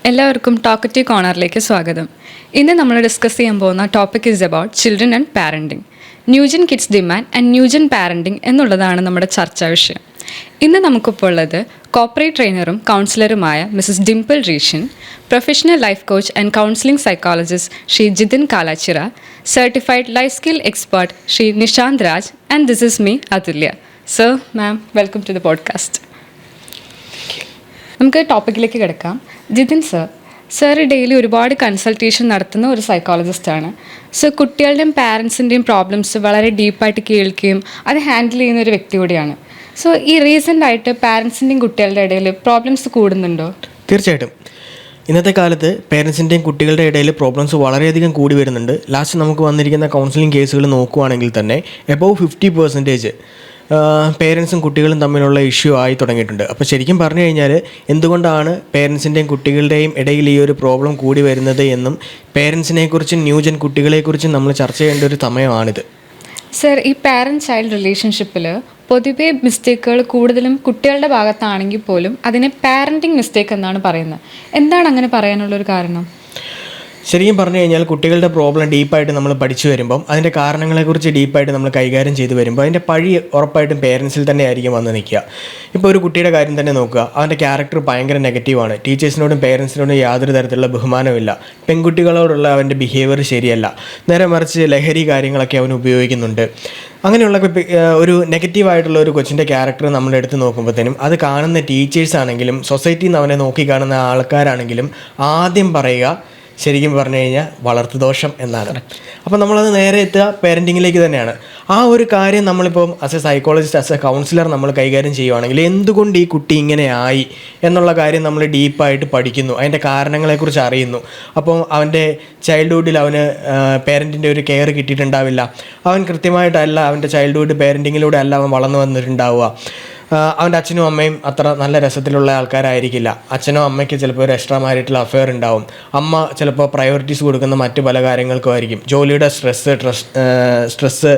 എല്ലാവർക്കും ടോക്കറ്റീവ് കോർണറിലേക്ക് സ്വാഗതം. ഇന്ന് നമ്മൾ ഡിസ്കസ് ചെയ്യാൻ പോകുന്ന topic is about children and parenting. New gen kids demand and new gen parenting എന്നുള്ളതാണ് നമ്മുടെ ചർച്ചാ വിഷയം. ഇന്ന് നമുക്കിപ്പോൾ ഉള്ളത് കോർപ്പറേറ്റ് ട്രെയിനറും കൗൺസിലറുമായ മിസസ് ഡിംപിൾ റീഷൻ, professional life coach and counselling psychologist Shri Jithin Kalachira, certified life skill expert Shri Nishanth Raj, and this is me Athulya. Sir, ma'am, welcome to the podcast. നമുക്ക് ടോപ്പിക്കിലേക്ക് കിടക്കാം. ജിതിൻ സർ ഡെയിലി ഒരുപാട് കൺസൾട്ടേഷൻ നടത്തുന്ന ഒരു സൈക്കോളജിസ്റ്റാണ്. സോ കുട്ടികളുടെയും പാരൻസിൻ്റെയും പ്രോബ്ലംസ് വളരെ ഡീപ്പായിട്ട് കേൾക്കുകയും അത് ഹാൻഡിൽ ചെയ്യുന്ന ഒരു വ്യക്തി കൂടിയാണ്. സോ ഈ റീസെൻ്റ് ആയിട്ട് പാരൻസിൻ്റെയും കുട്ടികളുടെ ഇടയിൽ പ്രോബ്ലംസ് കൂടുന്നുണ്ടോ? തീർച്ചയായിട്ടും ഇന്നത്തെ കാലത്ത് പേരൻസിൻ്റെയും കുട്ടികളുടെ ഇടയിൽ പ്രോബ്ലംസ് വളരെയധികം കൂടി വരുന്നുണ്ട്. ലാസ്റ്റ് നമുക്ക് വന്നിരിക്കുന്ന കൗൺസിലിംഗ് കേസുകൾ നോക്കുകയാണെങ്കിൽ തന്നെ എബവ് 50% പേരൻസും കുട്ടികളും തമ്മിലുള്ള ഇഷ്യൂ ആയി തുടങ്ങിയിട്ടുണ്ട്. അപ്പോൾ ശരിക്കും പറഞ്ഞു കഴിഞ്ഞാൽ എന്തുകൊണ്ടാണ് പേരൻസിൻ്റെയും കുട്ടികളുടെയും ഇടയിൽ ഈ ഒരു പ്രോബ്ലം കൂടി വരുന്നത് എന്നും പേരൻസിനെക്കുറിച്ചും ന്യൂജൻ കുട്ടികളെക്കുറിച്ചും നമ്മൾ ചർച്ച ചെയ്യേണ്ട ഒരു സമയമാണിത്. സർ, ഈ പാരൻറ്റ് ചൈൽഡ് റിലേഷൻഷിപ്പിൽ പൊതുവെ മിസ്റ്റേക്കുകൾ കൂടുതലും കുട്ടികളുടെ ഭാഗത്താണെങ്കിൽ പോലും അതിനെ പാരൻറ്റിങ് മിസ്റ്റേക്ക് എന്നാണ് പറയുന്നത്. എന്താണ് അങ്ങനെ പറയാനുള്ളൊരു കാരണം? ശരിക്കും പറഞ്ഞു കഴിഞ്ഞാൽ കുട്ടികളുടെ പ്രോബ്ലം ഡീപ്പായിട്ട് നമ്മൾ പഠിച്ചു വരുമ്പം അതിൻ്റെ കാരണങ്ങളെക്കുറിച്ച് ഡീപ്പായിട്ട് നമ്മൾ കൈകാര്യം ചെയ്ത് വരുമ്പോൾ അതിൻ്റെ പഴി ഉറപ്പായിട്ടും പേരൻസിൽ തന്നെ ആയിരിക്കും വന്ന് നിൽക്കുക. ഇപ്പോൾ ഒരു കുട്ടിയുടെ കാര്യം തന്നെ നോക്കുക, അവൻ്റെ ക്യാരക്ടർ ഭയങ്കര നെഗറ്റീവാണ്. ടീച്ചേഴ്സിനോടും പേരൻസിനോടും യാതൊരു തരത്തിലുള്ള ബഹുമാനമില്ല. പെൺകുട്ടികളോടുള്ള അവൻ്റെ ബിഹേവിയർ ശരിയല്ല. നേരെ മറിച്ച് ലഹരി കാര്യങ്ങളൊക്കെ അവൻ ഉപയോഗിക്കുന്നുണ്ട്. അങ്ങനെയുള്ള ഒരു നെഗറ്റീവായിട്ടുള്ള ഒരു കൊച്ചിൻ്റെ ക്യാരക്ടർ നമ്മളെടുത്ത് നോക്കുമ്പോഴത്തേനും അത് കാണുന്ന ടീച്ചേഴ്സാണെങ്കിലും സൊസൈറ്റിയിൽ നിന്ന് അവനെ നോക്കി കാണുന്ന ആൾക്കാരാണെങ്കിലും ആദ്യം പറയുക ശരിക്കും പറഞ്ഞു കഴിഞ്ഞാൽ വളർത്തുദോഷം എന്നാണ്. അപ്പോൾ നമ്മളത് നേരെ എത്തുക പേരൻറ്റിങ്ങിലേക്ക് തന്നെയാണ്. ആ ഒരു കാര്യം നമ്മളിപ്പം as A psychologist, as A councillor നമ്മൾ കൈകാര്യം ചെയ്യുവാണെങ്കിൽ എന്തുകൊണ്ട് ഈ കുട്ടി ഇങ്ങനെ ആയി എന്നുള്ള കാര്യം നമ്മൾ ഡീപ്പായിട്ട് പഠിക്കുന്നു, അതിൻ്റെ കാരണങ്ങളെക്കുറിച്ച് അറിയുന്നു. അപ്പം അവൻ്റെ ചൈൽഡ്ഹുഡിൽ അവന് പേരൻറ്റിൻ്റെ ഒരു കെയർ കിട്ടിയിട്ടുണ്ടാവില്ല. അവൻ കൃത്യമായിട്ടല്ല അവൻ്റെ ചൈൽഡ്ഹുഡ് പേരൻറ്റിങ്ങിലൂടെ അല്ല അവൻ വളർന്നു വന്നിട്ടുണ്ടാവുക. അവൻ്റെ അച്ഛനും അമ്മയും അത്ര നല്ല രസത്തിലുള്ള ആൾക്കാരായിരിക്കില്ല. അച്ഛനോ അമ്മയ്ക്ക് ചിലപ്പോൾ ഒരു എക്സ്ട്രാ മാരിറ്റൽ അഫെയർ ഉണ്ടാവും. അമ്മ ചിലപ്പോൾ പ്രയോറിറ്റീസ് കൊടുക്കുന്ന മറ്റു പല കാര്യങ്ങൾക്കും ആയിരിക്കും. ജോലിയുടെ സ്ട്രെസ്സ്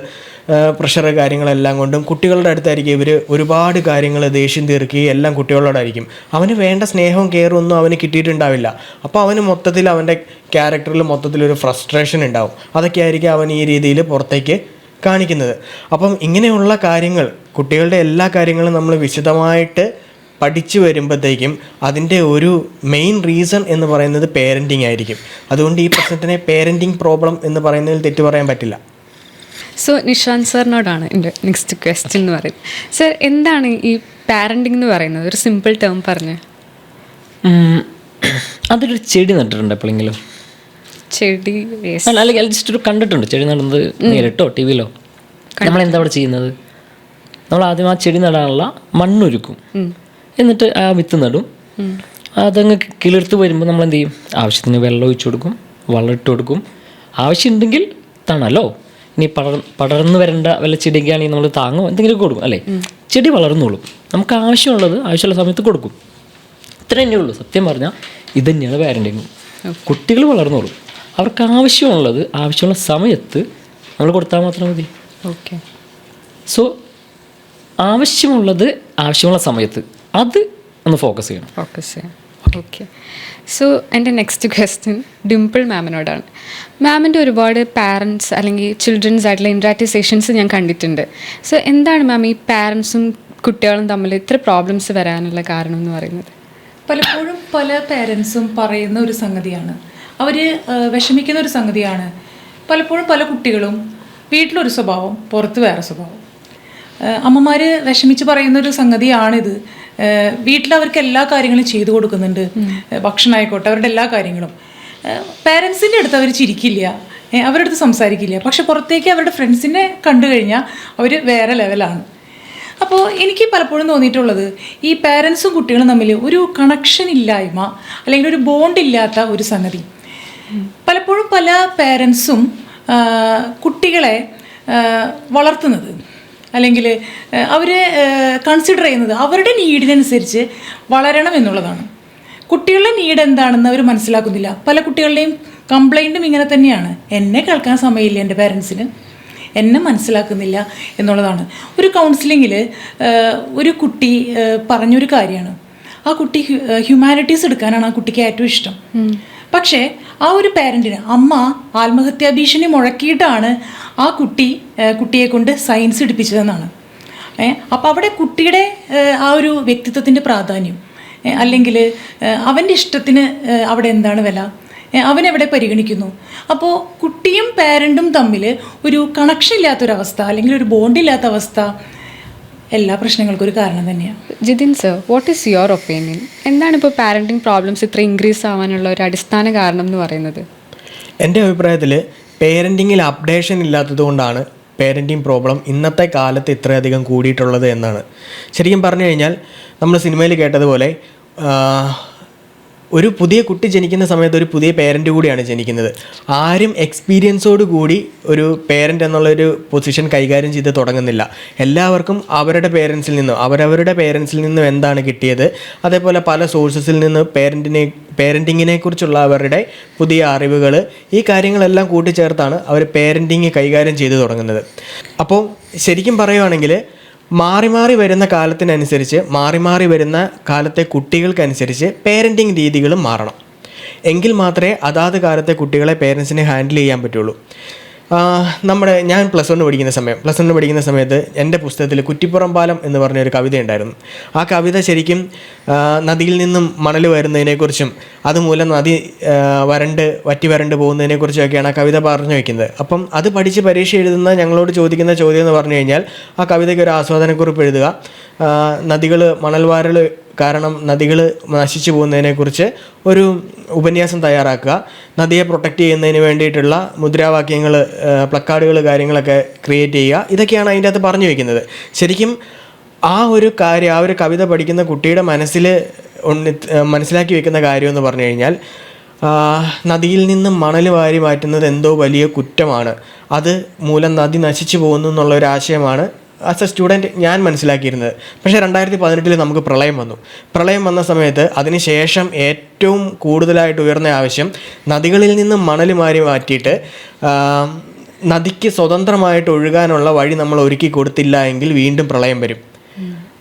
പ്രഷർ കാര്യങ്ങളെല്ലാം കൊണ്ടും കുട്ടികളുടെ അടുത്തായിരിക്കും ഇവർ ഒരുപാട് കാര്യങ്ങൾ ദേഷ്യം തീർക്കുകയും എല്ലാം കുട്ടികളോടായിരിക്കും. അവന് വേണ്ട സ്നേഹവും കെയറും ഒന്നും അവന് കിട്ടിയിട്ടുണ്ടാവില്ല. അപ്പോൾ അവന് മൊത്തത്തിൽ അവൻ്റെ ക്യാരക്ടറിൽ മൊത്തത്തിലൊരു ഫ്രസ്ട്രേഷൻ ഉണ്ടാവും. അതൊക്കെ ആയിരിക്കും അവൻ ഈ രീതിയിൽ പുറത്തേക്ക് കാണിക്കുന്നത്. അപ്പം ഇങ്ങനെയുള്ള കാര്യങ്ങൾ, കുട്ടികളുടെ എല്ലാ കാര്യങ്ങളും നമ്മൾ വിശദമായിട്ട് പഠിച്ചു വരുമ്പോഴത്തേക്കും അതിൻ്റെ ഒരു മെയിൻ റീസൺ എന്ന് പറയുന്നത് പേരൻറ്റിങ് ആയിരിക്കും. അതുകൊണ്ട് ഈ പ്രശ്നത്തിനെ പേരൻറ്റിങ് പ്രോബ്ലം എന്ന് പറയുന്നതിൽ തെറ്റ് പറയാൻ പറ്റില്ല. സോ നിഷാന്ത് സാറിനോടാണ് എൻ്റെ നെക്സ്റ്റ് ക്വസ്റ്റ്യൻ എന്ന് പറയുന്നത്. സർ, എന്താണ് ഈ പാരൻറ്റിങ് എന്ന് പറയുന്നത്? ഒരു സിമ്പിൾ ടേം പറഞ്ഞ്. അതൊരു ചെടി നട്ടിട്ടുണ്ട് എപ്പോഴെങ്കിലും? ചെടി അല്ലെങ്കിൽ ജസ്റ്റ് ഒരു കണ്ടിട്ടുണ്ട് ചെടി നടുന്നത് നേരിട്ടോ ടി വിയിലോ? നമ്മളെന്താ അവിടെ ചെയ്യുന്നത്? നമ്മൾ ആദ്യം ആ ചെടി നടാനുള്ള മണ്ണൊരുക്കും, എന്നിട്ട് ആ വിത്ത് നടും. അതങ്ങ് കിളിർത്ത് വരുമ്പോൾ നമ്മൾ എന്ത് ചെയ്യും? ആവശ്യത്തിന് വെള്ളം ഒഴിച്ചു കൊടുക്കും, വളം ഇട്ട് കൊടുക്കും. ആവശ്യമുണ്ടെങ്കിൽ തണലോ ഇനി പടർന്നു വരേണ്ട വല്ല ചെടിക്കാണെങ്കിൽ നമ്മൾ താങ്ങോ എന്തെങ്കിലുമൊക്കെ കൊടുക്കും, അല്ലേ? ചെടി വളർന്നോളും. നമുക്ക് ആവശ്യമുള്ള സമയത്ത് കൊടുക്കും. ഇത്ര തന്നെയുള്ളൂ. സത്യം പറഞ്ഞാൽ ഇത് തന്നെയാണ് പാരൻറ്റിങ്ങും. കുട്ടികൾ വളർന്നോളും. അവർക്ക് ആവശ്യമുള്ള സമയത്ത് നമ്മൾ കൊടുത്താൽ മാത്രം മതി. ഓക്കെ. സോ ആവശ്യമുള്ള സമയത്ത് അത് ഒന്ന് ഫോക്കസ് ചെയ്യണം. ഓക്കെ. സോ എൻ്റെ നെക്സ്റ്റ് ക്വസ്റ്റ്യൻ ഡിംപിൾ മാമിനോടാണ്. മാമിൻ്റെ ഒരുപാട് പാരൻസ് അല്ലെങ്കിൽ ചിൽഡ്രൻസ് ആയിട്ടുള്ള ഇൻട്രാക്റ്റീവ് സെഷൻസ് ഞാൻ കണ്ടിട്ടുണ്ട്. സോ എന്താണ് മാം ഈ പാരൻസും കുട്ടികളും തമ്മിൽ ഇത്ര പ്രോബ്ലംസ് വരാനുള്ള കാരണം എന്ന് പറയുന്നത്? പലപ്പോഴും പല പേരൻസും പറയുന്ന ഒരു സംഗതിയാണ്, അവർ വിഷമിക്കുന്ന ഒരു സംഗതിയാണ്. പലപ്പോഴും പല കുട്ടികളും വീട്ടിലൊരു സ്വഭാവം, പുറത്ത് വേറെ സ്വഭാവം. അമ്മമാർ വിഷമിച്ച് പറയുന്നൊരു സംഗതിയാണിത്. വീട്ടിലവർക്ക് എല്ലാ കാര്യങ്ങളും ചെയ്തു കൊടുക്കുന്നുണ്ട്, ഭക്ഷണമായിക്കോട്ടെ, അവരുടെ എല്ലാ കാര്യങ്ങളും. പേരൻസിൻ്റെ അടുത്ത് അവർ ചിരിക്കില്ല, അവരുടെ അടുത്ത് സംസാരിക്കില്ല. പക്ഷെ പുറത്തേക്ക് അവരുടെ ഫ്രണ്ട്സിനെ കണ്ടു കഴിഞ്ഞാൽ അവർ വേറെ ലെവലാണ്. അപ്പോൾ എനിക്ക് പലപ്പോഴും തോന്നിയിട്ടുള്ളത് ഈ പേരൻസും കുട്ടികളും തമ്മിൽ ഒരു കണക്ഷൻ ഇല്ലായ്മ അല്ലെങ്കിൽ ഒരു ബോണ്ട് ഇല്ലാത്ത ഒരു സംഗതി. പലപ്പോഴും പല പേരൻസും കുട്ടികളെ വളർത്തുന്നത് അല്ലെങ്കിൽ അവരെ കൺസിഡർ ചെയ്യുന്നത് അവരുടെ നീഡിനനുസരിച്ച് വളരണം എന്നുള്ളതാണ്. കുട്ടികളുടെ നീഡ് എന്താണെന്ന് അവർ മനസ്സിലാക്കുന്നില്ല. പല കുട്ടികളുടെയും കംപ്ലൈൻറ്റും ഇങ്ങനെ തന്നെയാണ്, എന്നെ കേൾക്കാൻ സമയമില്ല എൻ്റെ പേരൻസിന്, എന്നെ മനസ്സിലാക്കുന്നില്ല എന്നുള്ളതാണ്. ഒരു കൗൺസിലിങ്ങിൽ ഒരു കുട്ടി പറഞ്ഞൊരു കാര്യമാണ്, ആ കുട്ടി ഹ്യൂമാനിറ്റീസ് എടുക്കാനാണ് ആ കുട്ടിക്ക് ഏറ്റവും ഇഷ്ടം. പക്ഷേ ആ ഒരു പേരൻറ്റിന് അമ്മ ആത്മഹത്യാ ഭീഷണി മുഴക്കിയിട്ടാണ് ആ കുട്ടിയെ കൊണ്ട് സയൻസ് എടുപ്പിച്ചതെന്നാണ്. അപ്പോൾ അവിടെ കുട്ടിയുടെ ആ ഒരു വ്യക്തിത്വത്തിൻ്റെ പ്രാധാന്യം, അല്ലെങ്കിൽ അവൻ്റെ ഇഷ്ടത്തിന് അവിടെ എന്താണ് വില, അവനെവിടെ പരിഗണിക്കുന്നു. അപ്പോൾ കുട്ടിയും പാരൻറ്റും തമ്മിൽ ഒരു കണക്ഷൻ ഇല്ലാത്തൊരവസ്ഥ, അല്ലെങ്കിൽ ഒരു ബോണ്ടില്ലാത്ത അവസ്ഥ എല്ലാ പ്രശ്നങ്ങൾക്കും ഒരു കാരണം തന്നെയാണ്. Jithin sir, what is your opinion? എന്താണ് ഇപ്പോൾ പാരൻറ്റിങ് പ്രോബ്ലംസ് ഇത്ര ഇൻക്രീസ് ആവാനുള്ള ഒരു അടിസ്ഥാന കാരണം എന്ന് പറയുന്നത്? എൻ്റെ അഭിപ്രായത്തിൽ പേരൻറ്റിങ്ങിൽ അപ്ഡേഷൻ ഇല്ലാത്തത് കൊണ്ടാണ് പേരൻറ്റിങ് പ്രോബ്ലം ഇന്നത്തെ കാലത്ത് ഇത്രയധികം കൂടിയിട്ടുള്ളത് എന്നാണ്. ശരിക്കും പറഞ്ഞു കഴിഞ്ഞാൽ നമ്മൾ സിനിമയിൽ കേട്ടതുപോലെ ഒരു പുതിയ കുട്ടി ജനിക്കുന്ന സമയത്ത് ഒരു പുതിയ പേരൻ്റ് കൂടിയാണ് ജനിക്കുന്നത്. ആരും എക്സ്പീരിയൻസോട് കൂടി ഒരു പേരൻ്റ് എന്നുള്ളൊരു പൊസിഷൻ കൈകാര്യം ചെയ്ത് തുടങ്ങുന്നില്ല. എല്ലാവർക്കും അവരുടെ പേരൻസിൽ നിന്നും എന്താണ് കിട്ടിയത്, അതേപോലെ പല സോഴ്സസിൽ നിന്ന് പേരൻറ്റിങ്ങിനെ കുറിച്ചുള്ള അവരുടെ പുതിയ അറിവുകൾ, ഈ കാര്യങ്ങളെല്ലാം കൂട്ടിച്ചേർത്താണ് അവർ പേരൻറ്റിങ് കൈകാര്യം ചെയ്ത് തുടങ്ങുന്നത്. അപ്പോൾ ശരിക്കും പറയുവാണെങ്കിൽ മാറി വരുന്ന കാലത്തിനനുസരിച്ച് മാറി വരുന്ന കാലത്തെ കുട്ടികൾക്കനുസരിച്ച് പേരൻറ്റിങ് രീതികളും മാറണം. എങ്കിൽ മാത്രമേ അതാത് കാലത്തെ കുട്ടികളെ പേരൻസിനെ ഹാൻഡിൽ ചെയ്യാൻ പറ്റുള്ളൂ. ഞാൻ പ്ലസ് വണ്ണ് പഠിക്കുന്ന സമയത്ത് എൻ്റെ പുസ്തകത്തിൽ കുറ്റിപ്പുറം പാലം എന്ന് പറഞ്ഞൊരു കവിത ഉണ്ടായിരുന്നു. ആ കവിത ശരിക്കും നദിയിൽ നിന്നും മണൽ വരുന്നതിനെക്കുറിച്ചും അതുമൂലം നദി വറ്റി വരണ്ട് പോകുന്നതിനെക്കുറിച്ചൊക്കെയാണ് ആ കവിത പറഞ്ഞു വയ്ക്കുന്നത്. അപ്പം അത് പഠിച്ച് പരീക്ഷ എഴുതുന്ന ഞങ്ങളോട് ചോദിക്കുന്ന ചോദ്യം എന്ന് പറഞ്ഞു കഴിഞ്ഞാൽ ആ കവിതയ്ക്ക് ഒരു ആസ്വാദനക്കുറിപ്പ് എഴുതുക, മണൽവാരൽ കാരണം നദികൾ നശിച്ചു പോകുന്നതിനെക്കുറിച്ച് ഒരു ഉപന്യാസം തയ്യാറാക്കുക, നദിയെ പ്രൊട്ടക്റ്റ് ചെയ്യുന്നതിന് വേണ്ടിയിട്ടുള്ള മുദ്രാവാക്യങ്ങൾ, പ്ലക്കാർഡുകൾ, കാര്യങ്ങളൊക്കെ ക്രിയേറ്റ് ചെയ്യുക. ഇതൊക്കെയാണ് അതിൻ്റെ അകത്ത് പറഞ്ഞു വയ്ക്കുന്നത്. ശരിക്കും ആ ഒരു കവിത പഠിക്കുന്ന കുട്ടിയുടെ മനസ്സിലാക്കി വെക്കുന്ന കാര്യം എന്ന് പറഞ്ഞു കഴിഞ്ഞാൽ നദിയിൽ നിന്നും മണൽ വാരി മാറ്റുന്നത് എന്തോ വലിയ കുറ്റമാണ്, അത് മൂലം നദി നശിച്ചു പോകുന്നു എന്നുള്ളൊരാശയമാണ് ആസ് എ സ്റ്റുഡൻറ്റ് ഞാൻ മനസ്സിലാക്കിയിരുന്നത്. പക്ഷേ 2018 നമുക്ക് പ്രളയം വന്ന സമയത്ത് അതിനുശേഷം ഏറ്റവും കൂടുതലായിട്ട് ഉയർന്ന ആവശ്യം നദികളിൽ നിന്നും മണൽ മാറ്റിയിട്ട് നദിക്ക് സ്വതന്ത്രമായിട്ട് ഒഴുകാനുള്ള വഴി നമ്മൾ ഒരുക്കി കൊടുത്തില്ല എങ്കിൽ വീണ്ടും പ്രളയം വരും.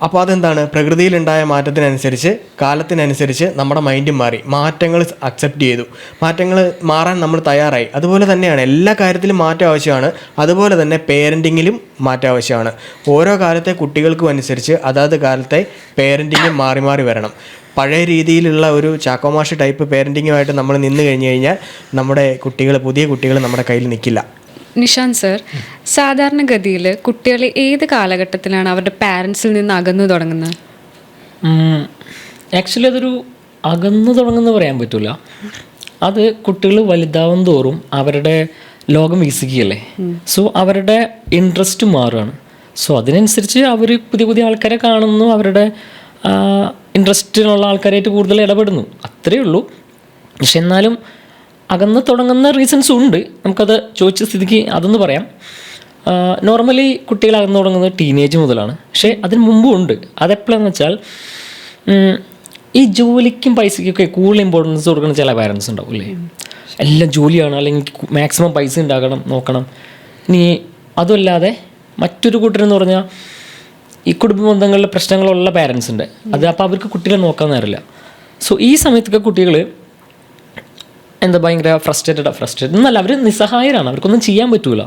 അപ്പോൾ അതെന്താണ്, പ്രകൃതിയിലുണ്ടായ മാറ്റത്തിനനുസരിച്ച് കാലത്തിനനുസരിച്ച് നമ്മുടെ മൈൻഡും മാറി, മാറ്റങ്ങൾ അക്സെപ്റ്റ് ചെയ്തു, മാറ്റങ്ങൾ മാറാൻ നമ്മൾ തയ്യാറായി. അതുപോലെ തന്നെയാണ് എല്ലാ കാര്യത്തിലും മാറ്റം ആവശ്യമാണ്, അതുപോലെ തന്നെ പേരൻറ്റിങ്ങിലും മാറ്റം ആവശ്യമാണ്. ഓരോ കാലത്തെ കുട്ടികൾക്കും അനുസരിച്ച് അതാത് കാലത്തെ പേരൻറ്റിങ്ങും മാറി വരണം. പഴയ രീതിയിലുള്ള ഒരു ചാക്കോമാഷ് ടൈപ്പ് പേരൻറ്റിങ്ങുമായിട്ട് നമ്മൾ നിന്ന് കഴിഞ്ഞാൽ പുതിയ കുട്ടികൾ നമ്മുടെ കയ്യിൽ നിൽക്കില്ല. നിഷാന്ത് സർ, സാധാരണഗതിയിൽ കുട്ടികൾ ഏത് കാലഘട്ടത്തിലാണ് അവരുടെ പാരൻസിൽ നിന്ന് അകന്നു തുടങ്ങുന്നത്? ആക്ച്വലി അതൊരു അകന്നു തുടങ്ങുന്നത് പറയാൻ പറ്റില്ല. അത് കുട്ടികൾ വലുതാവും തോറും അവരുടെ ലോകം വികസിക്കുകയല്ലേ. സോ അവരുടെ ഇൻട്രസ്റ്റ് മാറുകയാണ്. സോ അതിനനുസരിച്ച് അവർ പുതിയ ആൾക്കാരെ കാണുന്നു, അവരുടെ ഇൻട്രസ്റ്റിനുള്ള ആൾക്കാരായിട്ട് കൂടുതൽ ഇടപെടുന്നു, അത്രയേ ഉള്ളൂ. പക്ഷെ എന്നാലും അകന്ന് തുടങ്ങുന്ന റീസൺസും ഉണ്ട്. നമുക്കത് ചോദിച്ച സ്ഥിതിക്ക് അതൊന്ന് പറയാം. നോർമലി കുട്ടികൾ അകന്നു തുടങ്ങുന്നത് ടീനേജ് മുതലാണ്. പക്ഷേ അതിന് മുമ്പും ഉണ്ട്. അതെപ്പോഴാണെന്ന് വെച്ചാൽ ഈ ജോലിക്കും പൈസയ്ക്കൊക്കെ കൂടുതൽ ഇമ്പോർട്ടൻസ് കൊടുക്കുന്ന ചില പാരൻസ് ഉണ്ടാവും അല്ലേ. എല്ലാം ജോലിയാണ്, അല്ലെങ്കിൽ മാക്സിമം പൈസ ഉണ്ടാക്കണം, നോക്കണം. ഇനി അതുമല്ലാതെ മറ്റൊരു കൂട്ടരെന്ന് പറഞ്ഞാൽ ഈ കുടുംബ ബന്ധങ്ങളിലെ പ്രശ്നങ്ങളുള്ള പാരൻസ് ഉണ്ട്. അത് അപ്പോൾ അവർക്ക് കുട്ടികളെ നോക്കാൻ നേരില്ല. സോ ഈ സമയത്തൊക്കെ കുട്ടികൾ ഭയങ്കര ഫ്രസ്ട്രേറ്റഡ് എന്നല്ല, അവർ നിസ്സഹായരാണ്, അവർക്കൊന്നും ചെയ്യാൻ പറ്റൂല.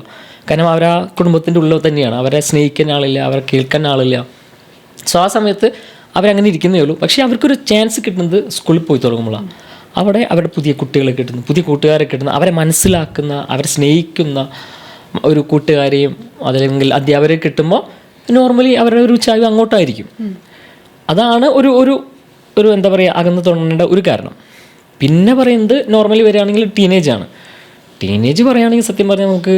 കാരണം അവർ ആ കുടുംബത്തിൻ്റെ ഉള്ളിൽ തന്നെയാണ്, അവരെ സ്നേഹിക്കാൻ ആളില്ല, അവരെ കേൾക്കാൻ ആളില്ല. സോ ആ സമയത്ത് അവരങ്ങനെ ഇരിക്കുന്നേ ഉള്ളൂ. പക്ഷേ അവർക്കൊരു ചാൻസ് കിട്ടുന്നത് സ്കൂളിൽ പോയി തുടങ്ങുമ്പോഴാണ്. അവിടെ അവരുടെ പുതിയ കുട്ടികളെ കിട്ടുന്നു, പുതിയ കൂട്ടുകാരെ കിട്ടുന്നു, അവരെ മനസ്സിലാക്കുന്ന, അവരെ സ്നേഹിക്കുന്ന ഒരു കൂട്ടുകാരെയും അതല്ലെങ്കിൽ അധ്യാപകരെ കിട്ടുമ്പോൾ നോർമലി അവരുടെ ഒരു ചായ്വ് അങ്ങോട്ടായിരിക്കും. അതാണ് ഒരു അകന്ന് തുടങ്ങേണ്ട ഒരു കാരണം. പിന്നെ പറയുന്നത് നോർമലി വരികയാണെങ്കിൽ ടീനേജ് പറയുകയാണെങ്കിൽ സത്യം പറഞ്ഞാൽ നമുക്ക്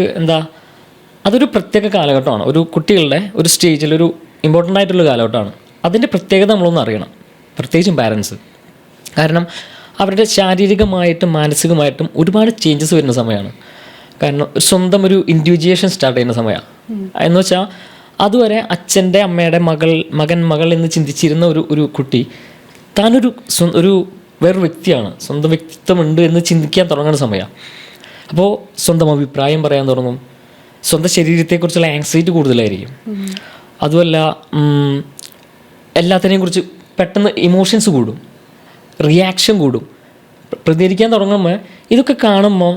അതൊരു പ്രത്യേക കാലഘട്ടമാണ്. ഒരു കുട്ടികളുടെ ഒരു സ്റ്റേജിൽ ഒരു ഇമ്പോർട്ടൻ്റ് ആയിട്ടുള്ള കാലഘട്ടമാണ്. അതിൻ്റെ പ്രത്യേകത നമ്മളൊന്ന് അറിയണം, പ്രത്യേകിച്ചും പാരൻസ്. കാരണം അവരുടെ ശാരീരികമായിട്ടും മാനസികമായിട്ടും ഒരുപാട് ചേഞ്ചസ് വരുന്ന സമയമാണ്. കാരണം സ്വന്തം ഒരു ഇൻഡിവിജ്വേഷൻ സ്റ്റാർട്ട് ചെയ്യുന്ന സമയമാണ്. എന്ന് വെച്ചാൽ അതുവരെ അച്ഛൻ്റെ അമ്മയുടെ മകൾ എന്ന് ചിന്തിച്ചിരുന്ന ഒരു കുട്ടി താനൊരു വേറൊരു വ്യക്തിയാണ്, സ്വന്തം വ്യക്തിത്വമുണ്ട് എന്ന് ചിന്തിക്കാൻ തുടങ്ങുന്ന സമയമാണ്. അപ്പോൾ സ്വന്തം അഭിപ്രായം പറയാൻ തുടങ്ങും, സ്വന്തം ശരീരത്തെക്കുറിച്ചുള്ള ആങ്സൈറ്റി കൂടുതലായിരിക്കും. അതുമല്ല എല്ലാത്തിനെയും കുറിച്ച് പെട്ടെന്ന് ഇമോഷൻസ് കൂടും, റിയാക്ഷൻ കൂടും, പ്രതികരിക്കാൻ തുടങ്ങുമ്പോൾ ഇതൊക്കെ കാണുമ്പോൾ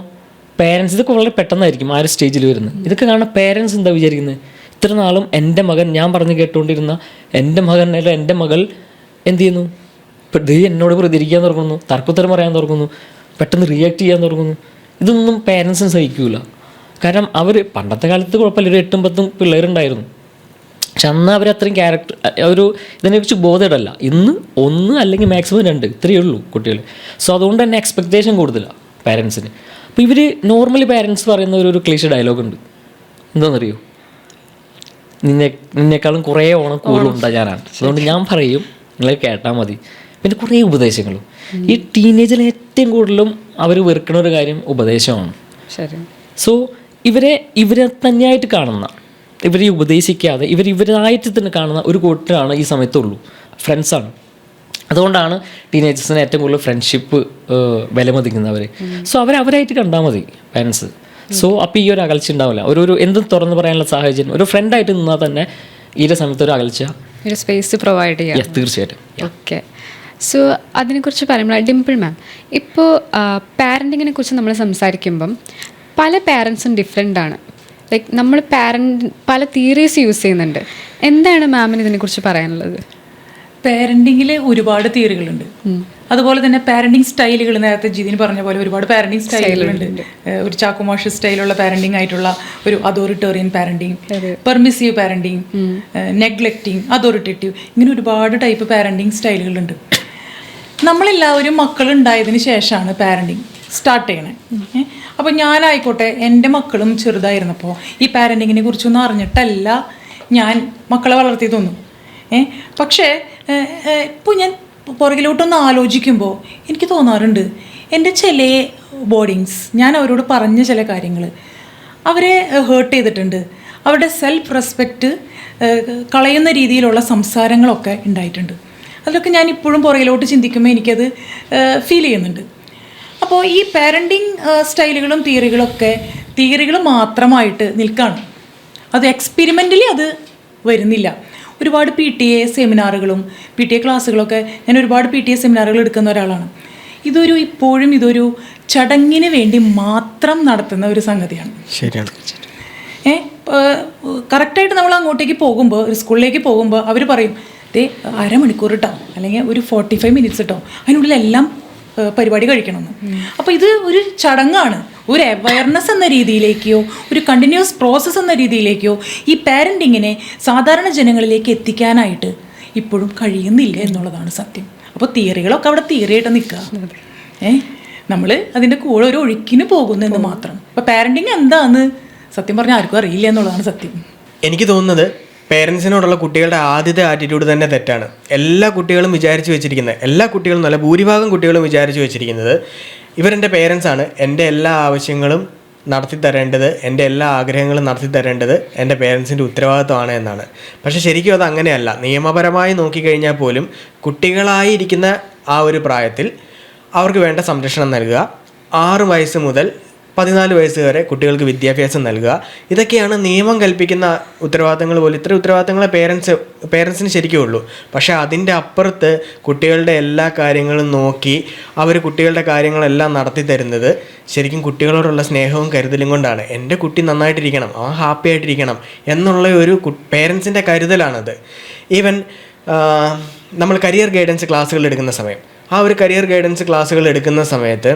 പേരൻസ് ഇതൊക്കെ വളരെ പെട്ടെന്നായിരിക്കും ആ ഒരു സ്റ്റേജിൽ വരുന്നത്. ഇതൊക്കെ കാണുന്ന പേരൻസ് എന്താ വിചാരിക്കുന്നത്, ഇത്ര നാളും എൻ്റെ മകൻ, ഞാൻ പറഞ്ഞു കേട്ടുകൊണ്ടിരുന്ന എൻ്റെ മകൻ അല്ല എൻ്റെ മകൾ എന്ത് ചെയ്യുന്നു, എന്നോട് പ്രതികരിക്കാൻ തുടങ്ങുന്നു, തർക്കുത്തരം പറയാൻ തുടങ്ങുന്നു, പെട്ടെന്ന് റിയാക്ട് ചെയ്യാൻ തുടങ്ങുന്നു. ഇതൊന്നും പേരൻസിന് സഹിക്കൂല. കാരണം അവർ പണ്ടത്തെ കാലത്ത് കുഴപ്പമില്ല, ഒരു 8-10 പിള്ളേരുണ്ടായിരുന്നു. പക്ഷെ അന്ന് അവരത്രയും ക്യാരക്ടർ ഒരു ഇതിനെക്കുറിച്ച് ബോധമിടല്ല. ഇന്ന് 1 അല്ലെങ്കിൽ മാക്സിമം 2 ഇത്രയേ ഉള്ളൂ കുട്ടികൾ. സോ അതുകൊണ്ട് തന്നെ എക്സ്പെക്റ്റേഷൻ കൂടുതലാണ് പാരൻസിന്. അപ്പോൾ ഇവർ നോർമലി പാരൻസ് പറയുന്ന ഒരു ക്ലീഷ ഡയലോഗ് ഉണ്ട്, എന്താണെന്നറിയോ, നിന്നേക്കാളും കുറേ ഓണം കൂടുതലുണ്ടാ ഞാനാണ്, അതുകൊണ്ട് ഞാൻ പറയും നിങ്ങൾ കേട്ടാൽ മതി. പിന്നെ കുറേ ഉപദേശങ്ങളും. ഈ ടീനേജിൽ ഏറ്റവും കൂടുതലും അവർ വെറുക്കുന്ന ഒരു കാര്യം ഉപദേശമാണ്. ശരി. സോ ഇവരെ തന്നെയായിട്ട് കാണുന്ന, ഇവരെ ഉപദേശിക്കാതെ ഇവരായിട്ട് തന്നെ കാണുന്ന ഒരു കൂട്ടരാണ് ഈ സമയത്തുള്ളൂ, ഫ്രണ്ട്സാണ്. അതുകൊണ്ടാണ് ടീനേജേഴ്സിന് ഏറ്റവും കൂടുതൽ ഫ്രണ്ട്ഷിപ്പ് വിലമതിക്കുന്നവർ. സോ അവരായിട്ട് കണ്ടാൽ മതി പാരൻസ്. സോ അപ്പോൾ ഈ ഒരു അകൽച്ച ഉണ്ടാവില്ല. ഒരു എന്തും തുറന്ന് പറയാനുള്ള സാഹചര്യം ഒരു ഫ്രണ്ടായിട്ട് നിന്നാൽ തന്നെ ഈ സമയത്ത് ഒരു അകൽച്ച, ഒരു സ്പേസ് പ്രൊവൈഡ് ചെയ്യാം. തീർച്ചയായിട്ടും. ഓക്കെ. സോ അതിനെക്കുറിച്ച് പറയുമ്പോൾ ഡിംപിൾ മാം, ഇപ്പോൾ പാരൻറ്റിങ്ങിനെ കുറിച്ച് നമ്മൾ സംസാരിക്കുമ്പം പല പാരൻസും ഡിഫറെൻ്റ് ആണ്. ലൈക്ക് നമ്മൾ പല തിയറീസ് യൂസ് ചെയ്യുന്നുണ്ട്. എന്താണ് മാമിന് ഇതിനെക്കുറിച്ച് പറയാനുള്ളത്? പാരൻറ്റിങ്ങിൽ ഒരുപാട് തിയറികളുണ്ട്. അതുപോലെ തന്നെ പാരൻറ്റിങ് സ്റ്റൈലുകൾ, നേരത്തെ ജിതിന് പറഞ്ഞ പോലെ ഒരുപാട് പാരൻറ്റിങ് സ്റ്റൈലുകളുണ്ട്. ഒരു ചാക്കോമാഷ് സ്റ്റൈലുള്ള പാരൻറ്റിങ് ആയിട്ടുള്ള ഒരു authoritarian parenting, permissive parenting, neglecting, authoritative, ഇങ്ങനെ ഒരുപാട് ടൈപ്പ് പാരൻറ്റിങ് സ്റ്റൈലുകളുണ്ട്. നമ്മളെല്ലാവരും മക്കളുണ്ടായതിന് ശേഷമാണ് പാരൻറ്റിങ് സ്റ്റാർട്ട് ചെയ്യണേ. അപ്പോൾ ഞാനായിക്കോട്ടെ, എൻ്റെ മക്കളും ചെറുതായിരുന്നപ്പോൾ ഈ പാരൻറ്റിങ്ങിനെ കുറിച്ചൊന്നും അറിഞ്ഞിട്ടല്ല ഞാൻ മക്കളെ വളർത്തിയതൊന്നും. പക്ഷേ ഇപ്പോൾ ഞാൻ പുറകിലോട്ടൊന്ന് ആലോചിക്കുമ്പോൾ എനിക്ക് തോന്നാറുണ്ട്, എൻ്റെ ചില ബോർഡിങ്സ്, ഞാൻ അവരോട് പറഞ്ഞ ചില കാര്യങ്ങൾ അവരെ ഹേർട്ട് ചെയ്തിട്ടുണ്ട്. അവരുടെ സെൽഫ് റെസ്പെക്റ്റ് കളയുന്ന രീതിയിലുള്ള സംസാരങ്ങളൊക്കെ ഉണ്ടായിട്ടുണ്ട്. അതിലൊക്കെ ഞാൻ ഇപ്പോഴും പുറകിലോട്ട് ചിന്തിക്കുമ്പോൾ എനിക്കത് ഫീൽ ചെയ്യുന്നുണ്ട്. അപ്പോൾ ഈ പാരൻറ്റിങ് സ്റ്റൈലുകളും തിയറികളൊക്കെ തിയറികൾ മാത്രമായിട്ട് നിൽക്കുകയാണ്. അത് എക്സ്പെരിമെൻ്റലി അത് വരുന്നില്ല. ഒരുപാട് PTA സെമിനാറുകളും PTA ക്ലാസ്സുകളൊക്കെ, ഞാൻ ഒരുപാട് PTA സെമിനാറുകൾ എടുക്കുന്ന ഒരാളാണ്. ഇപ്പോഴും ഇതൊരു ചടങ്ങിന് വേണ്ടി മാത്രം നടത്തുന്ന ഒരു സംഗതിയാണ്. ശരിയാണ്. കറക്റ്റായിട്ട് നമ്മൾ അങ്ങോട്ടേക്ക് പോകുമ്പോൾ, ഒരു സ്കൂളിലേക്ക് പോകുമ്പോൾ അവർ പറയും, അരമണിക്കൂർ കേട്ടോ, അല്ലെങ്കിൽ ഒരു 45 മിനിറ്റ്സ് കേട്ടോ, അതിനുള്ളിൽ എല്ലാം പരിപാടി കഴിക്കണമെന്ന്. അപ്പോൾ ഇത് ഒരു ചടങ്ങാണ്. ഒരു അവയർനെസ് എന്ന രീതിയിലേക്കോ ഒരു കണ്ടിന്യൂസ് പ്രോസസ്സ് എന്ന രീതിയിലേക്കോ ഈ പാരൻറ്റിങ്ങിനെ സാധാരണ ജനങ്ങളിലേക്ക് എത്തിക്കാനായിട്ട് ഇപ്പോഴും കഴിയുന്നില്ല എന്നുള്ളതാണ് സത്യം. അപ്പോൾ തിയറികളൊക്കെ അവിടെ തിയറിയായിട്ട് നിൽക്കുക. നമ്മൾ അതിൻ്റെ കൂടെ ഒരു ഒഴുക്കിന് പോകുന്നെന്ന് മാത്രം. അപ്പോൾ പാരൻറ്റിങ് എന്താണെന്ന് സത്യം പറഞ്ഞാൽ ആർക്കും അറിയില്ല എന്നുള്ളതാണ് സത്യം. എനിക്ക് തോന്നുന്നത് പേരൻസിനോടുള്ള കുട്ടികളുടെ ആദ്യത്തെ ആറ്റിറ്റ്യൂഡ് തന്നെ തെറ്റാണ്. എല്ലാ കുട്ടികളും വിചാരിച്ചു വെച്ചിരിക്കുന്നത്, എല്ലാ കുട്ടികളും നല്ല ഭൂരിഭാഗം കുട്ടികളും വിചാരിച്ചു വെച്ചിരിക്കുന്നത്, ഇവരെൻ്റെ പേരൻസാണ്, എൻ്റെ എല്ലാ ആവശ്യങ്ങളും നടത്തി തരേണ്ടത്, എൻ്റെ എല്ലാ ആഗ്രഹങ്ങളും നടത്തി തരേണ്ടത് എൻ്റെ പേരൻസിൻ്റെ ഉത്തരവാദിത്വമാണ് എന്നാണ്. പക്ഷേ ശരിക്കും അത് അങ്ങനെയല്ല. നിയമപരമായി നോക്കിക്കഴിഞ്ഞാൽ പോലും കുട്ടികളായിരിക്കുന്ന ആ ഒരു പ്രായത്തിൽ അവർക്ക് വേണ്ട സംരക്ഷണം നൽകുക, 6 വയസ്സ് മുതൽ 14 വയസ്സ് വരെ കുട്ടികൾക്ക് വിദ്യാഭ്യാസം നൽകുക, ഇതൊക്കെയാണ് നിയമം കൽപ്പിക്കുന്ന ഉത്തരവാദിത്തങ്ങൾ പോലും. ഇത്ര ഉത്തരവാദിത്തങ്ങളെ പേരൻസിന് ശരിക്കും ഉള്ളൂ. പക്ഷേ അതിൻ്റെ അപ്പുറത്ത് കുട്ടികളുടെ എല്ലാ കാര്യങ്ങളും നോക്കി അവർ കുട്ടികളുടെ കാര്യങ്ങളെല്ലാം നടത്തി തരുന്നത് ശരിക്കും കുട്ടികളോടുള്ള സ്നേഹവും കരുതലും കൊണ്ടാണ്. എൻ്റെ കുട്ടി നന്നായിട്ടിരിക്കണം, അവൻ ഹാപ്പി ആയിട്ടിരിക്കണം എന്നുള്ള ഒരു പേരൻസിൻ്റെ കരുതലാണത്. ഈവൻ നമ്മൾ കരിയർ ഗൈഡൻസ് ക്ലാസ്സുകൾ എടുക്കുന്ന സമയം, ആ ഒരു കരിയർ ഗൈഡൻസ് ക്ലാസ്സുകൾ എടുക്കുന്ന സമയത്ത്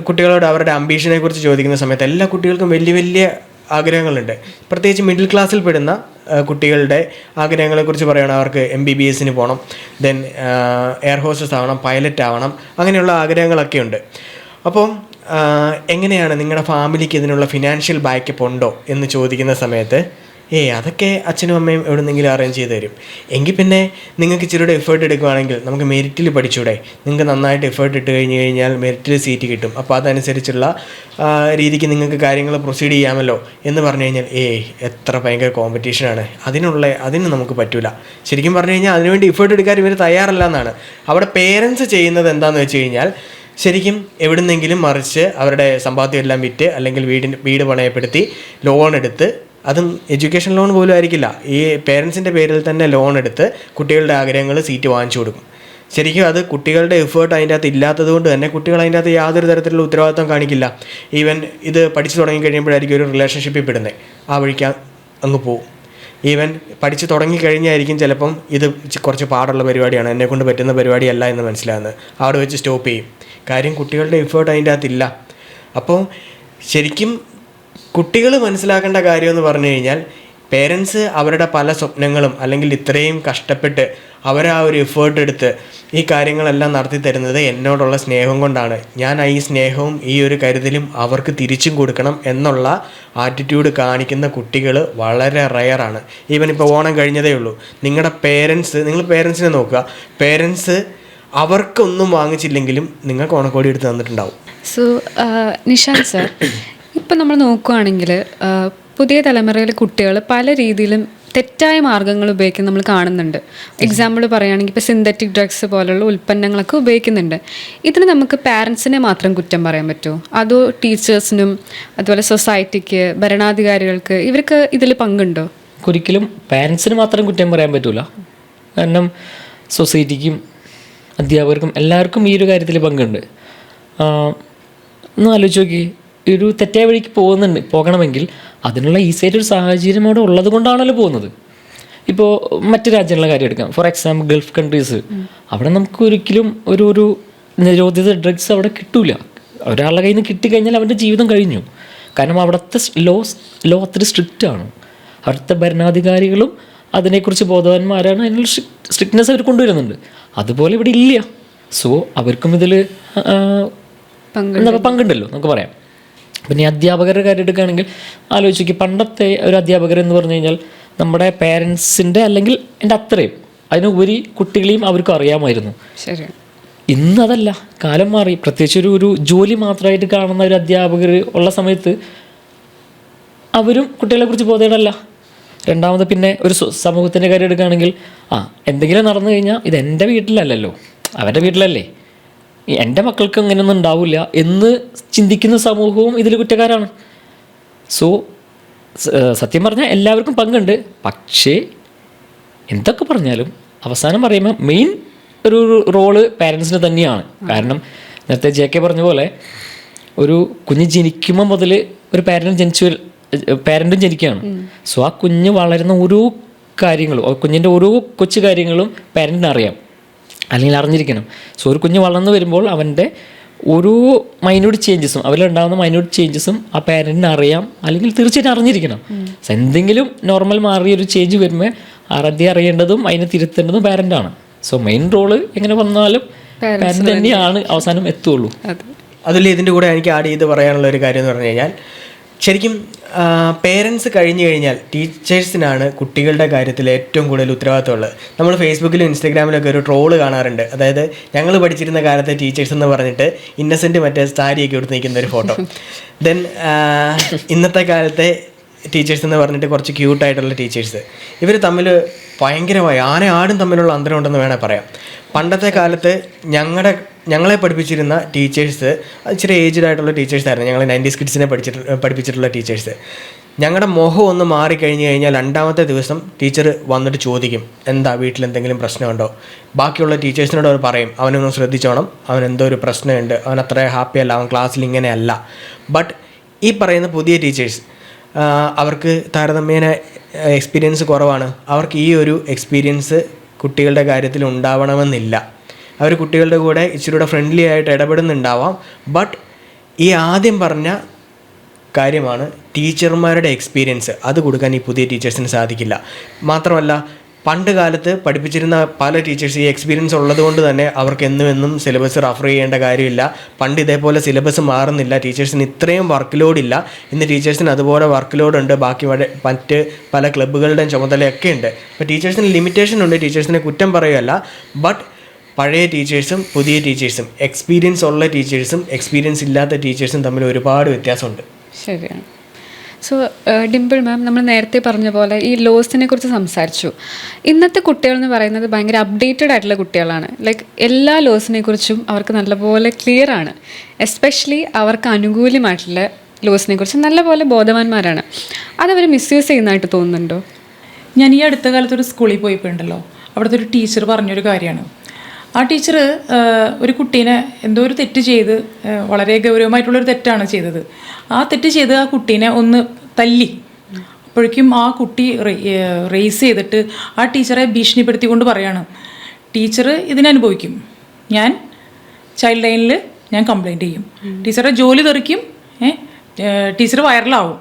കുട്ടികളോട് അവരുടെ അംബീഷനെ കുറിച്ച് ചോദിക്കുന്ന സമയത്ത് എല്ലാ കുട്ടികൾക്കും വലിയ വലിയ ആഗ്രഹങ്ങളുണ്ട്. പ്രത്യേകിച്ച് മിഡിൽ ക്ലാസ്സിൽ പെടുന്ന കുട്ടികളുടെ ആഗ്രഹങ്ങളെക്കുറിച്ച് പറയുകയാണ്. അവർക്ക് MBBSന് പോകണം, ദെൻ എയർ ഹോസ്റ്റസ് ആവണം, പൈലറ്റ് ആവണം, അങ്ങനെയുള്ള ആഗ്രഹങ്ങളൊക്കെ ഉണ്ട്. അപ്പം എങ്ങനെയാണ് നിങ്ങളുടെ ഫാമിലിക്ക് ഇതിനുള്ള ഫിനാൻഷ്യൽ ബാക്കപ്പ് ഉണ്ടോ എന്ന് ചോദിക്കുന്ന സമയത്ത് അതൊക്കെ അച്ഛനും അമ്മയും എവിടെന്നെങ്കിലും അറേഞ്ച് ചെയ്ത് തരും. എങ്കിൽ പിന്നെ നിങ്ങൾക്ക് ഇച്ചിരിയുടെ എഫേർട്ട് എടുക്കുകയാണെങ്കിൽ നമുക്ക് മെറിറ്റിൽ പഠിച്ചൂടെ, നിങ്ങൾക്ക് നന്നായിട്ട് എഫേർട്ട് ഇട്ട് കഴിഞ്ഞാൽ മെറിറ്റിൽ സീറ്റ് കിട്ടും, അപ്പോൾ അതനുസരിച്ചുള്ള രീതിക്ക് നിങ്ങൾക്ക് കാര്യങ്ങൾ പ്രൊസീഡ് ചെയ്യാമല്ലോ എന്ന് പറഞ്ഞു കഴിഞ്ഞാൽ എത്ര ഭയങ്കര കോമ്പറ്റീഷനാണ്, അതിന് നമുക്ക് പറ്റില്ല. ശരിക്കും പറഞ്ഞു കഴിഞ്ഞാൽ അതിനുവേണ്ടി എഫേർട്ട് എടുക്കാൻ ഇവർ തയ്യാറല്ല എന്നാണ്. അവിടെ പേരൻസ് ചെയ്യുന്നത് എന്താണെന്ന് വെച്ച് കഴിഞ്ഞാൽ ശരിക്കും എവിടുന്നെങ്കിലും മറിച്ച് അവരുടെ സമ്പാദ്യം എല്ലാം വിറ്റ് അല്ലെങ്കിൽ വീട് പണയപ്പെടുത്തി ലോൺ എടുത്ത് അതും എഡ്യൂക്കേഷൻ ലോൺ പോലും ആയിരിക്കില്ല, ഈ പേരൻസിൻ്റെ പേരിൽ തന്നെ ലോൺ എടുത്ത് കുട്ടികളുടെ ആഗ്രഹങ്ങൾ സീറ്റ് വാങ്ങിച്ചു കൊടുക്കും. ശരിക്കും അത് കുട്ടികളുടെ എഫേർട്ട് അതിൻ്റെ അകത്ത് ഇല്ലാത്തത് കൊണ്ട് തന്നെ കുട്ടികൾ അതിൻ്റെ അകത്ത് യാതൊരു തരത്തിലുള്ള ഉത്തരവാദിത്വം കാണിക്കില്ല. ഈവൻ ഇത് പഠിച്ചു തുടങ്ങി കഴിയുമ്പോഴായിരിക്കും ഒരു റിലേഷൻഷിപ്പിൽ പെടുന്നത്, ആ വഴിക്ക് അങ്ങ് പോവും. ഈവൻ പഠിച്ച് തുടങ്ങിക്കഴിഞ്ഞായിരിക്കും ചിലപ്പം ഇത് കുറച്ച് പാടുള്ള പരിപാടിയാണ്, എന്നെക്കൊണ്ട് പറ്റുന്ന പരിപാടിയല്ല എന്ന് മനസ്സിലാകുന്നത്, അവിടെ വെച്ച് സ്റ്റോപ്പ് ചെയ്യും. കാര്യം കുട്ടികളുടെ എഫേർട്ട് അതിൻ്റെ അകത്തില്ല. അപ്പോൾ ശരിക്കും കുട്ടികൾ മനസ്സിലാക്കേണ്ട കാര്യമെന്ന് പറഞ്ഞു കഴിഞ്ഞാൽ പേരൻസ് അവരുടെ പല സ്വപ്നങ്ങളും അല്ലെങ്കിൽ ഇത്രയും കഷ്ടപ്പെട്ട് അവരാ ഒരു എഫേർട്ട് എടുത്ത് ഈ കാര്യങ്ങളെല്ലാം നടത്തി തരുന്നത് എന്നോടുള്ള സ്നേഹം കൊണ്ടാണ്. ഞാൻ ഈ സ്നേഹവും ഈ ഒരു കരുതലും അവർക്ക് തിരിച്ചും കൊടുക്കണം എന്നുള്ള ആറ്റിറ്റ്യൂഡ് കാണിക്കുന്ന കുട്ടികൾ വളരെ റെയറാണ്. ഈവൻ ഇപ്പോൾ ഓണം കഴിഞ്ഞതേ ഉള്ളൂ, നിങ്ങൾ പേരൻസിനെ നോക്കുക, പേരൻസ് അവർക്കൊന്നും വാങ്ങിച്ചില്ലെങ്കിലും നിങ്ങൾക്ക് ഓണക്കോടി എടുത്ത് തന്നിട്ടുണ്ടാവും. സോ നിഷാന്ത് സർ, ഇപ്പം നമ്മൾ നോക്കുകയാണെങ്കിൽ പുതിയ തലമുറയിലെ കുട്ടികൾ പല രീതിയിലും തെറ്റായ മാർഗ്ഗങ്ങൾ ഉപയോഗിക്കുന്നത് നമ്മൾ കാണുന്നുണ്ട്. എക്സാമ്പിൾ പറയുകയാണെങ്കിൽ ഇപ്പോൾ സിന്തറ്റിക് ഡ്രഗ്സ് പോലുള്ള ഉൽപ്പന്നങ്ങളൊക്കെ ഉപയോഗിക്കുന്നുണ്ട്. ഇതിന് നമുക്ക് പാരൻസിനെ മാത്രം കുറ്റം പറയാൻ പറ്റുമോ, അതോ ടീച്ചേഴ്സിനും അതുപോലെ സൊസൈറ്റിക്ക്, ഭരണാധികാരികൾക്ക്, ഇവർക്ക് ഇതിൽ പങ്കുണ്ടോ? ഒരിക്കലും പാരൻസിന് മാത്രം കുറ്റം പറയാൻ പറ്റില്ല. കാരണം സൊസൈറ്റിക്കും അധ്യാപകർക്കും എല്ലാവർക്കും ഈ ഒരു കാര്യത്തിൽ പങ്കുണ്ട്. ഒന്ന് ആലോചിച്ച് നോക്കി, ഒരു തെറ്റായ വഴിക്ക് പോകണമെങ്കിൽ അതിനുള്ള ഈസിയായിട്ടൊരു സാഹചര്യം അവിടെ ഉള്ളത് കൊണ്ടാണല്ലോ പോകുന്നത്. ഇപ്പോൾ മറ്റ് രാജ്യങ്ങളുടെ കാര്യം എടുക്കാം, ഫോർ എക്സാമ്പിൾ ഗൾഫ് കൺട്രീസ്, അവിടെ നമുക്ക് ഒരിക്കലും ഒരു നിരോധിത ഡ്രഗ്സ് അവിടെ കിട്ടൂല. ഒരാളുടെ കയ്യിൽ നിന്ന് കിട്ടിക്കഴിഞ്ഞാൽ അവൻ്റെ ജീവിതം കഴിഞ്ഞു. കാരണം അവിടുത്തെ ലോ അത്ര സ്ട്രിക്റ്റ് ആണ്. അവിടുത്തെ ഭരണാധികാരികളും അതിനെക്കുറിച്ച് ബോധവാന്മാരാണ്, അതിനുള്ള സ്ട്രിക്ട്നെസ് അവർ കൊണ്ടുവരുന്നുണ്ട്. അതുപോലെ ഇവിടെ ഇല്ല. സോ അവർക്കും ഇതിൽ പങ്കുണ്ടല്ലോ നമുക്ക് പറയാം. പിന്നെ അധ്യാപകരുടെ കാര്യം എടുക്കുകയാണെങ്കിൽ ആലോചിക്കുക, പണ്ടത്തെ ഒരു അധ്യാപകർ എന്ന് പറഞ്ഞു കഴിഞ്ഞാൽ നമ്മുടെ പേരൻസിൻ്റെ അല്ലെങ്കിൽ എൻ്റെ അത്രയും അതിനുപരി കുട്ടികളെയും അവർക്ക് അറിയാമായിരുന്നു. ശരി. ഇന്നതല്ല, കാലം മാറി. പ്രത്യേകിച്ച് ഒരു ജോലി മാത്രമായിട്ട് കാണുന്ന ഒരു അധ്യാപകർ ഉള്ള സമയത്ത് അവരും കുട്ടികളെക്കുറിച്ച് ബോധേടല്ല. രണ്ടാമത് പിന്നെ ഒരു സമൂഹത്തിൻ്റെ കാര്യം എടുക്കുകയാണെങ്കിൽ എന്തെങ്കിലും നടന്നു കഴിഞ്ഞാൽ ഇത് എൻ്റെ വീട്ടിലല്ലല്ലോ, അവരുടെ വീട്ടിലല്ലേ, എൻ്റെ മക്കൾക്ക് അങ്ങനെയൊന്നും ഉണ്ടാവില്ല എന്ന് ചിന്തിക്കുന്ന സമൂഹവും ഇതിൽ കുറ്റക്കാരാണ്. സോ സത്യം പറഞ്ഞാൽ എല്ലാവർക്കും പങ്കുണ്ട്. പക്ഷേ എന്തൊക്കെ പറഞ്ഞാലും അവസാനം പറയുമ്പോൾ മെയിൻ ഒരു റോള് പാരൻസിന് തന്നെയാണ്. കാരണം നേരത്തെ JK പറഞ്ഞ പോലെ ഒരു കുഞ്ഞ് ജനിക്കുമ്പോൾ മുതൽ ഒരു പാരൻറ്റും ജനിക്കുകയാണ്. സോ ആ കുഞ്ഞ് വളരുന്ന ഓരോ കാര്യങ്ങളും, കുഞ്ഞിൻ്റെ ഓരോ കൊച്ചു കാര്യങ്ങളും പാരൻറ്റിന് അറിയാം, അല്ലെങ്കിൽ അറിഞ്ഞിരിക്കണം. സോ ഒരു കുഞ്ഞ് വളർന്നു വരുമ്പോൾ അവൻ്റെ ഓരോ മൈന്യൂട്ട് ചേഞ്ചസും, അവരിലുണ്ടാകുന്ന മൈന്യൂട്ട് ചേഞ്ചസും ആ പാരൻറ്റിന് അറിയാം, അല്ലെങ്കിൽ തീർച്ചയായിട്ടും അറിഞ്ഞിരിക്കണം. സോ എന്തെങ്കിലും നോർമൽ മാറിയൊരു ചേഞ്ച് വരുമ്പോൾ ആദ്യം അറിയേണ്ടതും അതിനെ തിരുത്തേണ്ടതും പാരൻ്റാണ്. സോ മെയിൻ റോള് എങ്ങനെ വന്നാലും പാരൻ്റ് തന്നെയാണ് അവസാനം എത്തുള്ളൂ. അതിൽ ഇതിൻ്റെ കൂടെ എനിക്ക് ആഡ് ചെയ്ത് പറയാനുള്ള ഒരു കാര്യം എന്ന് പറഞ്ഞു കഴിഞ്ഞാൽ, ശരിക്കും പേരൻസ് കഴിഞ്ഞു കഴിഞ്ഞാൽ ടീച്ചേഴ്സിനാണ് കുട്ടികളുടെ കാര്യത്തിൽ ഏറ്റവും കൂടുതൽ ഉത്തരവാദിത്തമുള്ളത്. നമ്മൾ ഫേസ്ബുക്കിലും ഇൻസ്റ്റാഗ്രാമിലൊക്കെ ഒരു ട്രോള് കാണാറുണ്ട്. അതായത് ഞങ്ങൾ പഠിച്ചിരുന്ന കാലത്തെ ടീച്ചേഴ്സ് എന്ന് പറഞ്ഞിട്ട് ഇന്നസെൻ്റ് മറ്റേ സാരിയൊക്കെ എടുത്ത് നിൽക്കുന്ന ഒരു ഫോട്ടോ. ദെൻ ഇന്നത്തെ കാലത്തെ ടീച്ചേഴ്സ് എന്ന് പറഞ്ഞിട്ട് കുറച്ച് ക്യൂട്ടായിട്ടുള്ള ടീച്ചേഴ്സ്. ഇവർ തമ്മിൽ ഭയങ്കരമായി ആടും തമ്മിലുള്ള അന്തരം ഉണ്ടെന്ന് വേണേൽ പറയാം. പണ്ടത്തെ കാലത്ത് ഞങ്ങളെ പഠിപ്പിച്ചിരുന്ന ടീച്ചേഴ്സ് ഇച്ചിരി ഏജ്ഡ് ആയിട്ടുള്ള ടീച്ചേഴ്സായിരുന്നു. ഞങ്ങൾ 90s കിഡ്സിനെ പഠിപ്പിച്ചിട്ടുള്ള ടീച്ചേഴ്സ്. ഞങ്ങളുടെ മുഖം ഒന്ന് മാറിക്കഴിഞ്ഞ് കഴിഞ്ഞാൽ രണ്ടാമത്തെ ദിവസം ടീച്ചർ വന്നിട്ട് ചോദിക്കും, എന്താ വീട്ടിലെന്തെങ്കിലും പ്രശ്നമുണ്ടോ? ബാക്കിയുള്ള ടീച്ചേഴ്സിനോട് അവർ പറയും, അവനൊന്ന് ശ്രദ്ധിച്ചോണം, അവൻ എന്തോ ഒരു പ്രശ്നമുണ്ട്, അവൻ അത്ര ഹാപ്പിയല്ല, അവൻ ക്ലാസ്സിൽ ഇങ്ങനെയല്ല. ബട്ട് ഈ പറയുന്ന പുതിയ ടീച്ചേഴ്സ് അവർക്ക് താരതമ്യേന എക്സ്പീരിയൻസ് കുറവാണ്. അവർക്ക് ഈ ഒരു എക്സ്പീരിയൻസ് കുട്ടികളുടെ കാര്യത്തിൽ ഉണ്ടാവണമെന്നില്ല. അവർ കുട്ടികളുടെ കൂടെ ഇച്ചിരൂടെ ഫ്രണ്ട്ലി ആയിട്ട് ഇടപെടുന്നുണ്ടാവാം. ബട്ട് ഈ ആദ്യം പറഞ്ഞ കാര്യമാണ് ടീച്ചർമാരുടെ എക്സ്പീരിയൻസ്, അത് കൊടുക്കാൻ ഈ പുതിയ ടീച്ചേഴ്സിന് സാധിക്കില്ല. മാത്രമല്ല പണ്ട് കാലത്ത് പഠിപ്പിച്ചിരുന്ന പല ടീച്ചേഴ്സ് ഈ എക്സ്പീരിയൻസ് ഉള്ളതുകൊണ്ട് തന്നെ അവർക്ക് എന്നും സിലബസ് റഫർ ചെയ്യേണ്ട കാര്യമില്ല. പണ്ട് ഇതേപോലെ സിലബസ് മാറുന്നില്ല, ടീച്ചേഴ്സിന് ഇത്രയും വർക്ക് ലോഡില്ല. ഇന്ന് ടീച്ചേഴ്സിന് അതുപോലെ വർക്ക് ലോഡ് ഉണ്ട്, ബാക്കി മറ്റ് പല ക്ലബ്ബുകളുടെയും ചുമതലയൊക്കെ ഉണ്ട്. അപ്പോൾ ടീച്ചേഴ്സിന് ലിമിറ്റേഷൻ ഉണ്ട്, ടീച്ചേഴ്സിനെ കുറ്റം പറയുകയല്ല. ബട്ട് പഴയ ടീച്ചേഴ്സും പുതിയ ടീച്ചേഴ്സും, എക്സ്പീരിയൻസ് ഉള്ള ടീച്ചേഴ്സും എക്സ്പീരിയൻസ് ഇല്ലാത്ത ടീച്ചേഴ്സും തമ്മിൽ ഒരുപാട് വ്യത്യാസമുണ്ട്. ശരിയാണ്. സോ ഡിംപിൾ മാം, നമ്മൾ നേരത്തെ പറഞ്ഞ പോലെ ഈ ലോസിനെ കുറിച്ച് സംസാരിച്ചു. ഇന്നത്തെ കുട്ടികൾ എന്ന് പറയുന്നത് ഭയങ്കര അപ്ഡേറ്റഡ് ആയിട്ടുള്ള കുട്ടികളാണ്. ലൈക്ക് എല്ലാ ലോസിനെ കുറിച്ചും അവർക്ക് നല്ലപോലെ ക്ലിയർ ആണ്. എസ്പെഷ്യലി അവർക്ക് അനുകൂലമായിട്ടുള്ള ലോസിനെ കുറിച്ച് നല്ലപോലെ ബോധവാന്മാരാണ്. അതവർ മിസ്യൂസ് ചെയ്യുന്നതായിട്ട് തോന്നുന്നുണ്ടോ? ഞാൻ ഈ അടുത്ത കാലത്ത് ഒരു സ്കൂളിൽ പോയപ്പോഴുണ്ടല്ലോ, അവിടുത്തെ ഒരു ടീച്ചർ പറഞ്ഞൊരു കാര്യമാണ്. ആ ടീച്ചർ ഒരു കുട്ടീനെ എന്തോ ഒരു തെറ്റ് ചെയ്ത്, വളരെ ഗൗരവമായിട്ടുള്ളൊരു തെറ്റാണ് ചെയ്തത്. ആ തെറ്റ് ചെയ്ത് ആ കുട്ടീനെ ഒന്ന് തല്ലി. അപ്പോഴേക്കും ആ കുട്ടി റേസ് ചെയ്തിട്ട് ആ ടീച്ചറെ ഭീഷണിപ്പെടുത്തിക്കൊണ്ട് പറയാണ്, ടീച്ചർ ഇതിനനുഭവിക്കും, ഞാൻ ചൈൽഡ് ലൈനിൽ ഞാൻ കംപ്ലൈൻറ്റ് ചെയ്യും, ടീച്ചറുടെ ജോലി തെറിക്കും, ടീച്ചർ വൈറലാവും.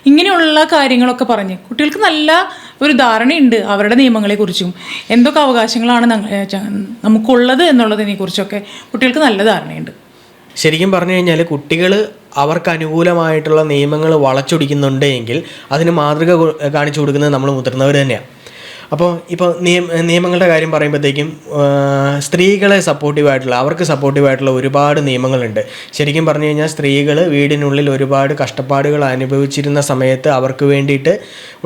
ഇങ്ങനെയുള്ള കാര്യങ്ങളൊക്കെ പറഞ്ഞ് കുട്ടികൾക്ക് നല്ല ഒരു ധാരണയുണ്ട് അവരുടെ നിയമങ്ങളെക്കുറിച്ചും എന്തൊക്കെ അവകാശങ്ങളാണ് നമുക്കുള്ളത് എന്നുള്ളതിനെ കുറിച്ചൊക്കെ കുട്ടികൾക്ക് നല്ല ധാരണയുണ്ട്. ശരിക്കും പറഞ്ഞു കഴിഞ്ഞാൽ കുട്ടികൾ അവർക്ക് അനുകൂലമായിട്ടുള്ള നിയമങ്ങൾ വളച്ചൊടിക്കുന്നുണ്ട് എങ്കിൽ അതിന് മാതൃക കാണിച്ചു കൊടുക്കുന്നത് നമ്മൾ മുതിർന്നവർ തന്നെയാണ്. അപ്പോൾ ഇപ്പോൾ നിയമങ്ങളുടെ കാര്യം പറയുമ്പോഴത്തേക്കും സ്ത്രീകളെ സപ്പോർട്ടീവായിട്ടുള്ള, അവർക്ക് സപ്പോർട്ടീവായിട്ടുള്ള ഒരുപാട് നിയമങ്ങളുണ്ട്. ശരിക്കും പറഞ്ഞു കഴിഞ്ഞാൽ സ്ത്രീകൾ വീടിനുള്ളിൽ ഒരുപാട് കഷ്ടപ്പാടുകൾ അനുഭവിച്ചിരുന്ന സമയത്ത് അവർക്ക് വേണ്ടിയിട്ട്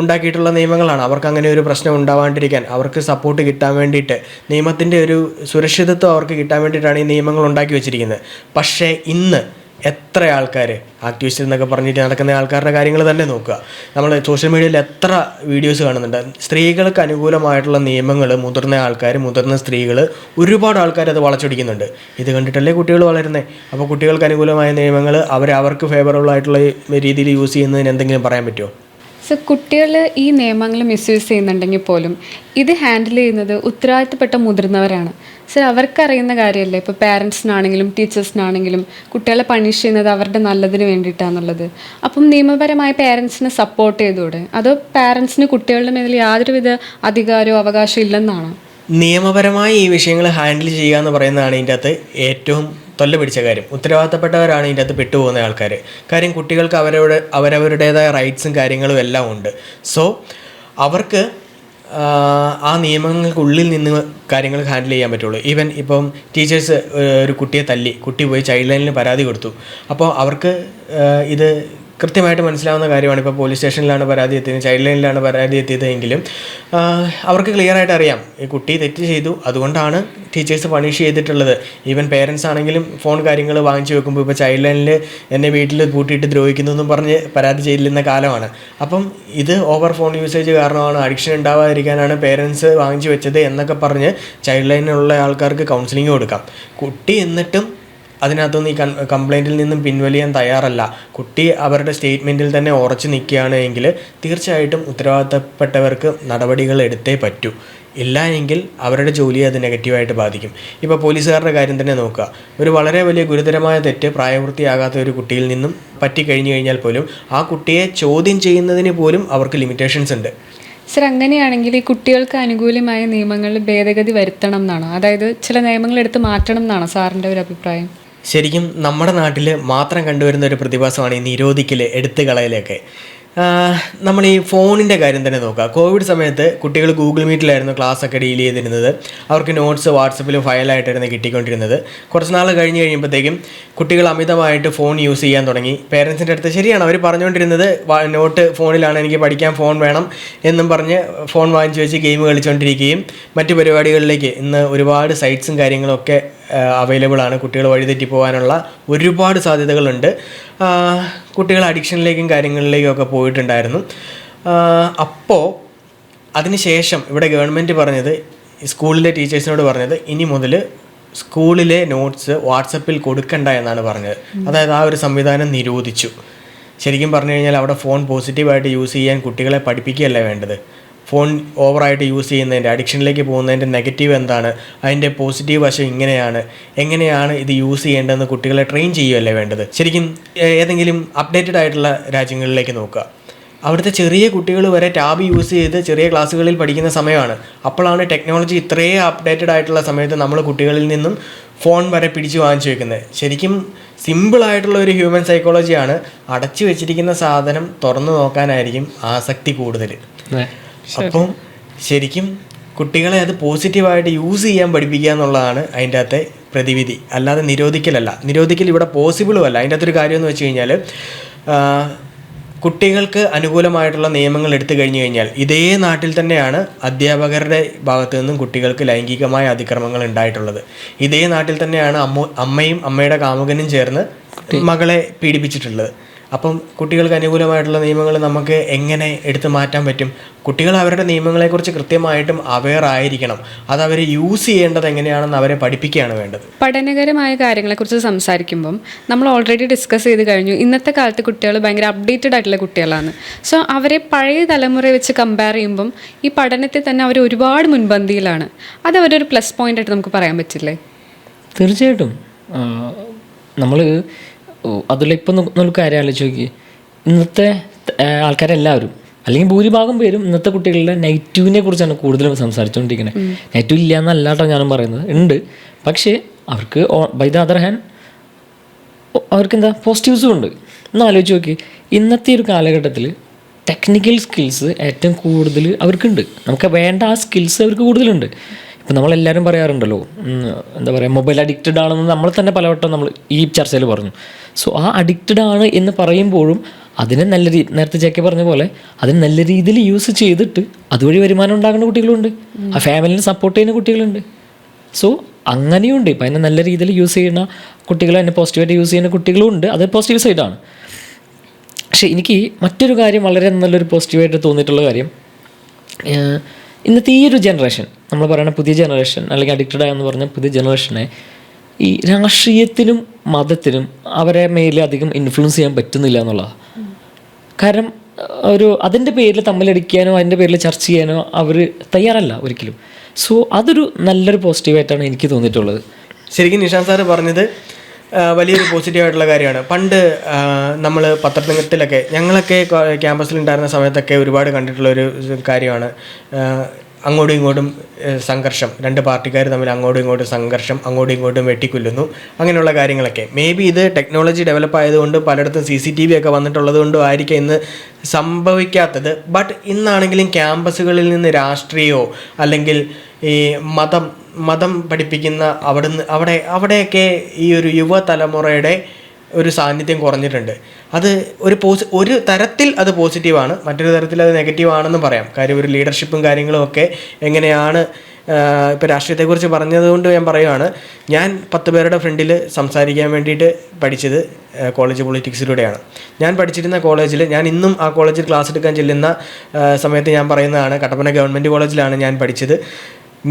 ഉണ്ടാക്കിയിട്ടുള്ള നിയമങ്ങളാണ്. അവർക്ക് അങ്ങനെ ഒരു പ്രശ്നം ഉണ്ടാവാണ്ടിരിക്കാൻ, അവർക്ക് സപ്പോർട്ട് കിട്ടാൻ വേണ്ടിയിട്ട്, നിയമത്തിൻ്റെ ഒരു സുരക്ഷിതത്വം അവർക്ക് കിട്ടാൻ വേണ്ടിയിട്ടാണ് ഈ നിയമങ്ങൾ ഉണ്ടാക്കി വെച്ചിരിക്കുന്നത്. പക്ഷേ ഇന്ന് എത്ര ആൾക്കാർ ആക്ടിവിസ്റ്റ് എന്നൊക്കെ പറഞ്ഞിട്ട് നടക്കുന്ന ആൾക്കാരുടെ കാര്യങ്ങൾ തന്നെ നോക്കുക. നമ്മൾ സോഷ്യൽ മീഡിയയിൽ എത്ര വീഡിയോസ് കാണുന്നുണ്ട്. സ്ത്രീകൾക്ക് അനുകൂലമായിട്ടുള്ള നിയമങ്ങൾ മുതിർന്ന സ്ത്രീകൾ ഒരുപാട് ആൾക്കാർ അത് വളച്ചൊടിക്കുന്നുണ്ട്. ഇത് കണ്ടിട്ടല്ലേ കുട്ടികൾ വളരുന്നത്. അപ്പോൾ കുട്ടികൾക്ക് അനുകൂലമായ നിയമങ്ങൾ അവർക്ക് ഫേവറബിൾ ആയിട്ടുള്ള രീതിയിൽ യൂസ് ചെയ്യുന്നതിന് എന്തെങ്കിലും പറയാൻ പറ്റുമോ? സോ കുട്ടികൾ ഈ നിയമങ്ങൾ മിസ്യൂസ് ചെയ്യുന്നുണ്ടെങ്കിൽ പോലും ഇത് ഹാൻഡിൽ ചെയ്യുന്നത് ഉത്തരവാദിത്തപ്പെട്ട മുതിർന്നവരാണ്. സർ, അവർക്കറിയുന്ന കാര്യമല്ലേ, ഇപ്പോൾ പാരൻസിനാണെങ്കിലും ടീച്ചേഴ്സിനാണെങ്കിലും കുട്ടികളെ പണിഷ് ചെയ്യുന്നത് അവരുടെ നല്ലതിന് വേണ്ടിയിട്ടാണെന്നുള്ളത്. അപ്പം നിയമപരമായ പാരൻസിനെ സപ്പോർട്ട് ചെയ്തുകൂടെ? അതോ പാരൻസിന് കുട്ടികളുടെ മേലിൽ യാതൊരുവിധ അധികാരമോ അവകാശം ഇല്ലെന്നാണോ? നിയമപരമായി ഈ വിഷയങ്ങൾ ഹാൻഡിൽ ചെയ്യുക എന്ന് പറയുന്നതാണ് ഇതിൻ്റെ അകത്ത് ഏറ്റവും തൊല്ല പിടിച്ച കാര്യം. ഉത്തരവാദിത്തപ്പെട്ടവരാണ് ഇതിൻ്റെ അകത്ത് പെട്ടുപോകുന്ന ആൾക്കാർ. കാര്യം കുട്ടികൾക്ക് അവരവരുടേതായ റൈറ്റ്സും കാര്യങ്ങളും എല്ലാം ഉണ്ട്. സോ അവർക്ക് ആ നിയമങ്ങൾക്കുള്ളിൽ നിന്ന് കാര്യങ്ങൾ ഹാൻഡിൽ ചെയ്യാൻ പറ്റുള്ളൂ. ഈവൻ ഇപ്പം ടീച്ചേഴ്സ് ഒരു കുട്ടിയെ തല്ലി, കുട്ടി പോയി ചൈൽഡ് ലൈനിൽ പരാതി കൊടുത്തു. അപ്പോൾ അവർക്ക് ഇത് കൃത്യമായിട്ട് മനസ്സിലാവുന്ന കാര്യമാണ്. ഇപ്പോൾ പോലീസ് സ്റ്റേഷനിലാണ് പരാതി എത്തിയത്, ചൈൽഡ് ലൈനിലാണ് പരാതി എത്തിയതെങ്കിലും അവർക്ക് ക്ലിയറായിട്ട് അറിയാം ഈ കുട്ടി തെറ്റ് ചെയ്തു, അതുകൊണ്ടാണ് ടീച്ചേഴ്സ് പണിഷ് ചെയ്തിട്ടുള്ളത്. ഈവൻ പേരൻസ് ആണെങ്കിലും ഫോൺ കാര്യങ്ങൾ വാങ്ങിച്ചു വെക്കുമ്പോൾ ഇപ്പോൾ ചൈൽഡ് ലൈനിൽ എന്നെ വീട്ടിൽ പൂട്ടിയിട്ട് ദ്രോഹിക്കുന്നു എന്നും പറഞ്ഞ് പരാതി ചെയ്തിരുന്ന കാലമാണ്. അപ്പം ഇത് ഓവർ ഫോൺ യൂസേജ് കാരണമാണ്, അഡിക്ഷൻ ഉണ്ടാവാതിരിക്കാനാണ് പേരൻസ് വാങ്ങിച്ചു വെച്ചത് എന്നൊക്കെ പറഞ്ഞ് ചൈൽഡ് ലൈനിലുള്ള ആൾക്കാർക്ക് കൗൺസിലിംഗ് കൊടുക്കാം. കുട്ടി എന്നിട്ടും അതിനകത്തുനിന്ന് ഈ കംപ്ലൈൻറ്റിൽ നിന്നും പിൻവലിയാൻ തയ്യാറല്ല, കുട്ടി അവരുടെ സ്റ്റേറ്റ്മെൻറ്റിൽ തന്നെ ഉറച്ചു നിൽക്കുകയാണ് എങ്കിൽ തീർച്ചയായിട്ടും ഉത്തരവാദിത്തപ്പെട്ടവർക്ക് നടപടികൾ എടുത്തേ പറ്റൂ. ഇല്ല എങ്കിൽ അവരുടെ ജോലിയെ അത് നെഗറ്റീവായിട്ട് ബാധിക്കും. ഇപ്പോൾ പോലീസുകാരുടെ കാര്യം തന്നെ നോക്കുക. ഒരു വളരെ വലിയ ഗുരുതരമായ തെറ്റ് പ്രായപൂർത്തിയാകാത്ത ഒരു കുട്ടിയിൽ നിന്നും പറ്റിക്കഴിഞ്ഞു കഴിഞ്ഞാൽ പോലും ആ കുട്ടിയെ ചോദ്യം ചെയ്യുന്നതിന് പോലും അവർക്ക് ലിമിറ്റേഷൻസ് ഉണ്ട്. സർ, അങ്ങനെയാണെങ്കിൽ ഈ കുട്ടികൾക്ക് അനുകൂലമായ നിയമങ്ങളിൽ ഭേദഗതി വരുത്തണം എന്നാണോ? അതായത് ചില നിയമങ്ങൾ എടുത്ത് മാറ്റണം എന്നാണോ സാറിൻ്റെ ഒരു അഭിപ്രായം? ശരിക്കും നമ്മുടെ നാട്ടിൽ മാത്രം കണ്ടുവരുന്ന ഒരു പ്രതിഭാസമാണ് ഈ നിരോധിക്കൽ, എടുത്തു കളയലൊക്കെ. നമ്മൾ ഈ ഫോണിൻ്റെ കാര്യം തന്നെ നോക്കുക. കോവിഡ് സമയത്ത് കുട്ടികൾ ഗൂഗിൾ മീറ്റിലായിരുന്നു ക്ലാസ്സൊക്കെ ഡീൽ ചെയ്തിരുന്നത്. അവർക്ക് നോട്ട്സ് വാട്സപ്പിൽ ഫയലായിട്ടായിരുന്നു കിട്ടിക്കൊണ്ടിരുന്നത്. കുറച്ച് നാൾ കഴിയുമ്പോഴത്തേക്കും കുട്ടികൾ അമിതമായിട്ട് ഫോൺ യൂസ് ചെയ്യാൻ തുടങ്ങി. പേരൻസിൻ്റെ അടുത്ത് ശരിയാണ്, അവർ പറഞ്ഞുകൊണ്ടിരുന്നത് നോട്ട് ഫോണിലാണ്, എനിക്ക് പഠിക്കാൻ ഫോൺ വേണം എന്നും പറഞ്ഞ് ഫോൺ വാങ്ങിച്ചു വെച്ച് ഗെയിം കളിച്ചുകൊണ്ടിരിക്കുകയും മറ്റു പരിപാടികളിലേക്ക് ഇന്ന് ഒരുപാട് സൈറ്റ്സും കാര്യങ്ങളൊക്കെ അവൈലബിൾ ആണ്. കുട്ടികൾ വഴിതെറ്റി പോകാനുള്ള ഒരുപാട് സാധ്യതകളുണ്ട്. കുട്ടികൾ അഡിക്ഷനിലേക്കും കാര്യങ്ങളിലേക്കും ഒക്കെ പോയിട്ടുണ്ടായിരുന്നു. അപ്പോൾ അതിനുശേഷം ഇവിടെ ഗവൺമെൻറ് പറഞ്ഞത്, സ്കൂളിലെ ടീച്ചേഴ്സിനോട് പറഞ്ഞത്, ഇനി മുതൽ സ്കൂളിലെ നോട്ട്സ് വാട്സപ്പിൽ കൊടുക്കണ്ട എന്നാണ് പറഞ്ഞത്. അതായത് ആ ഒരു സംവിധാനം നിരോധിച്ചു. ശരിക്കും പറഞ്ഞു കഴിഞ്ഞാൽ അവിടെ ഫോൺ പോസിറ്റീവായിട്ട് യൂസ് ചെയ്യാൻ കുട്ടികളെ പഠിപ്പിക്കുകയല്ല വേണ്ടത്. ഫോൺ ഓവറായിട്ട് യൂസ് ചെയ്യുന്നതിൻ്റെ, അഡിക്ഷനിലേക്ക് പോകുന്നതിൻ്റെ നെഗറ്റീവ് എന്താണ്, അതിൻ്റെ പോസിറ്റീവ് വശം എങ്ങനെയാണ് ഇത് യൂസ് ചെയ്യേണ്ടതെന്ന് കുട്ടികളെ ട്രെയിൻ ചെയ്യുകയല്ലേ വേണ്ടത്. ശരിക്കും ഏതെങ്കിലും അപ്ഡേറ്റഡ് ആയിട്ടുള്ള രാജ്യങ്ങളിലേക്ക് നോക്കുക. അവിടുത്തെ ചെറിയ കുട്ടികൾ വരെ ടാബ് യൂസ് ചെയ്ത് ചെറിയ ക്ലാസ്സുകളിൽ പഠിക്കുന്ന സമയമാണ്. അപ്പോഴാണ് ടെക്നോളജി ഇത്രയും അപ്ഡേറ്റഡ് ആയിട്ടുള്ള സമയത്ത് നമ്മൾ കുട്ടികളിൽ നിന്നും ഫോൺ വരെ പിടിച്ച് വാങ്ങിച്ചു വെക്കുന്നത്. ശരിക്കും സിമ്പിളായിട്ടുള്ള ഒരു ഹ്യൂമൻ സൈക്കോളജിയാണ്. അടച്ചു വെച്ചിരിക്കുന്ന സാധനം തുറന്നു നോക്കാനായിരിക്കും ആസക്തി കൂടുതൽ. അപ്പം ശരിക്കും കുട്ടികളെ അത് പോസിറ്റീവായിട്ട് യൂസ് ചെയ്യാൻ പഠിപ്പിക്കുക എന്നുള്ളതാണ് അതിൻ്റെ അകത്തെ പ്രതിവിധി, അല്ലാതെ നിരോധിക്കലല്ല. നിരോധിക്കൽ ഇവിടെ പോസിബിളും അല്ല. അതിൻ്റെ അകത്തൊരു കാര്യം എന്ന് വെച്ച് കഴിഞ്ഞാൽ കുട്ടികൾക്ക് അനുകൂലമായിട്ടുള്ള നിയമങ്ങൾ എടുത്തു കഴിഞ്ഞു കഴിഞ്ഞാൽ ഇതേ നാട്ടിൽ തന്നെയാണ് അധ്യാപകരുടെ ഭാഗത്തു നിന്നും കുട്ടികൾക്ക് ലൈംഗികമായ അതിക്രമങ്ങൾ ഉണ്ടായിട്ടുള്ളത്. ഇതേ നാട്ടിൽ തന്നെയാണ് അമ്മയും അമ്മയുടെ കാമുകനും ചേർന്ന് മകളെ പീഡിപ്പിച്ചിട്ടുള്ളത്. അപ്പം കുട്ടികൾക്ക് അനുകൂലമായിട്ടുള്ള നിയമങ്ങൾ നമുക്ക് എങ്ങനെ എടുത്തു മാറ്റാൻ പറ്റും? കുട്ടികൾ അവരുടെ നിയമങ്ങളെക്കുറിച്ച് കൃത്യമായിട്ടും അവെയർ ആയിരിക്കണം. അത് അവർ യൂസ് ചെയ്യേണ്ടത് എങ്ങനെയാണെന്ന് അവരെ പഠിപ്പിക്കുകയാണ് വേണ്ടത്. പഠനകരമായ കാര്യങ്ങളെക്കുറിച്ച് സംസാരിക്കുമ്പം നമ്മൾ ഓൾറെഡി ഡിസ്കസ് ചെയ്ത് കഴിഞ്ഞു, ഇന്നത്തെ കാലത്ത് കുട്ടികൾ ഭയങ്കര അപ്ഡേറ്റഡ് ആയിട്ടുള്ള കുട്ടികളാണ്. സോ അവരെ പഴയ തലമുറയെ വെച്ച് കമ്പയർ ചെയ്യുമ്പം ഈ പഠനത്തിൽ തന്നെ അവർ ഒരുപാട് മുൻപന്തിയിലാണ്. അത് അവരൊരു പ്ലസ് പോയിന്റ് ആയിട്ട് നമുക്ക് പറയാൻ പറ്റില്ലേ? തീർച്ചയായിട്ടും. നമ്മൾ അതിൽ ഇപ്പം നമുക്ക് കാര്യം ആലോചിച്ച് നോക്കി, ഇന്നത്തെ ആൾക്കാരെല്ലാവരും അല്ലെങ്കിൽ ഭൂരിഭാഗം പേരും ഇന്നത്തെ കുട്ടികളുടെ നെഗറ്റീവിനെ കുറിച്ചാണ് കൂടുതലും സംസാരിച്ചുകൊണ്ടിരിക്കുന്നത്. നെഗറ്റീവ് ഇല്ല എന്നല്ല കേട്ടോ ഞാനും പറയുന്നത്, ഉണ്ട്. പക്ഷേ അവർക്ക് ബൈ ദ അതർ ഹാൻഡ് അവർക്ക് എന്താ പോസിറ്റീവ്സും ഉണ്ട്. ഒന്ന് ആലോചിച്ച് നോക്കി, ഇന്നത്തെ ഒരു കാലഘട്ടത്തിൽ ടെക്നിക്കൽ സ്കിൽസ് ഏറ്റവും കൂടുതൽ അവർക്കുണ്ട്. നമുക്ക് വേണ്ട ആ സ്കിൽസ് അവർക്ക് കൂടുതലുണ്ട്. ഇപ്പം നമ്മളെല്ലാവരും പറയാറുണ്ടല്ലോ, എന്താ പറയുക, മൊബൈൽ അഡിക്റ്റഡ് ആണെന്ന് നമ്മൾ തന്നെ പലവട്ടം നമ്മൾ ഈ ചർച്ചയിൽ പറഞ്ഞു. സോ ആ അഡിക്റ്റഡ് ആണ് എന്ന് പറയുമ്പോഴും അതിനെ നല്ല നേരത്തെ ചേക്കി പറഞ്ഞ പോലെ അതിന് നല്ല രീതിയിൽ യൂസ് ചെയ്തിട്ട് അതുവഴി വരുമാനം ഉണ്ടാകുന്ന കുട്ടികളുണ്ട്, ആ ഫാമിലിനെ സപ്പോർട്ട് ചെയ്യുന്ന കുട്ടികളുണ്ട്. സോ അങ്ങനെയുണ്ട്. ഇപ്പം അതിനെ നല്ല രീതിയിൽ യൂസ് ചെയ്യുന്ന കുട്ടികൾ, അതിനെ പോസിറ്റീവായിട്ട് യൂസ് ചെയ്യുന്ന കുട്ടികളും ഉണ്ട്. അത് പോസിറ്റീവ് സൈഡാണ്. പക്ഷേ എനിക്ക് മറ്റൊരു കാര്യം വളരെ നല്ലൊരു പോസിറ്റീവായിട്ട് തോന്നിയിട്ടുള്ള കാര്യം, ഇന്നത്തെ ഈ ഒരു ജനറേഷൻ, നമ്മൾ പറയുന്ന പുതിയ ജനറേഷൻ അല്ലെങ്കിൽ അഡിക്റ്റഡ് ആയെന്ന് പറഞ്ഞ പുതിയ ജനറേഷനെ ഈ രാഷ്ട്രീയത്തിനും മതത്തിനും അവരെ മേലെ അധികം ഇൻഫ്ലുവൻസ് ചെയ്യാൻ പറ്റുന്നില്ല എന്നുള്ളതാണ്. കാരണം അതിൻ്റെ പേരിൽ തമ്മിലടിക്കാനോ അതിൻ്റെ പേരിൽ ചർച്ച ചെയ്യാനോ അവർ തയ്യാറല്ല ഒരിക്കലും. സോ അതൊരു നല്ലൊരു പോസിറ്റീവായിട്ടാണ് എനിക്ക് തോന്നിയിട്ടുള്ളത്. ശരിക്കും നിഷാന്ത് സാറ് പറഞ്ഞത് വലിയൊരു പോസിറ്റീവായിട്ടുള്ള കാര്യമാണ്. പണ്ട് നമ്മൾ പത്രത്തിലൊക്കെ ഞങ്ങളൊക്കെ ക്യാമ്പസിലുണ്ടായിരുന്ന സമയത്തൊക്കെ ഒരുപാട് കണ്ടിട്ടുള്ളൊരു കാര്യമാണ്, അങ്ങോട്ടും ഇങ്ങോട്ടും സംഘർഷം, രണ്ട് പാർട്ടിക്കാർ തമ്മിൽ അങ്ങോട്ടും ഇങ്ങോട്ടും സംഘർഷം, അങ്ങോട്ടും ഇങ്ങോട്ടും വെട്ടിക്കൊല്ലുന്നു, അങ്ങനെയുള്ള കാര്യങ്ങളൊക്കെ. മേ ബി ഇത് ടെക്നോളജി ഡെവലപ്പ് ആയതുകൊണ്ട് പലയിടത്തും CCTV ഒക്കെ വന്നിട്ടുള്ളത് കൊണ്ടും ആയിരിക്കും ഇന്ന് സംഭവിക്കാത്തത്. ബട്ട് ഇന്നാണെങ്കിലും ക്യാമ്പസുകളിൽ നിന്ന് രാഷ്ട്രീയമോ അല്ലെങ്കിൽ ഈ മതം പഠിപ്പിക്കുന്ന അവിടെയൊക്കെ ഈ ഒരു യുവതലമുറയുടെ ഒരു സാന്നിധ്യം കുറഞ്ഞിട്ടുണ്ട്. അത് ഒരു തരത്തിൽ അത് പോസിറ്റീവാണ്, മറ്റൊരു തരത്തിൽ അത് നെഗറ്റീവ് ആണെന്ന് പറയാം. കാര്യം ഒരു ലീഡർഷിപ്പും കാര്യങ്ങളും ഒക്കെ എങ്ങനെയാണ്, ഇപ്പോൾ രാഷ്ട്രീയത്തെക്കുറിച്ച് പറഞ്ഞതുകൊണ്ട് ഞാൻ പറയുകയാണ്, ഞാൻ 10 പേരുടെ ഫ്രണ്ടിൽ സംസാരിക്കാൻ വേണ്ടിയിട്ട് പഠിച്ചത് കോളേജ് പൊളിറ്റിക്സിലൂടെയാണ്. ഞാൻ പഠിച്ചിരുന്ന കോളേജിൽ, ഞാൻ ഇന്നും ആ കോളേജിൽ ക്ലാസ് എടുക്കാൻ ചെല്ലുന്ന സമയത്ത് ഞാൻ പറയുന്നതാണ്, കട്ടപ്പന ഗവൺമെൻറ് കോളേജിലാണ് ഞാൻ പഠിച്ചത്.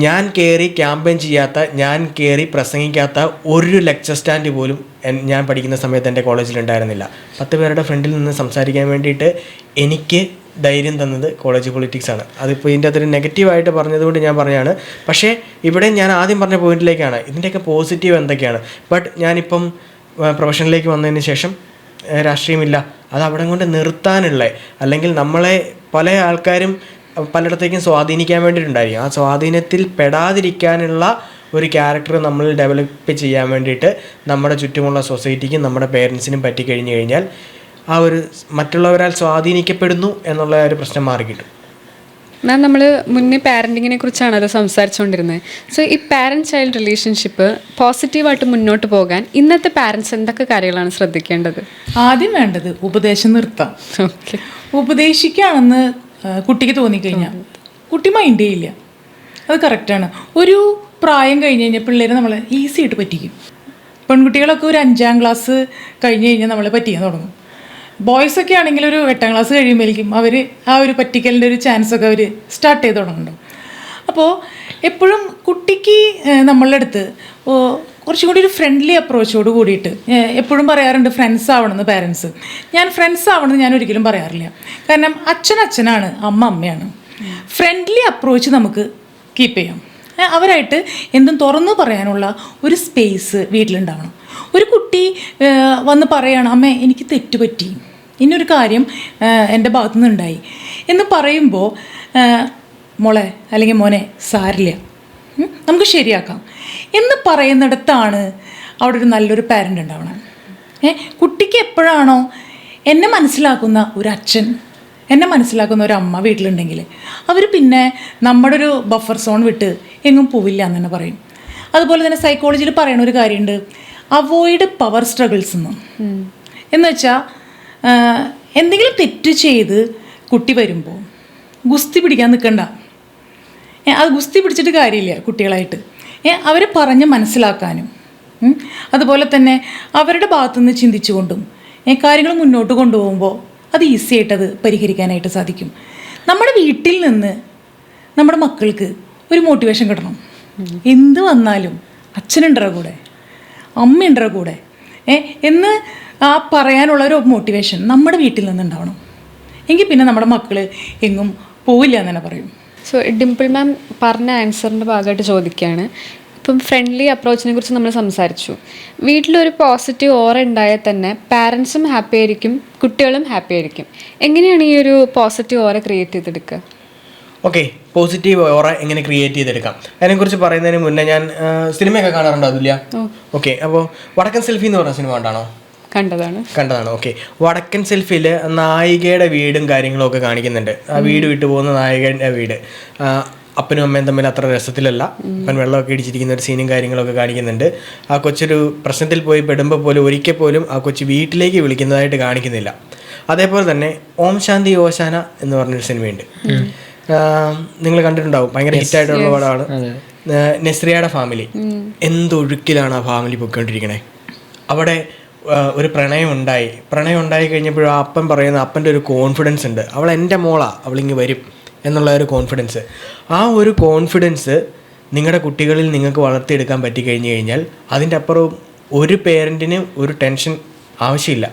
ഞാൻ കയറി ക്യാമ്പയിൻ ചെയ്യാത്ത, ഞാൻ കയറി പ്രസംഗിക്കാത്ത ഒരു ലെക്ചർ സ്റ്റാൻഡ് പോലും ഞാൻ പഠിക്കുന്ന സമയത്ത് എൻ്റെ കോളേജിലുണ്ടായിരുന്നില്ല. 10 പേരുടെ ഫ്രണ്ടിൽ നിന്ന് സംസാരിക്കാൻ വേണ്ടിയിട്ട് എനിക്ക് ധൈര്യം തന്നത് കോളേജ് പൊളിറ്റിക്സാണ്. അതിപ്പോൾ ഇതിൻ്റെ അതൊരു നെഗറ്റീവായിട്ട് പറഞ്ഞതുകൊണ്ട് ഞാൻ പറയുകയാണ്. പക്ഷേ ഇവിടെ ഞാൻ ആദ്യം പറഞ്ഞ പോയിന്റിലേക്കാണ്, ഇതിൻ്റെയൊക്കെ പോസിറ്റീവ് എന്തൊക്കെയാണ്. ബട്ട് ഞാനിപ്പം പ്രൊഫഷനിലേക്ക് വന്നതിന് ശേഷം രാഷ്ട്രീയമില്ല, അത് അവിടെ കൊണ്ട് നിർത്താനുള്ള, അല്ലെങ്കിൽ നമ്മളെ പല ആൾക്കാരും പലയിടത്തേക്കും സ്വാധീനിക്കാൻ വേണ്ടിയിട്ടുണ്ടായിരിക്കും. ആ സ്വാധീനത്തിൽ പെടാതിരിക്കാനുള്ള ഒരു ക്യാരക്ടർ നമ്മൾ ഡെവലപ്പ് ചെയ്യാൻ വേണ്ടിയിട്ട് നമ്മുടെ ചുറ്റുമുള്ള സൊസൈറ്റിക്കും നമ്മുടെ പേരൻസിനും പറ്റിക്കഴിഞ്ഞു കഴിഞ്ഞാൽ ആ ഒരു മറ്റുള്ളവരാൽ സ്വാധീനിക്കപ്പെടുന്നു എന്നുള്ള ഒരു പ്രശ്നം മാറിക്കിട്ടും. മാം, നമ്മൾ മുന്നേ പാരൻറ്റിങ്ങിനെ കുറിച്ചാണല്ലോ സംസാരിച്ചുകൊണ്ടിരുന്നത്. സോ ഈ പാരൻറ്റ് ചൈൽഡ് റിലേഷൻഷിപ്പ് പോസിറ്റീവായിട്ട് മുന്നോട്ട് പോകാൻ ഇന്നത്തെ പാരൻസ് എന്തൊക്കെ കാര്യങ്ങളാണ് ശ്രദ്ധിക്കേണ്ടത്? ആദ്യം വേണ്ടത് ഉപദേശം നിർത്താം. ഓക്കെ, ഉപദേശിക്കുകയാണെന്ന് കുട്ടിക്ക് തോന്നിക്കഴിഞ്ഞാൽ കുട്ടി മൈൻഡ് ചെയ്യില്ല. അത് കറക്റ്റാണ്. ഒരു പ്രായം കഴിഞ്ഞ് കഴിഞ്ഞാൽ പിള്ളേരെ നമ്മൾ ഈസി ആയിട്ട് പറ്റിക്കും. പെൺകുട്ടികളൊക്കെ ഒരു 5ാം ക്ലാസ് കഴിഞ്ഞ് കഴിഞ്ഞാൽ നമ്മളെ പറ്റിക്കാൻ തുടങ്ങും. ബോയ്സൊക്കെ ആണെങ്കിൽ ഒരു 8ാം ക്ലാസ് കഴിയുമ്പോഴേക്കും അവർ ആ ഒരു പറ്റിക്കലിൻ്റെ ഒരു ചാൻസൊക്കെ അവർ സ്റ്റാർട്ട് ചെയ്ത് തുടങ്ങുന്നുണ്ടോ. അപ്പോൾ എപ്പോഴും കുട്ടിക്ക് നമ്മളുടെ അടുത്ത് കുറച്ചും കൂടി ഒരു ഫ്രണ്ട്ലി അപ്രോച്ചോട് കൂടിയിട്ട് എപ്പോഴും പറയാറുണ്ട് ഫ്രണ്ട്സ് ആവണമെന്ന് പാരൻസ്. ഞാൻ ഫ്രണ്ട്സ് ആവണമെന്ന് ഞാൻ ഒരിക്കലും പറയാറില്ല. കാരണം അച്ഛനാണ്, അമ്മ അമ്മയാണ്. ഫ്രണ്ട്ലി അപ്രോച്ച് നമുക്ക് കീപ്പ് ചെയ്യാം. അവരായിട്ട് എന്തും തുറന്നു പറയാനുള്ള ഒരു സ്പേസ് വീട്ടിലുണ്ടാവണം. ഒരു കുട്ടി വന്ന് പറയുകയാണ്, അമ്മേ എനിക്ക് തെറ്റുപറ്റി, ഇന്നൊരു കാര്യം എൻ്റെ ഭാഗത്തു നിന്നുണ്ടായി എന്ന് പറയുമ്പോൾ, മോളെ അല്ലെങ്കിൽ മോനെ സാരില്ല, നമുക്ക് ശരിയാക്കാം എന്ന് പറയുന്നിടത്താണ് അവിടെ ഒരു നല്ലൊരു പാരൻ്റ് ഉണ്ടാവണം. കുട്ടിക്ക് എപ്പോഴാണോ എന്നെ മനസ്സിലാക്കുന്ന ഒരു അച്ഛൻ, എന്നെ മനസ്സിലാക്കുന്ന ഒരു അമ്മ വീട്ടിലുണ്ടെങ്കിൽ അവർ പിന്നെ നമ്മുടെ ഒരു ബഫർ സോൺ വിട്ട് എങ്ങും പോവില്ല എന്ന് തന്നെ പറയും. അതുപോലെ തന്നെ സൈക്കോളജിയിൽ പറയുന്ന ഒരു കാര്യമുണ്ട്, അവോയ്ഡ് പവർ സ്ട്രഗിൾസ് എന്ന് വെച്ചാൽ എന്തെങ്കിലും തെറ്റ് ചെയ്ത് കുട്ടി വരുമ്പോൾ ഗുസ്തി പിടിക്കാൻ നിൽക്കണ്ട. അത് ഗുസ്തി പിടിച്ചിട്ട് കാര്യമില്ല കുട്ടികളായിട്ട്. അവരെ പറഞ്ഞ് മനസ്സിലാക്കാനും അതുപോലെ തന്നെ അവരുടെ ഭാഗത്തുനിന്ന് ചിന്തിച്ചുകൊണ്ടും കാര്യങ്ങൾ മുന്നോട്ട് കൊണ്ടുപോകുമ്പോൾ അത് ഈസി ആയിട്ട് അത് പരിഹരിക്കാനായിട്ട് സാധിക്കും. നമ്മുടെ വീട്ടിൽ നിന്ന് നമ്മുടെ മക്കൾക്ക് ഒരു മോട്ടിവേഷൻ കിട്ടണം. എന്ത് വന്നാലും അച്ഛനുണ്ടോ കൂടെ, അമ്മയുണ്ടോ കൂടെ എന്ന് പറയാനുള്ള ഒരു മോട്ടിവേഷൻ നമ്മുടെ വീട്ടിൽ നിന്നുണ്ടാവണം. എങ്കിൽ പിന്നെ നമ്മുടെ മക്കൾ എങ്ങും പോവില്ല എന്ന് തന്നെ പറയും. സോ ഡിംപിൾ മാം പറഞ്ഞ ആൻസറിൻ്റെ ഭാഗമായിട്ട് ചോദിക്കുകയാണ്, ഇപ്പം ഫ്രണ്ട്ലി അപ്രോച്ചിനെ കുറിച്ച് നമ്മൾ സംസാരിച്ചു. വീട്ടിലൊരു പോസിറ്റീവ് ഓറ ഉണ്ടായാൽ തന്നെ പാരൻസും ഹാപ്പി ആയിരിക്കും, കുട്ടികളും ഹാപ്പി ആയിരിക്കും. എങ്ങനെയാണ് ഈ ഒരു പോസിറ്റീവ് ഓറ ക്രിയേറ്റ് ചെയ്തെടുക്കുക? ഓക്കെ, പോസിറ്റീവ് ഓറ എങ്ങനെ ക്രിയേറ്റ് ചെയ്തെടുക്കാം അതിനെക്കുറിച്ച് പറയുന്നതിന് മുന്നേ ഞാൻ സിനിമയൊക്കെ കാണാറുണ്ടോ അതില്ല? ഓക്കെ, അപ്പോൾ വടക്കൻ സെൽഫി എന്ന് പറഞ്ഞ സിനിമ കണ്ടതാണ്. ഓക്കെ, വടക്കൻ സെൽഫിയിൽ നായികയുടെ വീടും കാര്യങ്ങളും ഒക്കെ കാണിക്കുന്നുണ്ട്. ആ വീട് വിട്ടു പോകുന്ന നായികയുടെ വീട് അപ്പനും അമ്മയും തമ്മിൽ അത്ര രസത്തിലല്ല. അപ്പൻ വെള്ളമൊക്കെ ഇടിച്ചിരിക്കുന്ന ഒരു സീനും കാര്യങ്ങളൊക്കെ കാണിക്കുന്നുണ്ട്. ആ കൊച്ചൊരു പ്രശ്നത്തിൽ പോയി പെടുമ്പോൾ പോലും ഒരിക്കൽ പോലും ആ കൊച്ച് വീട്ടിലേക്ക് വിളിക്കുന്നതായിട്ട് കാണിക്കുന്നില്ല. അതേപോലെ തന്നെ ഓം ശാന്തി ഓശാന എന്ന് പറഞ്ഞൊരു സിനിമയുണ്ട്, നിങ്ങൾ കണ്ടിട്ടുണ്ടാവും. ഭയങ്കര ഹിറ്റായിട്ടുള്ള പടമാണ്. നെസ്രിയയുടെ ഫാമിലി, എന്തൊഴുക്കിലാണ് ആ ഫാമിലി പൊയ്ക്കൊണ്ടിരിക്കണേ. അവിടെ ഒരു പ്രണയം ഉണ്ടായി കഴിഞ്ഞപ്പോഴും ആ അപ്പൻ പറയുന്ന അപ്പൻ്റെ ഒരു കോൺഫിഡൻസ് ഉണ്ട്, അവൾ എൻ്റെ മോളാ, അവളിങ്ങ് വരും എന്നുള്ള ഒരു കോൺഫിഡൻസ്. ആ ഒരു കോൺഫിഡൻസ് നിങ്ങളുടെ കുട്ടികളിൽ നിങ്ങൾക്ക് വളർത്തിയെടുക്കാൻ പറ്റിക്കഴിഞ്ഞ് കഴിഞ്ഞാൽ അതിൻ്റെ അപ്പുറം ഒരു പേരൻറ്റിന് ഒരു ടെൻഷൻ ആവശ്യമില്ല.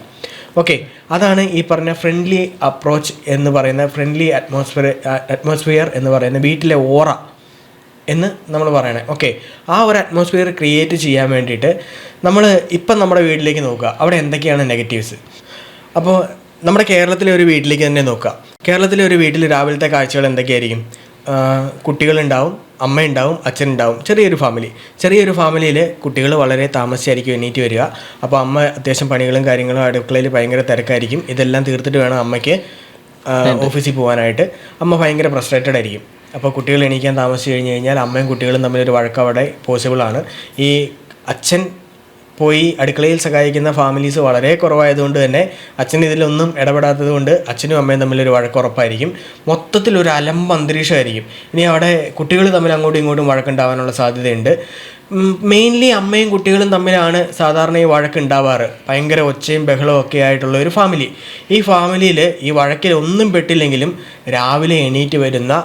ഓക്കെ, അതാണ് ഈ പറഞ്ഞ ഫ്രണ്ട്ലി അപ്രോച്ച് എന്ന് പറയുന്ന, ഫ്രണ്ട്ലി അറ്റ്മോസ്ഫിയർ എന്ന് പറയുന്ന വീട്ടിലെ ഓറ എന്ന് നമ്മൾ പറയണേ. ഓക്കെ, ആ ഒരു അറ്റ്മോസ്ഫിയർ ക്രിയേറ്റ് ചെയ്യാൻ വേണ്ടിയിട്ട് നമ്മൾ ഇപ്പം നമ്മുടെ വീട്ടിലേക്ക് നോക്കുക, അവിടെ എന്തൊക്കെയാണ് നെഗറ്റീവ്സ്. അപ്പോൾ നമ്മുടെ കേരളത്തിലെ ഒരു വീട്ടിലേക്ക് തന്നെ നോക്കുക. കേരളത്തിലെ ഒരു വീട്ടിൽ രാവിലത്തെ കാഴ്ചകൾ എന്തൊക്കെയായിരിക്കും? കുട്ടികളുണ്ടാവും, അമ്മയുണ്ടാവും, അച്ഛനുണ്ടാവും. ചെറിയൊരു ഫാമിലിയിൽ കുട്ടികൾ വളരെ താമസിച്ചായിരിക്കും എണീറ്റ് വരിക. അപ്പോൾ അമ്മ അത്യാവശ്യം പണികളും കാര്യങ്ങളും, അടുക്കളയിൽ ഭയങ്കര തിരക്കായിരിക്കും. ഇതെല്ലാം തീർത്തിട്ട് വേണം അമ്മയ്ക്ക് ഓഫീസിൽ പോകാനായിട്ട്. അമ്മ ഭയങ്കര ഫ്രസ്ട്രേറ്റഡ് ആയിരിക്കും. അപ്പോൾ കുട്ടികൾ എണീക്കാൻ താമസിച്ച് കഴിഞ്ഞാൽ അമ്മയും കുട്ടികളും തമ്മിലൊരു വഴക്ക് അവിടെ പോസിബിളാണ്. ഈ അച്ഛൻ പോയി അടുക്കളയിൽ സഹായിക്കുന്ന ഫാമിലീസ് വളരെ കുറവായതുകൊണ്ട് തന്നെ അച്ഛൻ ഇതിലൊന്നും ഇടപെടാത്തത് കൊണ്ട് അച്ഛനും അമ്മയും തമ്മിലൊരു വഴക്കുറപ്പായിരിക്കും. മൊത്തത്തിലൊരു അലമ്പ് അന്തരീക്ഷമായിരിക്കും. ഇനി അവിടെ കുട്ടികൾ തമ്മിൽ അങ്ങോട്ടും ഇങ്ങോട്ടും വഴക്കുണ്ടാവാനുള്ള സാധ്യതയുണ്ട്. മെയിൻലി അമ്മയും കുട്ടികളും തമ്മിലാണ് സാധാരണ ഈ വഴക്കുണ്ടാവാറ്. ഭയങ്കര ഒച്ചയും ബഹളവും ഒക്കെ ആയിട്ടുള്ള ഒരു ഫാമിലി. ഈ ഫാമിലിയിൽ ഈ വഴക്കിൽ ഒന്നും പെട്ടില്ലെങ്കിലും രാവിലെ എണീറ്റ് വരുന്ന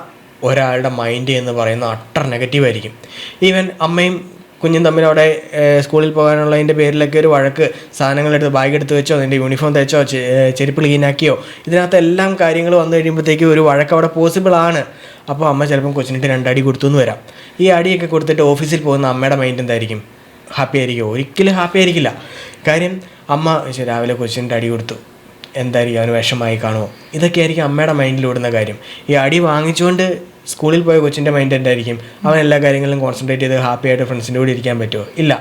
ഒരാളുടെ മൈൻഡ് എന്ന് പറയുന്നത് അട്ടർ നെഗറ്റീവായിരിക്കും. ഈവൻ അമ്മയും കുഞ്ഞും തമ്മിൽ അവിടെ സ്കൂളിൽ പോകാനുള്ളതിൻ്റെ പേരിലൊക്കെ ഒരു വഴക്ക്, സാധനങ്ങളെടുത്ത് ബാഗ് എടുത്ത് വെച്ചോ, അതിൻ്റെ യൂണിഫോം തേച്ചോ, ചെരുപ്പ് ക്ലീനാക്കിയോ, ഇതിനകത്ത് എല്ലാം കാര്യങ്ങൾ വന്നു കഴിയുമ്പോഴത്തേക്കും ഒരു വഴക്ക് അവിടെ പോസിബിളാണ്. അപ്പോൾ അമ്മ ചിലപ്പം കൊച്ചിനിട്ട് 2 അടി കൊടുത്തു എന്ന് വരാം. ഈ അടിയൊക്കെ കൊടുത്തിട്ട് ഓഫീസിൽ പോകുന്ന അമ്മയുടെ മൈൻഡ് എന്തായിരിക്കും? ഹാപ്പി ആയിരിക്കും? ഒരിക്കലും ഹാപ്പി ആയിരിക്കില്ല. കാര്യം അമ്മ രാവിലെ കൊച്ചിൻ്റെ അടി കൊടുത്തു, എന്തായിരിക്കും, അവന് വിഷമായി കാണുമോ? ഇതൊക്കെ ആയിരിക്കും അമ്മയുടെ മൈൻഡിലോടുന്ന കാര്യം. ഈ അടി വാങ്ങിച്ചുകൊണ്ട് സ്കൂളിൽ പോയ കൊച്ചിൻ്റെ മൈൻഡ് എന്തായിരിക്കും? അവൻ എല്ലാ കാര്യങ്ങളിലും കോൺസെൻട്രേറ്റ് ചെയ്ത് ഹാപ്പി ആയിട്ട് ഫ്രണ്ട്സിൻ്റെ കൂടെ ഇരിക്കാൻ പറ്റുമോ? ഇല്ല.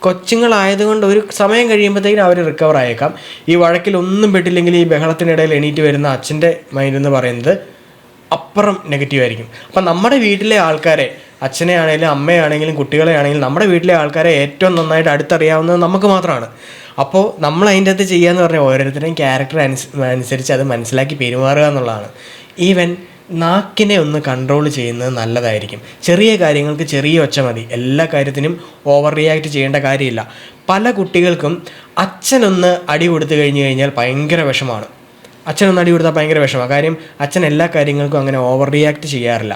കൊച്ചുങ്ങളായതുകൊണ്ട് ഒരു സമയം കഴിയുമ്പോഴത്തേക്കും അവർ റിക്കവർ ആയേക്കാം. ഈ വഴക്കിലൊന്നും പെട്ടില്ലെങ്കിൽ ഈ ബഹളത്തിനിടയിൽ എണീറ്റ് വരുന്ന അച്ഛൻ്റെ മൈൻഡ് എന്ന് പറയുന്നത് അപ്പുറം നെഗറ്റീവായിരിക്കും. അപ്പം നമ്മുടെ വീട്ടിലെ ആൾക്കാരെ, അച്ഛനെ ആണെങ്കിലും അമ്മയാണെങ്കിലും കുട്ടികളെ ആണെങ്കിലും, നമ്മുടെ വീട്ടിലെ ആൾക്കാരെ ഏറ്റവും നന്നായിട്ട് അടുത്തറിയാവുന്നത് നമുക്ക് മാത്രമാണ്. അപ്പോൾ നമ്മൾ അതിൻ്റെ അകത്ത് ചെയ്യാന്ന് പറഞ്ഞാൽ ഓരോരുത്തരുടെയും ക്യാരക്ടർ അനുസരിച്ച് അത് മനസ്സിലാക്കി പെരുമാറുക എന്നുള്ളതാണ്. ഈവൻ നാക്കിനെ ഒന്ന് കൺട്രോൾ ചെയ്യുന്നത് നല്ലതായിരിക്കും. ചെറിയ കാര്യങ്ങൾക്ക് ചെറിയ ഒച്ച മതി, എല്ലാ കാര്യത്തിനും ഓവർ റിയാക്ട് ചെയ്യേണ്ട കാര്യമില്ല. പല കുട്ടികൾക്കും അച്ഛനൊന്ന് അടി കൊടുത്തു കഴിഞ്ഞാൽ ഭയങ്കര വിഷമമാണ്. അച്ഛനൊന്ന് അടി കൊടുത്താൽ ഭയങ്കര വിഷമമാണ്. കാര്യം അച്ഛൻ എല്ലാ കാര്യങ്ങൾക്കും അങ്ങനെ ഓവർ റിയാക്ട് ചെയ്യാറില്ല.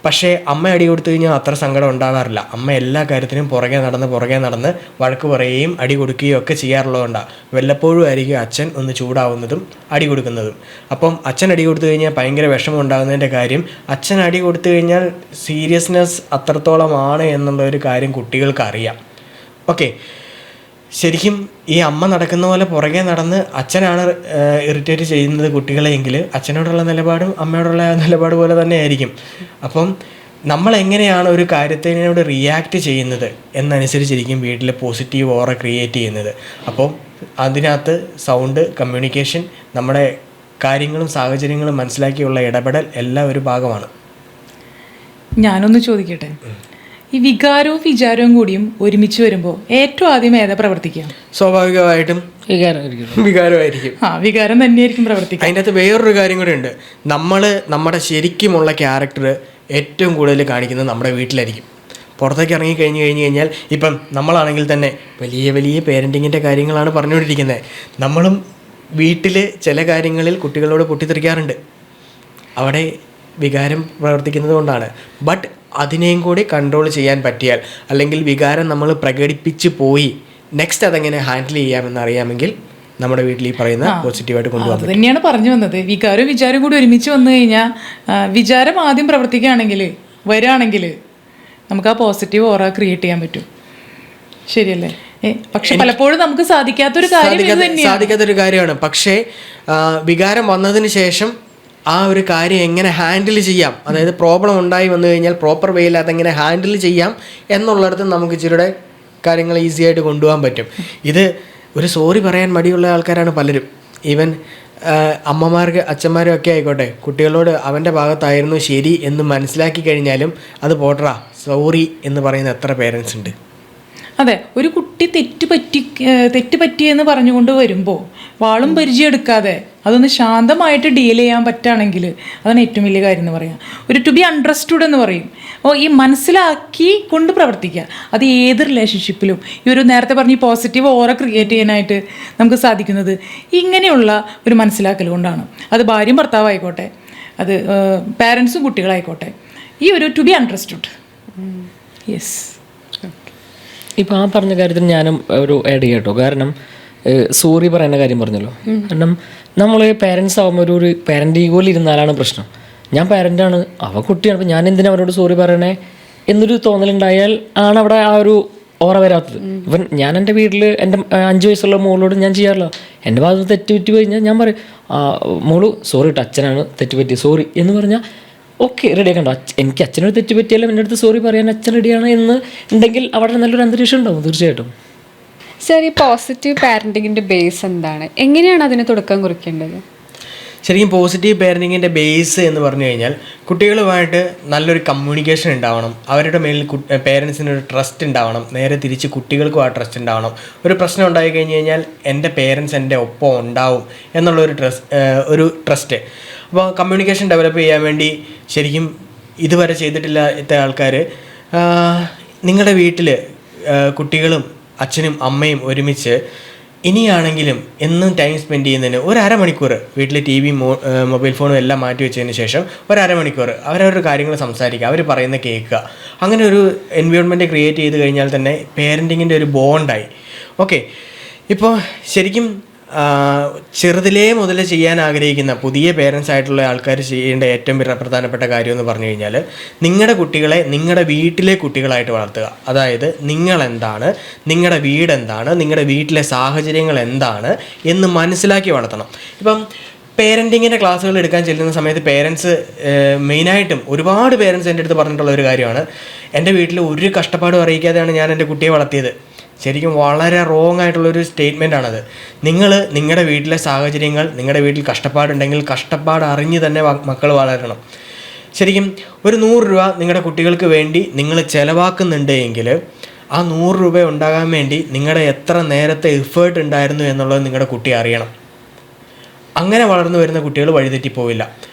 പക്ഷേ അമ്മ അടി കൊടുത്തു കഴിഞ്ഞാൽ അത്ര സങ്കടം ഉണ്ടാകാറില്ല. അമ്മ എല്ലാ കാര്യത്തിനും പുറകെ നടന്ന് വഴക്ക് പറയുകയും അടി കൊടുക്കുകയും ഒക്കെ ചെയ്യാറുള്ളതുകൊണ്ടാണ്. വല്ലപ്പോഴും ആയിരിക്കും അച്ഛൻ ഒന്ന് ചൂടാവുന്നതും അടി കൊടുക്കുന്നതും. അപ്പം അച്ഛൻ അടി കൊടുത്തു കഴിഞ്ഞാൽ ഭയങ്കര വിഷമം ഉണ്ടാകുന്നതിൻ്റെ കാര്യം, അച്ഛൻ അടി കൊടുത്തു കഴിഞ്ഞാൽ സീരിയസ്നെസ് അത്രത്തോളമാണ് എന്നുള്ള ഒരു കാര്യം കുട്ടികൾക്ക് അറിയാം. ഓക്കെ, ശരിക്കും ഈ അമ്മ നടക്കുന്ന പോലെ പുറകെ നടന്ന് അച്ഛനാണ് ഇറിറ്റേറ്റ് ചെയ്യുന്നത് കുട്ടികളെങ്കിൽ അച്ഛനോടുള്ള നിലപാടും അമ്മയോടുള്ള നിലപാട് പോലെ തന്നെ ആയിരിക്കും. അപ്പം നമ്മളെങ്ങനെയാണ് ഒരു കാര്യത്തിനോട് റിയാക്ട് ചെയ്യുന്നത് എന്നനുസരിച്ചിരിക്കും വീട്ടിൽ പോസിറ്റീവ് ഓറ ക്രിയേറ്റ് ചെയ്യുന്നത്. അപ്പോൾ അതിനകത്ത് സൗണ്ട്, കമ്മ്യൂണിക്കേഷൻ, നമ്മുടെ കാര്യങ്ങളും സാഹചര്യങ്ങളും മനസ്സിലാക്കിയുള്ള ഇടപെടൽ എല്ലാം ഒരു ഭാഗമാണ്. ഞാനൊന്ന് ചോദിക്കട്ടെ, ഈ വികാരവും വിചാരവും കൂടിയും ഒരുമിച്ച് വരുമ്പോൾ ഏറ്റവും ആദ്യം ഏതാ പ്രവർത്തിക്കുക? സ്വാഭാവികമായിട്ടും വികാരമായിരിക്കും. വികാരം തന്നെയായിരിക്കും പ്രവർത്തിക്കുക. അതിൻ്റെ അകത്ത് വേറൊരു കാര്യം കൂടെ ഉണ്ട്. നമ്മുടെ ശരിക്കുമുള്ള ക്യാരക്ടർ ഏറ്റവും കൂടുതൽ കാണിക്കുന്നത് നമ്മുടെ വീട്ടിലായിരിക്കും. പുറത്തേക്ക് ഇറങ്ങി കഴിഞ്ഞാൽ ഇപ്പം നമ്മളാണെങ്കിൽ തന്നെ വലിയ വലിയ പേരൻറ്റിങ്ങിൻ്റെ കാര്യങ്ങളാണ് പറഞ്ഞുകൊണ്ടിരിക്കുന്നത്. നമ്മളും വീട്ടിൽ ചില കാര്യങ്ങളിൽ കുട്ടികളോട് പൊട്ടിത്തെറിക്കാറുണ്ട്. അവിടെ വികാരം പ്രവർത്തിക്കുന്നത് കൊണ്ടാണ്. ബട്ട് അതിനെയും കൂടി കൺട്രോൾ ചെയ്യാൻ പറ്റിയാൽ, അല്ലെങ്കിൽ വികാരം നമ്മൾ പ്രകടിപ്പിച്ച് പോയി നെക്സ്റ്റ് അതെങ്ങനെ ഹാൻഡിൽ ചെയ്യാമെന്ന് അറിയാമെങ്കിൽ നമ്മുടെ വീട്ടിൽ ഈ പറയുന്ന പോസിറ്റീവായിട്ട് കൊണ്ടുപോകാൻ അത് തന്നെയാണ് പറഞ്ഞു വന്നത്. വികാരവും വിചാരവും കൂടി ഒരുമിച്ച് വന്നു കഴിഞ്ഞാൽ, വിചാരം ആദ്യം വരികയാണെങ്കിൽ നമുക്ക് ആ പോസിറ്റീവ് ഓറ ക്രിയേറ്റ് ചെയ്യാൻ പറ്റും. ശരിയല്ലേ? പക്ഷെ പലപ്പോഴും നമുക്ക് സാധിക്കാത്തൊരു കാര്യമാണ്. പക്ഷേ വികാരം വന്നതിന് ശേഷം ആ ഒരു കാര്യം എങ്ങനെ ഹാൻഡിൽ ചെയ്യാം, അതായത് പ്രോബ്ലം ഉണ്ടായി വന്നു കഴിഞ്ഞാൽ പ്രോപ്പർ വേയിൽ അതെങ്ങനെ ഹാൻഡിൽ ചെയ്യാം എന്നുള്ളിടത്ത് നമുക്ക് ഇച്ചിരിയുടെ കാര്യങ്ങൾ ഈസി ആയിട്ട് കൊണ്ടുപോകാൻ പറ്റും. ഇത് ഒരു സോറി പറയാൻ മടിയുള്ള ആൾക്കാരാണ് പലരും. ഈവൻ അമ്മമാർക്ക് അച്ഛന്മാരും ഒക്കെ ആയിക്കോട്ടെ, കുട്ടികളോട് അവൻ്റെ ഭാഗത്തായിരുന്നു ശരി എന്ന് മനസ്സിലാക്കി കഴിഞ്ഞാലും അത് പോട്ടറാ സോറി എന്ന് പറയുന്ന എത്ര പേരൻസ് ഉണ്ട്. അതെ, ഒരു കുട്ടി തെറ്റ് പറ്റിയെന്ന് പറഞ്ഞുകൊണ്ട് വരുമ്പോൾ വാളും പരിചയം എടുക്കാതെ അതൊന്ന് ശാന്തമായിട്ട് ഡീൽ ചെയ്യാൻ പറ്റുകയാണെങ്കിൽ അതാണ് ഏറ്റവും വലിയ കാര്യം എന്ന് പറയാം. ഒരു ടു ബി അണ്ടർസ്റ്റുഡ് എന്ന് പറയും. ഈ മനസ്സിലാക്കി കൊണ്ട് പ്രവർത്തിക്കുക. അത് ഏത് റിലേഷൻഷിപ്പിലും ഈ ഒരു നേരത്തെ പറഞ്ഞ ഈ പോസിറ്റീവ് ഓറ ക്രിയേറ്റ് ചെയ്യാനായിട്ട് നമുക്ക് സാധിക്കുന്നത് ഇങ്ങനെയുള്ള ഒരു മനസ്സിലാക്കൽ കൊണ്ടാണ്. അത് ഭാര്യയും ഭർത്താവായിക്കോട്ടെ, അത് പാരൻസും കുട്ടികളായിക്കോട്ടെ, ഈ ഒരു ടു ബി അണ്ടർസ്റ്റുഡ്. യെസ്. ഇപ്പോൾ ആ പറഞ്ഞ കാര്യത്തിൽ ഞാനും ഒരു ആഡ് ചെയ്യട്ടോ. കാരണം സോറി പറയുന്ന കാര്യം പറഞ്ഞല്ലോ. കാരണം നമ്മൾ പാരൻസ് ആകുമ്പോൾ ഒരു പാരൻ്റ് ഈഗോയിൽ ഇരുന്നാലാണ് പ്രശ്നം. ഞാൻ പാരൻ്റാണ്, അവ കുട്ടിയാണ്, അപ്പോൾ ഞാൻ എന്തിനാ അവരോട് സോറി പറയണേ എന്നൊരു തോന്നലുണ്ടായാൽ ആണ് അവിടെ ആ ഒരു ഓറ വരാത്തത്. ഇവൻ ഞാൻ എൻ്റെ വീട്ടിൽ എൻ്റെ 5 വയസ്സുള്ള മോളോട് ഞാൻ ചെയ്യാറില്ല. എൻ്റെ ഭാഗത്ത് തെറ്റ് പറ്റി കഴിഞ്ഞാൽ ഞാൻ പറയും, മോള് സോറി ഇട്ടോ, അച്ഛനാണ് തെറ്റ് പറ്റി, സോറി എന്ന് പറഞ്ഞാൽ ഓക്കെ റെഡിയാക്കണ്ടോ. എനിക്ക് അച്ഛനോട് തെറ്റ് പറ്റിയാലും എൻ്റെ അടുത്ത് സോറി പറയാൻ അച്ഛൻ റെഡിയാണ് എന്ന് ഉണ്ടെങ്കിൽ അവിടെ നല്ലൊരു അന്തരീക്ഷം ഉണ്ടാവും തീർച്ചയായിട്ടും. സർ, ഈ പോസിറ്റീവ് പാരൻറ്റിങ്ങിൻ്റെ ബേസ് എന്താണ്? എങ്ങനെയാണ് അതിന് തുടക്കം കുറിക്കേണ്ടത്? ശരിക്കും പോസിറ്റീവ് പാരൻറ്റിങ്ങിൻ്റെ ബേസ് എന്ന് പറഞ്ഞു കഴിഞ്ഞാൽ കുട്ടികളുമായിട്ട് നല്ലൊരു കമ്മ്യൂണിക്കേഷൻ ഉണ്ടാവണം. അവരുടെ മേലിൽ പേരൻസിനൊരു ട്രസ്റ്റ് ഉണ്ടാവണം. നേരെ തിരിച്ച് കുട്ടികൾക്കും ആ ട്രസ്റ്റ് ഉണ്ടാവണം. ഒരു പ്രശ്നം ഉണ്ടായി കഴിഞ്ഞ് കഴിഞ്ഞാൽ എൻ്റെ പേരൻസ് എൻ്റെ ഒപ്പം ഉണ്ടാവും എന്നുള്ളൊരു ട്രസ്റ്റ്. അപ്പോൾ കമ്മ്യൂണിക്കേഷൻ ഡെവലപ്പ് ചെയ്യാൻ വേണ്ടി ശരിക്കും ഇതുവരെ ചെയ്തിട്ടില്ലാത്ത ആൾക്കാർ നിങ്ങളുടെ വീട്ടിൽ കുട്ടികളും അച്ഛനും അമ്മയും ഒരുമിച്ച് ഇനിയാണെങ്കിലും എന്നും ടൈം സ്പെൻഡ് ചെയ്യുന്നതിന് ഒരു അരമണിക്കൂർ വീട്ടിൽ ടി വി മൊബൈൽ ഫോണും എല്ലാം മാറ്റി വെച്ചതിന് ശേഷം ഒരു അരമണിക്കൂർ അവരവരുടെ കാര്യങ്ങൾ സംസാരിക്കുക, അവർ പറയുന്ന കേൾക്കുക. അങ്ങനെ ഒരു എൻവയോൺമെൻറ്റ് ക്രിയേറ്റ് ചെയ്ത് കഴിഞ്ഞാൽ തന്നെ പേരൻറ്റിങ്ങിൻ്റെ ഒരു ബോണ്ടായി. ഓക്കെ, ഇപ്പോൾ ശരിക്കും ചെറുതിലേ മുതൽ ചെയ്യാൻ ആഗ്രഹിക്കുന്ന പുതിയ പേരൻസ് ആയിട്ടുള്ള ആൾക്കാർ ചെയ്യേണ്ട ഏറ്റവും പ്രധാനപ്പെട്ട കാര്യം എന്ന് പറഞ്ഞു കഴിഞ്ഞാൽ നിങ്ങളുടെ കുട്ടികളെ നിങ്ങളുടെ വീട്ടിലെ കുട്ടികളായിട്ട് വളർത്തുക. അതായത് നിങ്ങളെന്താണ്, നിങ്ങളുടെ വീടെന്താണ്, നിങ്ങളുടെ വീട്ടിലെ സാഹചര്യങ്ങൾ എന്താണ് എന്ന് മനസ്സിലാക്കി വളർത്തണം. ഇപ്പം പേരൻറ്റിങ്ങിൻ്റെ ക്ലാസ്സുകൾ എടുക്കാൻ ചെല്ലുന്ന സമയത്ത് പേരൻസ് മെയിനായിട്ടും ഒരുപാട് പേരൻസ് എൻ്റെ അടുത്ത് പറഞ്ഞിട്ടുള്ള ഒരു കാര്യമാണ്, എൻ്റെ വീട്ടിൽ ഒരു കഷ്ടപ്പാടും അറിയിക്കാതെയാണ് ഞാൻ എൻ്റെ കുട്ടിയെ വളർത്തിയത്. ശരിക്കും വളരെ റോങ് ആയിട്ടുള്ളൊരു സ്റ്റേറ്റ്മെൻറ്റാണത്. നിങ്ങൾ നിങ്ങളുടെ വീട്ടിലെ സാഹചര്യങ്ങൾ, നിങ്ങളുടെ വീട്ടിൽ കഷ്ടപ്പാടുണ്ടെങ്കിൽ കഷ്ടപ്പാട് അറിഞ്ഞ് തന്നെ മക്കൾ വളരണം. ശരിക്കും ഒരു 100 രൂപ നിങ്ങളുടെ കുട്ടികൾക്ക് വേണ്ടി നിങ്ങൾ ചിലവാക്കുന്നുണ്ട് എങ്കിൽ ആ 100 രൂപ ഉണ്ടാകാൻ വേണ്ടി നിങ്ങളുടെ എത്ര നേരത്തെ എഫേർട്ട് ഉണ്ടായിരുന്നു എന്നുള്ളത് നിങ്ങളുടെ കുട്ടി അറിയണം. അങ്ങനെ വളർന്നു വരുന്ന കുട്ടികൾ വഴിതെറ്റിപ്പോവില്ല.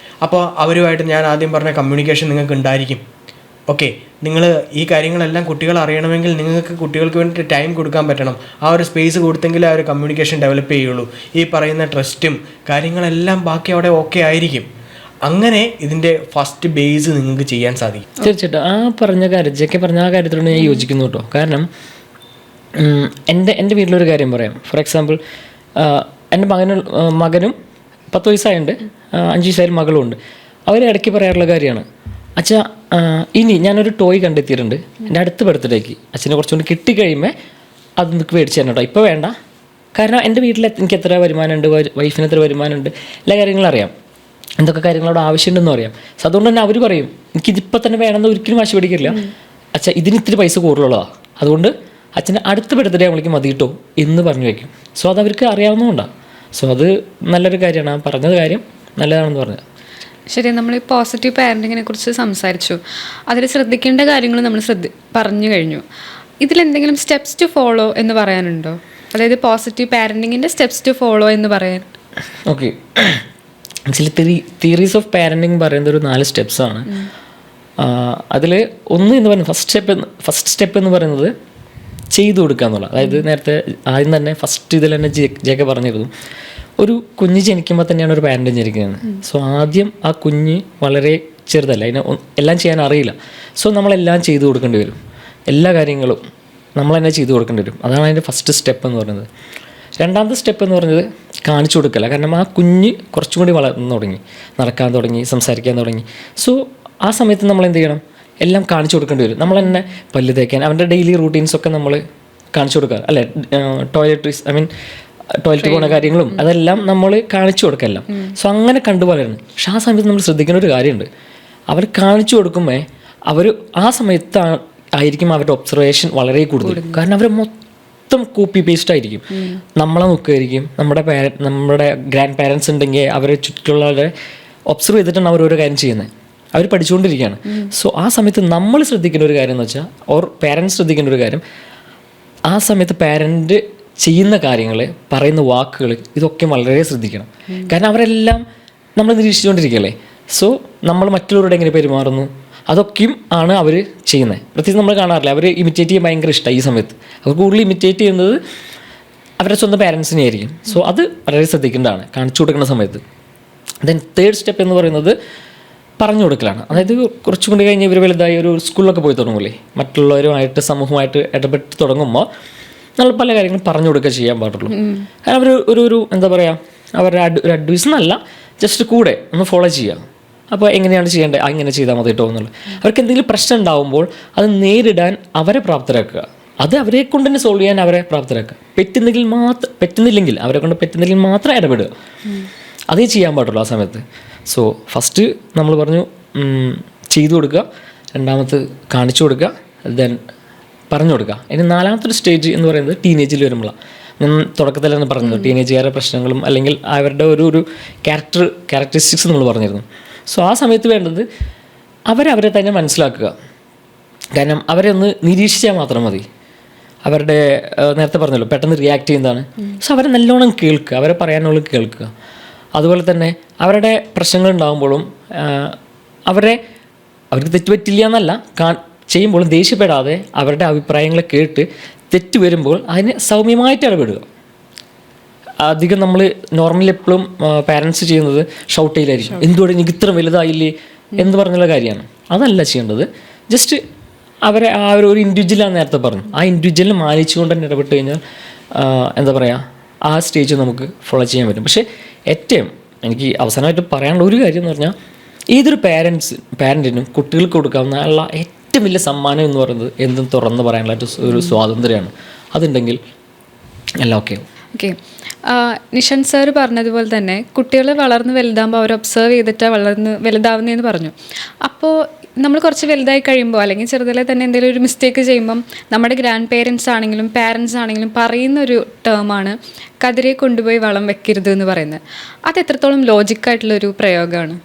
അപ്പോൾ അവരുമായിട്ട് ഞാൻ ആദ്യം പറഞ്ഞ കമ്മ്യൂണിക്കേഷൻ നിങ്ങൾക്ക് ഉണ്ടായിരിക്കും. ഓക്കെ, നിങ്ങൾ ഈ കാര്യങ്ങളെല്ലാം കുട്ടികൾ അറിയണമെങ്കിൽ നിങ്ങൾക്ക് കുട്ടികൾക്ക് വേണ്ടി ടൈം കൊടുക്കാൻ പറ്റണം. ആ ഒരു സ്പേസ് കൊടുത്തെങ്കിൽ ആ ഒരു കമ്മ്യൂണിക്കേഷൻ ഡെവലപ്പ് ചെയ്യുള്ളൂ. ഈ പറയുന്ന ട്രസ്റ്റും കാര്യങ്ങളെല്ലാം ബാക്കി അവിടെ ഓക്കെ ആയിരിക്കും. അങ്ങനെ ഇതിൻ്റെ ഫസ്റ്റ് ബേസ് നിങ്ങൾക്ക് ചെയ്യാൻ സാധിക്കും. തീർച്ചയായിട്ടും ആ പറഞ്ഞ കാര്യം ജെക്കെ പറഞ്ഞ ആ കാര്യത്തിലൂടെ ഞാൻ യോജിക്കുന്നു കേട്ടോ. കാരണം എൻ്റെ വീട്ടിലൊരു കാര്യം പറയാം. ഫോർ എക്സാമ്പിൾ, എൻ്റെ മകനും 10 വയസ്സായുണ്ട്, 5 വയസ്സായാലും മകളും ഉണ്ട്. അവർ ഇടയ്ക്ക് പറയാറുള്ള കാര്യമാണ്, അച്ഛാ ഇനി ഞാനൊരു ടോയ് കണ്ടെത്തിയിട്ടുണ്ട് എൻ്റെ അടുത്ത ബർത്ത്ഡേക്ക്, അച്ഛനെ കുറച്ചുകൊണ്ട് കിട്ടിക്കഴിയുമ്പോൾ അത് നിങ്ങൾക്ക് മേടിച്ച് തരണം കേട്ടോ, ഇപ്പോൾ വേണ്ട. കാരണം എൻ്റെ വീട്ടിൽ എനിക്ക് എത്ര വരുമാനമുണ്ട്, വൈഫിന് എത്ര വരുമാനമുണ്ട്, എല്ലാ കാര്യങ്ങളും അറിയാം, എന്തൊക്കെ കാര്യങ്ങളോട് ആവശ്യമുണ്ടെന്നും അറിയാം. സോ അതുകൊണ്ട് തന്നെ അവർ പറയും എനിക്കിതിപ്പോൾ തന്നെ വേണമെന്ന് ഒരിക്കലും വാശി പിടിക്കില്ല. അച്ഛാ ഇതിന് ഇത്തിരി പൈസ കൂടുതലുള്ളതാണ്, അതുകൊണ്ട് അച്ഛൻ്റെ അടുത്ത ബർത്ത്ഡേ അവൾക്ക് മതി കിട്ടോ എന്ന് പറഞ്ഞു വയ്ക്കും. സോ അത് അവർക്ക് അറിയാവുന്നതുകൊണ്ടാണ്. സോ അത് നല്ലൊരു കാര്യമാണ്. ആ പറഞ്ഞത് കാര്യം നല്ലതാണെന്ന് പറഞ്ഞത്. ശരി, നമ്മൾ ഈ പോസിറ്റീവ് പാരൻറ്റിങ്ങിനെ കുറിച്ച് സംസാരിച്ചു. അതിൽ ശ്രദ്ധിക്കേണ്ട കാര്യങ്ങൾ നമ്മൾ പറഞ്ഞു കഴിഞ്ഞു. ഇതിലെന്തെങ്കിലും സ്റ്റെപ്സ് ടു ഫോളോ എന്ന് പറയാനുണ്ടോ? അതായത് പോസിറ്റീവ് പാരൻറ്റിങ്ങിൻ്റെ സ്റ്റെപ്സ് ടു ഫോളോ എന്ന് പറയാൻ. Okay, actually theories of parenting പറയുന്നത് ഒരു 4 സ്റ്റെപ്സാണ്. അതിൽ ഒന്ന് എന്ന് പറയുന്നത് ഫസ്റ്റ് സ്റ്റെപ്പ് എന്ന് പറയുന്നത് ചെയ്തു കൊടുക്കുക എന്നുള്ള. അതായത് നേരത്തെ ആദ്യം തന്നെ ഫസ്റ്റ് ഇതിൽ തന്നെ ജെക്കെ പറഞ്ഞിരുന്നു, ഒരു കുഞ്ഞ് ജനിക്കുമ്പോൾ തന്നെയാണ് ഒരു പാരൻറ്റ് ജനിക്കുന്നത്. സോ ആദ്യം ആ കുഞ്ഞ് വളരെ ചെറുതല്ല, അതിനെ എല്ലാം ചെയ്യാൻ അറിയില്ല. സോ നമ്മളെല്ലാം ചെയ്തു കൊടുക്കേണ്ടി വരും, എല്ലാ കാര്യങ്ങളും നമ്മൾ തന്നെ ചെയ്തു കൊടുക്കേണ്ടി വരും. അതാണ് അതിൻ്റെ ഫസ്റ്റ് സ്റ്റെപ്പ് എന്ന് പറയുന്നത്. രണ്ടാമത്തെ സ്റ്റെപ്പ് എന്ന് പറയുന്നത് കാണിച്ചു കൊടുക്കല. കാരണം ആ കുഞ്ഞ് കുറച്ചും കൂടി വളർന്നു തുടങ്ങി, നടക്കാൻ തുടങ്ങി, സംസാരിക്കാൻ തുടങ്ങി. സോ ആ സമയത്ത് നമ്മൾ എന്ത് ചെയ്യണം, എല്ലാം കാണിച്ചു കൊടുക്കേണ്ടി വരും. നമ്മൾ തന്നെ പല്ല് തേക്കാൻ, അവൻ്റെ ഡെയിലി റൂട്ടീൻസൊക്കെ നമ്മൾ കാണിച്ചു കൊടുക്കുക, അല്ലേ? ടോയ്ലറ്റ് പോകുന്ന കാര്യങ്ങളും അതെല്ലാം നമ്മൾ കാണിച്ചു കൊടുക്കല്ല. സോ അങ്ങനെ കണ്ടുപോലെയാണ്. പക്ഷെ ആ സമയത്ത് നമ്മൾ ശ്രദ്ധിക്കേണ്ട ഒരു കാര്യമുണ്ട്, അവർ കാണിച്ചു കൊടുക്കുമ്പോൾ അവർ ആ സമയത്ത് ആയിരിക്കും അവരുടെ ഒബ്സർവേഷൻ വളരെ കൂടുതൽ. കാരണം അവർ മൊത്തം കോപ്പി പേസ്റ്റ് ആയിരിക്കും. നമ്മളെ നോക്കുമായിരിക്കും, നമ്മുടെ ഗ്രാൻഡ് പാരൻസ് ഉണ്ടെങ്കിൽ അവരെ ചുറ്റുള്ളവരെ ഒബ്സർവ് ചെയ്തിട്ടാണ് അവർ ഓരോ കാര്യം ചെയ്യുന്നത്. അവർ പഠിച്ചുകൊണ്ടിരിക്കുകയാണ്. സോ ആ സമയത്ത് നമ്മൾ ശ്രദ്ധിക്കേണ്ട ഒരു കാര്യം എന്ന് വെച്ചാൽ, ഓർ പാരൻസ് ശ്രദ്ധിക്കേണ്ട ഒരു കാര്യം, ആ സമയത്ത് പാരൻറ്റ് ചെയ്യുന്ന കാര്യങ്ങൾ, പറയുന്ന വാക്കുകൾ, ഇതൊക്കെ വളരെ ശ്രദ്ധിക്കണം. കാരണം അവരെല്ലാം നമ്മൾ നിരീക്ഷിച്ചുകൊണ്ടിരിക്കുകയല്ലേ. സോ നമ്മൾ മറ്റുള്ളവരോട് എങ്ങനെ പെരുമാറുന്നു അതൊക്കെയും ആണ് അവർ ചെയ്യുന്നത്. പ്രത്യേകിച്ച് നമ്മൾ കാണാറില്ല, അവർ ഇമിറ്റേറ്റ് ചെയ്യാൻ ഭയങ്കര ഇഷ്ടമാണ് ഈ സമയത്ത്. അവർ കൂടുതൽ ഇമിറ്റേറ്റ് ചെയ്യുന്നത് അവരുടെ സ്വന്തം പാരൻസിനെ ആയിരിക്കും. സോ അത് വളരെ ശ്രദ്ധിക്കേണ്ടതാണ് കാണിച്ചു കൊടുക്കുന്ന സമയത്ത്. ദെൻ തേർഡ് സ്റ്റെപ്പ് എന്ന് പറയുന്നത് പറഞ്ഞു കൊടുക്കലാണ്. അതായത് കുറച്ചും കൂടി കഴിഞ്ഞ് ഇവർ വലുതായി ഒരു സ്കൂളിലൊക്കെ പോയി തുടങ്ങൂലേ, മറ്റുള്ളവരുമായിട്ട് സമൂഹമായിട്ട് ഇടപെട്ട് തുടങ്ങുമ്പോൾ നമ്മൾ പല കാര്യങ്ങളും പറഞ്ഞു കൊടുക്കുക ചെയ്യാൻ പാടുള്ളൂ. കാരണം അവർ ഒരു എന്താ പറയുക, അവരുടെ ഒരു അഡ്വൈസ് എന്നല്ല, ജസ്റ്റ് കൂടെ ഒന്ന് ഫോളോ ചെയ്യുക. അപ്പോൾ എങ്ങനെയാണ് ചെയ്യേണ്ടത്, അങ്ങനെ ചെയ്താൽ മതി കേട്ടോ എന്നുള്ളത്. അവർക്ക് എന്തെങ്കിലും പ്രശ്നം ഉണ്ടാകുമ്പോൾ അത് നേരിടാൻ അവരെ പ്രാപ്തരാക്കുക, അത് അവരെ കൊണ്ട് തന്നെ സോൾവ് ചെയ്യാൻ അവരെ പ്രാപ്തരാക്കുക. പറ്റുന്നില്ലെങ്കിൽ അവരെ കൊണ്ട് പറ്റുന്നില്ലെങ്കിൽ മാത്രം ഇടപെടുക, അതേ ചെയ്യാൻ പാടുള്ളൂ ആ സമയത്ത്. സോ ഫസ്റ്റ് നമ്മൾ പറഞ്ഞു ചെയ്തു കൊടുക്കുക, രണ്ടാമത് കാണിച്ചു കൊടുക്കുക, ദെൻ പറഞ്ഞു കൊടുക്കുക. ഇനി നാലാമത്തെ സ്റ്റേജ് എന്ന് പറയുന്നത് ടീനേജിൽ വരുമ്പോഴാണ്. ഞാൻ തുടക്കത്തിൽ തന്നെ പറഞ്ഞത് ടീനേജുകാരുടെ പ്രശ്നങ്ങളും അല്ലെങ്കിൽ അവരുടെ ഒരു ക്യാരക്ടറിസ്റ്റിക്സ് നമ്മൾ പറഞ്ഞിരുന്നു. സോ ആ സമയത്ത് വേണ്ടത് അവരെ തന്നെ മനസ്സിലാക്കുക. കാരണം അവരെ ഒന്ന് നിരീക്ഷിച്ചാൽ മാത്രം മതി. അവരുടെ നേരത്തെ പറഞ്ഞല്ലോ പെട്ടെന്ന് റിയാക്ട് ചെയ്യുന്നതാണ്. സോ അവരെ നല്ലോണം കേൾക്കുക, അവരെ പറയാനുള്ള കേൾക്കുക. അതുപോലെ തന്നെ അവരുടെ പ്രശ്നങ്ങൾ ഉണ്ടാകുമ്പോഴും അവർക്ക് തെറ്റുപറ്റില്ല എന്നല്ല, ചെയ്യുമ്പോഴും ദേഷ്യപ്പെടാതെ അവരുടെ അഭിപ്രായങ്ങളെ കേട്ട് തെറ്റ് വരുമ്പോൾ അതിന് സൗമ്യമായിട്ട് ഇടപെടുക. അധികം നമ്മൾ നോർമലി എപ്പോഴും പാരൻസ് ചെയ്യുന്നത് ഷൗട്ട് ചെയ്യലായിരിക്കും, എന്തുകൊണ്ട് എനിക്ക് ഇത്ര വലുതായില്ലേ എന്ന് പറഞ്ഞുള്ള കാര്യമാണ്. അതല്ല ചെയ്യേണ്ടത്. ജസ്റ്റ് അവരെ ആ ഒരു ഇൻഡിവിജ്വലാണ് നേരത്തെ പറഞ്ഞു, ആ ഇൻഡിവിജ്വലിനെ മാനിച്ചുകൊണ്ട് തന്നെ ഇടപെട്ട് കഴിഞ്ഞാൽ എന്താ പറയുക, ആ സ്റ്റേജ് നമുക്ക് ഫോളോ ചെയ്യാൻ പറ്റും. പക്ഷേ ഏറ്റവും എനിക്ക് അവസാനമായിട്ട് പറയാനുള്ള ഒരു കാര്യം എന്ന് പറഞ്ഞാൽ, ഏതൊരു പാരൻറ്റിനും കുട്ടികൾക്ക് കൊടുക്കാവുന്ന ഉള്ള ഏറ്റവും വലിയ സമ്മാനം എന്ന് പറയുന്നത് എന്തും തുറന്ന് പറയാനുള്ള ഒരു സ്വാതന്ത്ര്യമാണ്. അതുണ്ടെങ്കിൽ എല്ലാം ഓക്കെ. നിഷൻ സാർ പറഞ്ഞതുപോലെ തന്നെ കുട്ടികൾ വളർന്ന് വലുതാകുമ്പോൾ അവർ ഒബ്സർവ് ചെയ്തിട്ടാണ് വളർന്ന് വലുതാവുന്നതെന്ന് പറഞ്ഞു. അപ്പോൾ നമ്മൾ കുറച്ച് വലുതായി കഴിയുമ്പോൾ അല്ലെങ്കിൽ ചെറുതിലെ തന്നെ എന്തെങ്കിലും ഒരു മിസ്റ്റേക്ക് ചെയ്യുമ്പം നമ്മുടെ ഗ്രാൻഡ് പേരൻസ് ആണെങ്കിലും പാരൻസ് ആണെങ്കിലും പറയുന്നൊരു ടേമാണ് കതിരെ കൊണ്ടുപോയി വളം വെക്കരുത് എന്ന് പറയുന്നത്. അത് എത്രത്തോളം ലോജിക്കായിട്ടുള്ളൊരു പ്രയോഗമാണ്?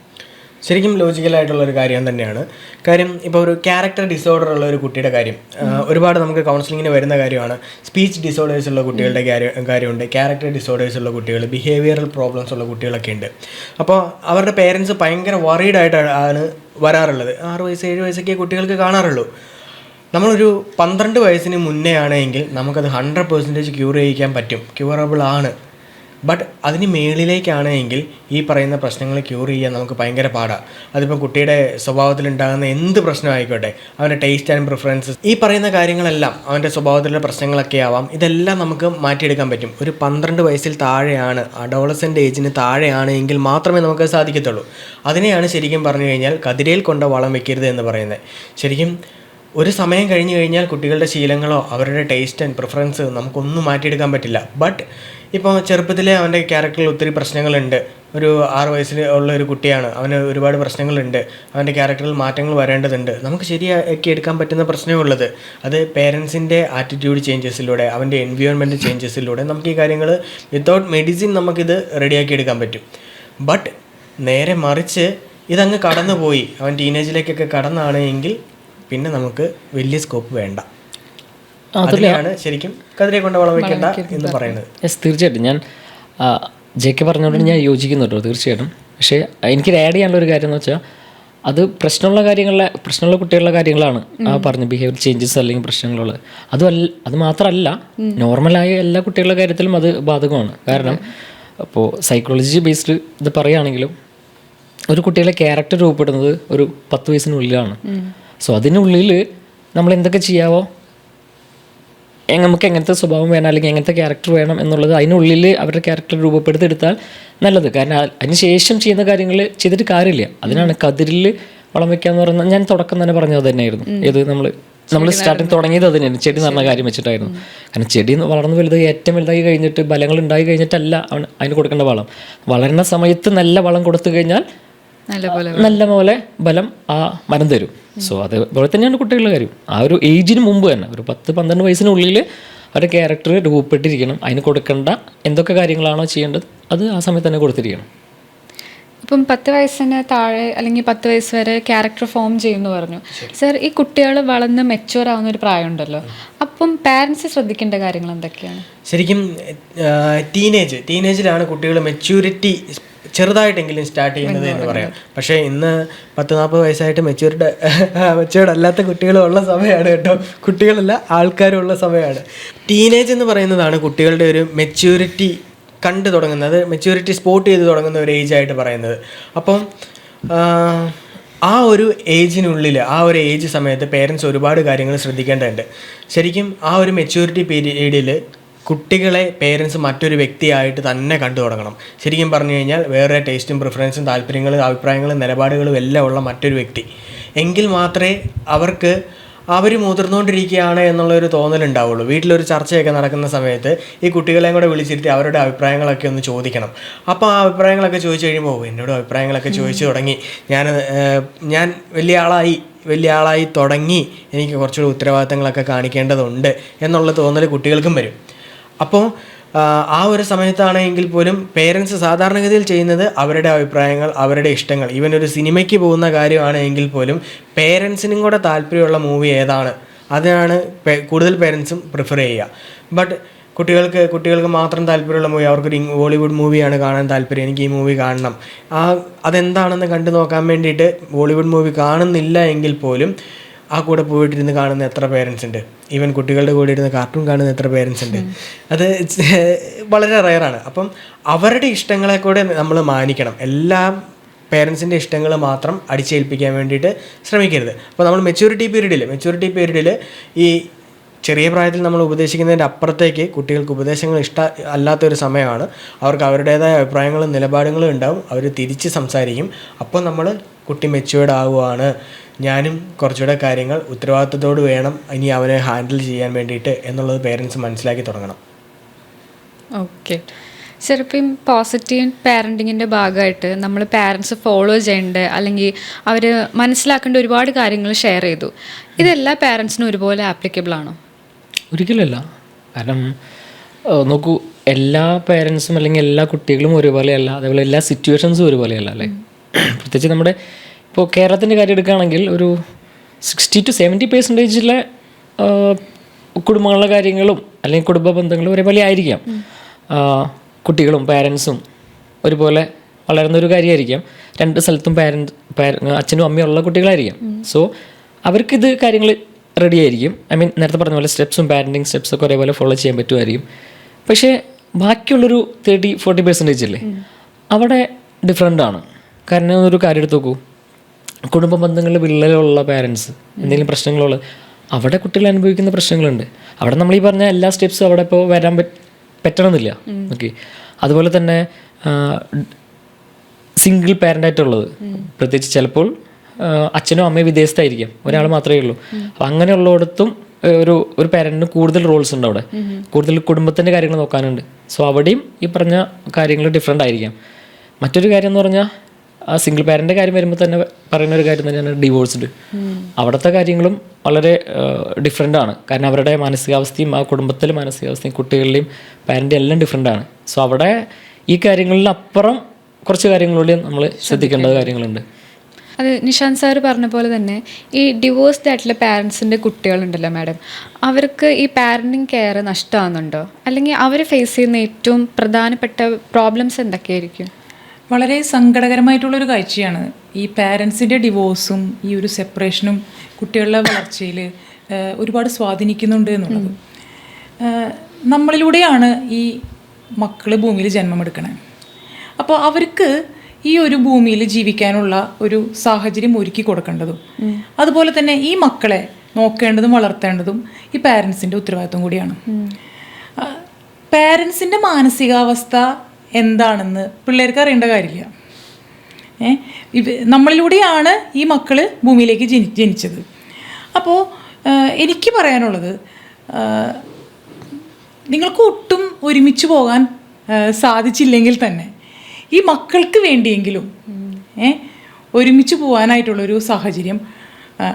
ശരിക്കും ലോജിക്കലായിട്ടുള്ളൊരു കാര്യം തന്നെയാണ്. കാര്യം ഇപ്പോൾ ഒരു ക്യാരക്ടർ ഡിസോർഡർ ഉള്ള ഒരു കുട്ടിയുടെ കാര്യം ഒരുപാട് നമുക്ക് കൗൺസിലിങ്ങിന് വരുന്ന കാര്യമാണ്. സ്പീച്ച് ഡിസോർഡേഴ്സ് ഉള്ള കുട്ടികളുടെ കാര്യമുണ്ട്, ക്യാരക്ടർ ഡിസോർഡേഴ്സ് ഉള്ള കുട്ടികൾ, ബിഹേവിയറൽ പ്രോബ്ലംസ് ഉള്ള കുട്ടികളൊക്കെ ഉണ്ട്. അപ്പോൾ അവരുടെ പേരൻസ് ഭയങ്കര വറീഡ് ആയിട്ടാണ് വരാറുള്ളത്. 6 വയസ്സ് 7 വയസ്സൊക്കെ കുട്ടികൾക്ക് കാണാറുള്ളൂ. നമ്മളൊരു 12 വയസ്സിന് മുന്നേ ആണെങ്കിൽ നമുക്കത് 100% ക്യൂർ ചെയ്യിക്കാൻ പറ്റും, ക്യൂറബിൾ ആണ്. ബട്ട് അതിന് മേളിലേക്കാണെങ്കിൽ ഈ പറയുന്ന പ്രശ്നങ്ങൾ ക്യൂർ ചെയ്യാൻ നമുക്ക് ഭയങ്കര പാടാണ്. അതിപ്പോൾ കുട്ടിയുടെ സ്വഭാവത്തിലുണ്ടാകുന്ന എന്ത് പ്രശ്നമായിക്കോട്ടെ, അവൻ്റെ ടേസ്റ്റ് ആൻഡ് പ്രിഫറൻസസ്, ഈ പറയുന്ന കാര്യങ്ങളെല്ലാം അവൻ്റെ സ്വഭാവത്തിലുള്ള പ്രശ്നങ്ങളൊക്കെ ആവാം, ഇതെല്ലാം നമുക്ക് മാറ്റിയെടുക്കാൻ പറ്റും. ഒരു 12 വയസ്സിൽ താഴെയാണ്, അഡോളസെൻ്റ് ഏജിന് താഴെയാണ് എങ്കിൽ മാത്രമേ നമുക്ക് സാധിക്കത്തുള്ളൂ. അതിനെയാണ് ശരിക്കും പറഞ്ഞു കഴിഞ്ഞാൽ കതിരയിൽ കൊണ്ട വളം വെക്കരുത് എന്ന് പറയുന്നത്. ശരിക്കും ഒരു സമയം കഴിഞ്ഞ് കഴിഞ്ഞാൽ കുട്ടികളുടെ ശീലങ്ങളോ അവരുടെ ടേസ്റ്റ് ആൻഡ് പ്രിഫറൻസ് നമുക്കൊന്നും മാറ്റിയെടുക്കാൻ പറ്റില്ല. ബട്ട് ഇപ്പോൾ ചെറുപ്പത്തിലെ അവൻ്റെ ക്യാരക്ടറിൽ ഒത്തിരി പ്രശ്നങ്ങളുണ്ട്. ഒരു 6 വയസ്സിൽ ഉള്ള ഒരു കുട്ടിയാണ്, അവന് ഒരുപാട് പ്രശ്നങ്ങളുണ്ട്, അവൻ്റെ ക്യാരക്ടറിൽ മാറ്റങ്ങൾ വരേണ്ടതുണ്ട്. നമുക്ക് ശരിയാക്കി എടുക്കാൻ പറ്റുന്ന പ്രശ്നമുള്ളത് അത് പേരൻസിൻ്റെ ആറ്റിറ്റ്യൂഡ് ചേഞ്ചസിലൂടെ, അവൻ്റെ എൻവയോൺമെൻറ്റ് ചേഞ്ചസിലൂടെ നമുക്ക് ഈ കാര്യങ്ങൾ വിത്തൗട്ട് മെഡിസിൻ നമുക്കിത് റെഡിയാക്കി എടുക്കാൻ പറ്റും. ബട്ട് നേരെ മറിച്ച് ഇതങ്ങ് കടന്നുപോയി അവൻ ടീനേജിലേക്കൊക്കെ കടന്നാണെങ്കിൽ പിന്നെ നമുക്ക് വലിയ സ്കോപ്പ് വേണ്ട. അതിലാണ് ശരിക്കും കതിരെ കൊണ്ട് വളം വെക്കേണ്ട എന്ന് പറയുന്നത്. യെസ്, തീർച്ചയായിട്ടും ഞാൻ ജെ കെ പറഞ്ഞുകൊണ്ട് ഞാൻ യോജിക്കുന്നു കേട്ടോ, തീർച്ചയായിട്ടും. പക്ഷേ എനിക്ക് ആഡ് ചെയ്യാനുള്ള ഒരു കാര്യം എന്ന് വെച്ചാൽ, അത് പ്രശ്നമുള്ള കുട്ടികളുടെ കാര്യങ്ങളാണ് ആ പറഞ്ഞ ബിഹേവിയർ ചേഞ്ചസ് അല്ലെങ്കിൽ പ്രശ്നങ്ങളുള്ളത്. അത് മാത്രമല്ല, നോർമലായ എല്ലാ കുട്ടികളുടെ കാര്യത്തിലും അത് ബാധകമാണ്. കാരണം അപ്പോൾ സൈക്കോളജി ബേസ്ഡ് ഇത് പറയുകയാണെങ്കിലും ഒരു കുട്ടിയുടെ ക്യാരക്ടർ രൂപപ്പെടുന്നത് ഒരു 10 വയസ്സിനുള്ളിലാണ്. സോ അതിനുള്ളിൽ നമ്മൾ എന്തൊക്കെ ചെയ്യാവോ, നമുക്ക് എങ്ങനത്തെ സ്വഭാവം വേണം അല്ലെങ്കിൽ എങ്ങനത്തെ ക്യാരക്ടർ വേണം എന്നുള്ളത് അതിനുള്ളിൽ അവരുടെ ക്യാരക്ടർ രൂപപ്പെടുത്തിയെടുത്താൽ നല്ലത്. കാരണം അതിന് ശേഷം ചെയ്യുന്ന കാര്യങ്ങൾ ചെയ്തിട്ട് കാര്യമില്ല. അതിനാണ് കതിരിൽ വളം വെക്കാന്ന് പറയുന്നത്. ഞാൻ തുടക്കം തന്നെ പറഞ്ഞത് തന്നെയായിരുന്നു. ഏത് നമ്മൾ സ്റ്റാർട്ടിങ് തുടങ്ങിയത് അത് തന്നെയാണ്, ചെടി നടന്ന കാര്യം വെച്ചിട്ടായിരുന്നു. കാരണം ചെടി വളർന്ന് ഏറ്റവും വലുതായി കഴിഞ്ഞിട്ട് ബലങ്ങൾ ഉണ്ടായി കഴിഞ്ഞിട്ടല്ല അതിന് കൊടുക്കേണ്ട വളം. വളരുന്ന സമയത്ത് നല്ല വളം കൊടുത്തു കഴിഞ്ഞാൽ നല്ല പോലെ ബലം ആ മരം തരും. സോ അതുപോലെ തന്നെയാണ് കുട്ടികളുടെ കാര്യം. ആ ഒരു ഏജിന് മുമ്പ് തന്നെ ഒരു 10-12 വയസ്സിനുള്ളിൽ അവരുടെ ക്യാരക്ടർ രൂപപ്പെട്ടിരിക്കണം. അതിന് കൊടുക്കേണ്ട എന്തൊക്കെ കാര്യങ്ങളാണോ ചെയ്യേണ്ടത് അത് ആ സമയത്ത് തന്നെ കൊടുത്തിരിക്കണം. ഇപ്പം 10 വയസ്സിന് താഴെ അല്ലെങ്കിൽ 10 വയസ്സ് വരെ ക്യാരക്ടർ ഫോം ചെയ്യുമെന്ന് പറഞ്ഞു സർ. ഈ കുട്ടികൾ വളർന്ന് മെച്യൂർ ആവുന്ന ഒരു പ്രായമുണ്ടല്ലോ, അപ്പം പാരൻസ് ശ്രദ്ധിക്കേണ്ട കാര്യങ്ങൾ എന്തൊക്കെയാണ്? ശരിക്കും ടീനേജിലാണ് കുട്ടികൾ മെച്യൂരിറ്റി ചെറുതായിട്ടെങ്കിലും സ്റ്റാർട്ട് ചെയ്യുന്നത് എന്ന് പറയാം. പക്ഷേ ഇന്ന് 10-40 വയസ്സായിട്ട് മെച്യൂർഡ് അല്ലാത്ത കുട്ടികളും ഉള്ള സമയമാണ് കേട്ടോ. കുട്ടികളല്ല, ആൾക്കാരും ഉള്ള സമയമാണ്. ടീനേജ് എന്ന് പറയുന്നതാണ് കുട്ടികളുടെ ഒരു മെച്യൂരിറ്റി കണ്ടു തുടങ്ങുന്നത്, മെച്യൂരിറ്റി സ്പോട്ട് ചെയ്ത് തുടങ്ങുന്ന ഒരു ഏജായിട്ട് പറയുന്നത്. അപ്പം ആ ഒരു ഏജിനുള്ളിൽ, ആ ഒരു ഏജ് സമയത്ത് പേരൻസ് ഒരുപാട് കാര്യങ്ങൾ ശ്രദ്ധിക്കേണ്ടതുണ്ട്. ശരിക്കും ആ ഒരു മെച്യൂരിറ്റി പീരീഡിൽ കുട്ടികളെ പേരൻസ് മറ്റൊരു വ്യക്തിയായിട്ട് തന്നെ കണ്ടു തുടങ്ങണം. ശരിക്കും പറഞ്ഞു കഴിഞ്ഞാൽ വേറെ ടേസ്റ്റും പ്രിഫറൻസും താല്പര്യങ്ങളും അഭിപ്രായങ്ങളും നിലപാടുകളും എല്ലാം ഉള്ള മറ്റൊരു വ്യക്തി. എങ്കിൽ മാത്രമേ അവർക്ക് അവർ മുതിർന്നുകൊണ്ടിരിക്കുകയാണ് എന്നുള്ളൊരു തോന്നലുണ്ടാവുള്ളൂ. വീട്ടിലൊരു ചർച്ചയൊക്കെ നടക്കുന്ന സമയത്ത് ഈ കുട്ടികളെയും കൂടെ വിളിച്ചിരുത്തി അവരുടെ അഭിപ്രായങ്ങളൊക്കെ ഒന്ന് ചോദിക്കണം. അപ്പോൾ ആ അഭിപ്രായങ്ങളൊക്കെ ചോദിച്ചു കഴിയുമ്പോൾ എന്നോട് അഭിപ്രായങ്ങളൊക്കെ ചോദിച്ചു തുടങ്ങി, ഞാൻ വലിയ ആളായി തുടങ്ങി, എനിക്ക് കുറച്ചുകൂടി ഉത്തരവാദിത്തങ്ങളൊക്കെ കാണിക്കേണ്ടതുണ്ട് എന്നുള്ള തോന്നൽ കുട്ടികൾക്കും വരും. അപ്പോൾ ആ ഒരു സമയത്താണെങ്കിൽ പോലും പേരൻസ് സാധാരണഗതിയിൽ ചെയ്യുന്നത് അവരുടെ അഭിപ്രായങ്ങൾ, അവരുടെ ഇഷ്ടങ്ങൾ, ഈവൻ ഒരു സിനിമയ്ക്ക് പോകുന്ന കാര്യമാണ് എങ്കിൽ പോലും പേരൻസിനും കൂടെ താല്പര്യമുള്ള മൂവി ഏതാണ് അതിനാണ് കൂടുതൽ പേരൻസും പ്രിഫർ ചെയ്യുക. ബട്ട് കുട്ടികൾക്ക് മാത്രം താല്പര്യമുള്ള മൂവി, അവർക്കൊരു ബോളിവുഡ് മൂവിയാണ് കാണാൻ താല്പര്യം, എനിക്ക് ഈ മൂവി കാണണം, അതെന്താണെന്ന് കണ്ടു നോക്കാൻ വേണ്ടിയിട്ട് ബോളിവുഡ് മൂവി കാണുന്നില്ല എങ്കിൽ പോലും ആ കൂടെ പോയിട്ടിരുന്ന് കാണുന്ന എത്ര പേരൻസ് ഉണ്ട്? ഈവൻ കുട്ടികളുടെ കൂടെ ഇരുന്ന് കാർട്ടൂൺ കാണുന്ന എത്ര പേരൻസ് ഉണ്ട്? അത് വളരെ റെയറാണ്. അപ്പം അവരുടെ ഇഷ്ടങ്ങളെ കൂടെ നമ്മൾ മാനിക്കണം. എല്ലാ പേരൻസിൻ്റെ ഇഷ്ടങ്ങൾ മാത്രം അടിച്ചേൽപ്പിക്കാൻ വേണ്ടിയിട്ട് ശ്രമിക്കരുത്. അപ്പോൾ നമ്മൾ മെച്യൂരിറ്റി പീരീഡിൽ ഈ ചെറിയ പ്രായത്തിൽ നമ്മൾ ഉപദേശിക്കുന്നതിൻ്റെ അപ്പുറത്തേക്ക് കുട്ടികൾക്ക് ഉപദേശങ്ങൾ അല്ലാത്തൊരു സമയമാണ്. അവർക്ക് അവരുടേതായ അഭിപ്രായങ്ങളും നിലപാടുകളും ഉണ്ടാവും, അവർ തിരിച്ച് സംസാരിക്കും. അപ്പോൾ നമ്മൾ കുട്ടി മെച്യൂർഡ് ആവുകയാണ്, ഞാനും കുറച്ചുകൂടെ കാര്യങ്ങൾ ഉത്തരവാദിത്തത്തോട് വേണം ഇനി അവനെ ഹാൻഡിൽ ചെയ്യാൻ വേണ്ടിയിട്ട് എന്നുള്ളത് പേരൻസ് മനസ്സിലാക്കി തുടങ്ങണം. ഓക്കെ സർ, ഇപ്പം പോസിറ്റീവ് പാരൻറ്റിങ്ങിൻ്റെ ഭാഗമായിട്ട് നമ്മൾ പാരൻസ് ഫോളോ ചെയ്യേണ്ട അല്ലെങ്കിൽ അവർ മനസ്സിലാക്കേണ്ട ഒരുപാട് കാര്യങ്ങൾ ഷെയർ ചെയ്തു. ഇതെല്ലാ പാരൻസിനും ഒരുപോലെ ആപ്ലിക്കബിൾ ആണോ? ഒരിക്കലല്ല. കാരണം നോക്കൂ, എല്ലാ പേരൻസും അല്ലെങ്കിൽ എല്ലാ കുട്ടികളും ഒരുപോലെയല്ല, അതേപോലെ എല്ലാ സിറ്റുവേഷൻസും ഒരുപോലെയല്ല അല്ലേ. പ്രത്യേകിച്ച് നമ്മുടെ ഇപ്പോൾ കേരളത്തിൻ്റെ കാര്യം എടുക്കുകയാണെങ്കിൽ ഒരു 60-70% കുടുംബങ്ങളുടെ കാര്യങ്ങളും അല്ലെങ്കിൽ കുടുംബ ബന്ധങ്ങളും ഒരേപോലെ ആയിരിക്കാം. കുട്ടികളും പാരൻസും ഒരുപോലെ വളരുന്നൊരു കാര്യമായിരിക്കാം. രണ്ട് സ്ഥലത്തും അച്ഛനും അമ്മയും ഉള്ള കുട്ടികളായിരിക്കാം. സോ അവർക്കിത് കാര്യങ്ങൾ റെഡി ആയിരിക്കും. നേരത്തെ പറഞ്ഞ പോലെ പാരൻറ്റിങ് സ്റ്റെപ്സൊക്കെ ഒരേപോലെ ഫോളോ ചെയ്യാൻ പറ്റുമായിരിക്കും. പക്ഷേ ബാക്കിയുള്ളൊരു 30-40% ഇല്ലേ, അവിടെ ഡിഫറെൻ്റ് ആണ്. കാരണം ഒരു കാര്യം എടുത്ത് നോക്കൂ, കുടുംബ ബന്ധങ്ങളിൽ വിള്ളലുള്ള പാരൻസ്, എന്തെങ്കിലും പ്രശ്നങ്ങളുള്ള, അവിടെ കുട്ടികൾ അനുഭവിക്കുന്ന പ്രശ്നങ്ങളുണ്ട്. അവിടെ നമ്മൾ ഈ പറഞ്ഞ എല്ലാ സ്റ്റെപ്സും അവിടെ ഇപ്പോൾ വരാൻ പറ്റണമെന്നില്ല. ഓക്കെ, അതുപോലെ തന്നെ സിംഗിൾ പാരൻ്റായിട്ടുള്ളത്, പ്രത്യേകിച്ച് ചിലപ്പോൾ അച്ഛനും അമ്മയും വിദേശത്തായിരിക്കാം, ഒരാൾ മാത്രമേ ഉള്ളൂ. അപ്പം അങ്ങനെയുള്ളിടത്തും ഒരു പാരൻറ്റിന് കൂടുതൽ റോൾസ് ഉണ്ട്, അവിടെ കൂടുതൽ കുടുംബത്തിൻ്റെ കാര്യങ്ങൾ നോക്കാനുണ്ട്. സോ അവിടെയും ഈ പറഞ്ഞ കാര്യങ്ങൾ ഡിഫറെൻ്റ് ആയിരിക്കാം. മറ്റൊരു കാര്യം എന്ന് പറഞ്ഞാൽ ആ സിംഗിൾ പാരൻ്റെ കാര്യം വരുമ്പോൾ തന്നെ പറയുന്ന ഒരു കാര്യം തന്നെയാണ് ഡിവോഴ്സ്ഡ്. അവിടുത്തെ കാര്യങ്ങളും വളരെ ഡിഫറെൻ്റ് ആണ്. കാരണം അവരുടെ മാനസികാവസ്ഥയും ആ കുടുംബത്തിലെ മാനസികാവസ്ഥയും കുട്ടികളുടെയും പാരൻ്റെയും എല്ലാം ഡിഫറെൻ്റ് ആണ്. സോ അവിടെ ഈ കാര്യങ്ങളിലപ്പുറം കുറച്ച് കാര്യങ്ങളിലൂടെ നമ്മൾ ശ്രദ്ധിക്കേണ്ട കാര്യങ്ങളുണ്ട്. അത് നിഷാന്ത് സാർ പറഞ്ഞ പോലെ തന്നെ ഈ ഡിവോഴ്സ്ഡ് ആയിട്ടുള്ള പാരൻസിൻ്റെ കുട്ടികളുണ്ടല്ലോ മാഡം, അവർക്ക് ഈ പാരൻറ്റിങ് കെയർ നഷ്ടമാകുന്നുണ്ടോ? അല്ലെങ്കിൽ അവർ ഫേസ് ചെയ്യുന്ന ഏറ്റവും പ്രധാനപ്പെട്ട പ്രോബ്ലംസ് എന്തൊക്കെയായിരിക്കും? വളരെ സങ്കടകരമായിട്ടുള്ളൊരു കാഴ്ചയാണ് ഈ പാരൻസിൻ്റെ ഡിവോഴ്സും ഈ ഒരു സെപ്പറേഷനും കുട്ടികളുടെ വളർച്ചയിൽ ഒരുപാട് സ്വാധീനിക്കുന്നുണ്ട് എന്നുള്ളത്. നമ്മളിലൂടെയാണ് ഈ മക്കൾ ഭൂമിയിൽ ജന്മമെടുക്കണത്. അപ്പോൾ അവർക്ക് ഈ ഒരു ഭൂമിയിൽ ജീവിക്കാനുള്ള ഒരു സാഹചര്യം ഒരുക്കി കൊടുക്കേണ്ടതും അതുപോലെ തന്നെ ഈ മക്കളെ നോക്കേണ്ടതും വളർത്തേണ്ടതും ഈ പാരൻസിൻ്റെ ഉത്തരവാദിത്വം കൂടിയാണ്. പാരൻസിൻ്റെ മാനസികാവസ്ഥ എന്താണെന്ന് പിള്ളേർക്ക് അറിയേണ്ട കാര്യമില്ല. നമ്മളിലൂടെയാണ് ഈ മക്കൾ ഭൂമിയിലേക്ക് ജനിച്ചത്. അപ്പോൾ എനിക്ക് പറയാനുള്ളത്, നിങ്ങൾക്ക് ഒട്ടും ഒരുമിച്ച് പോകാൻ സാധിച്ചില്ലെങ്കിൽ തന്നെ ഈ മക്കൾക്ക് വേണ്ടിയെങ്കിലും ഒരുമിച്ച് പോകാനായിട്ടുള്ളൊരു സാഹചര്യം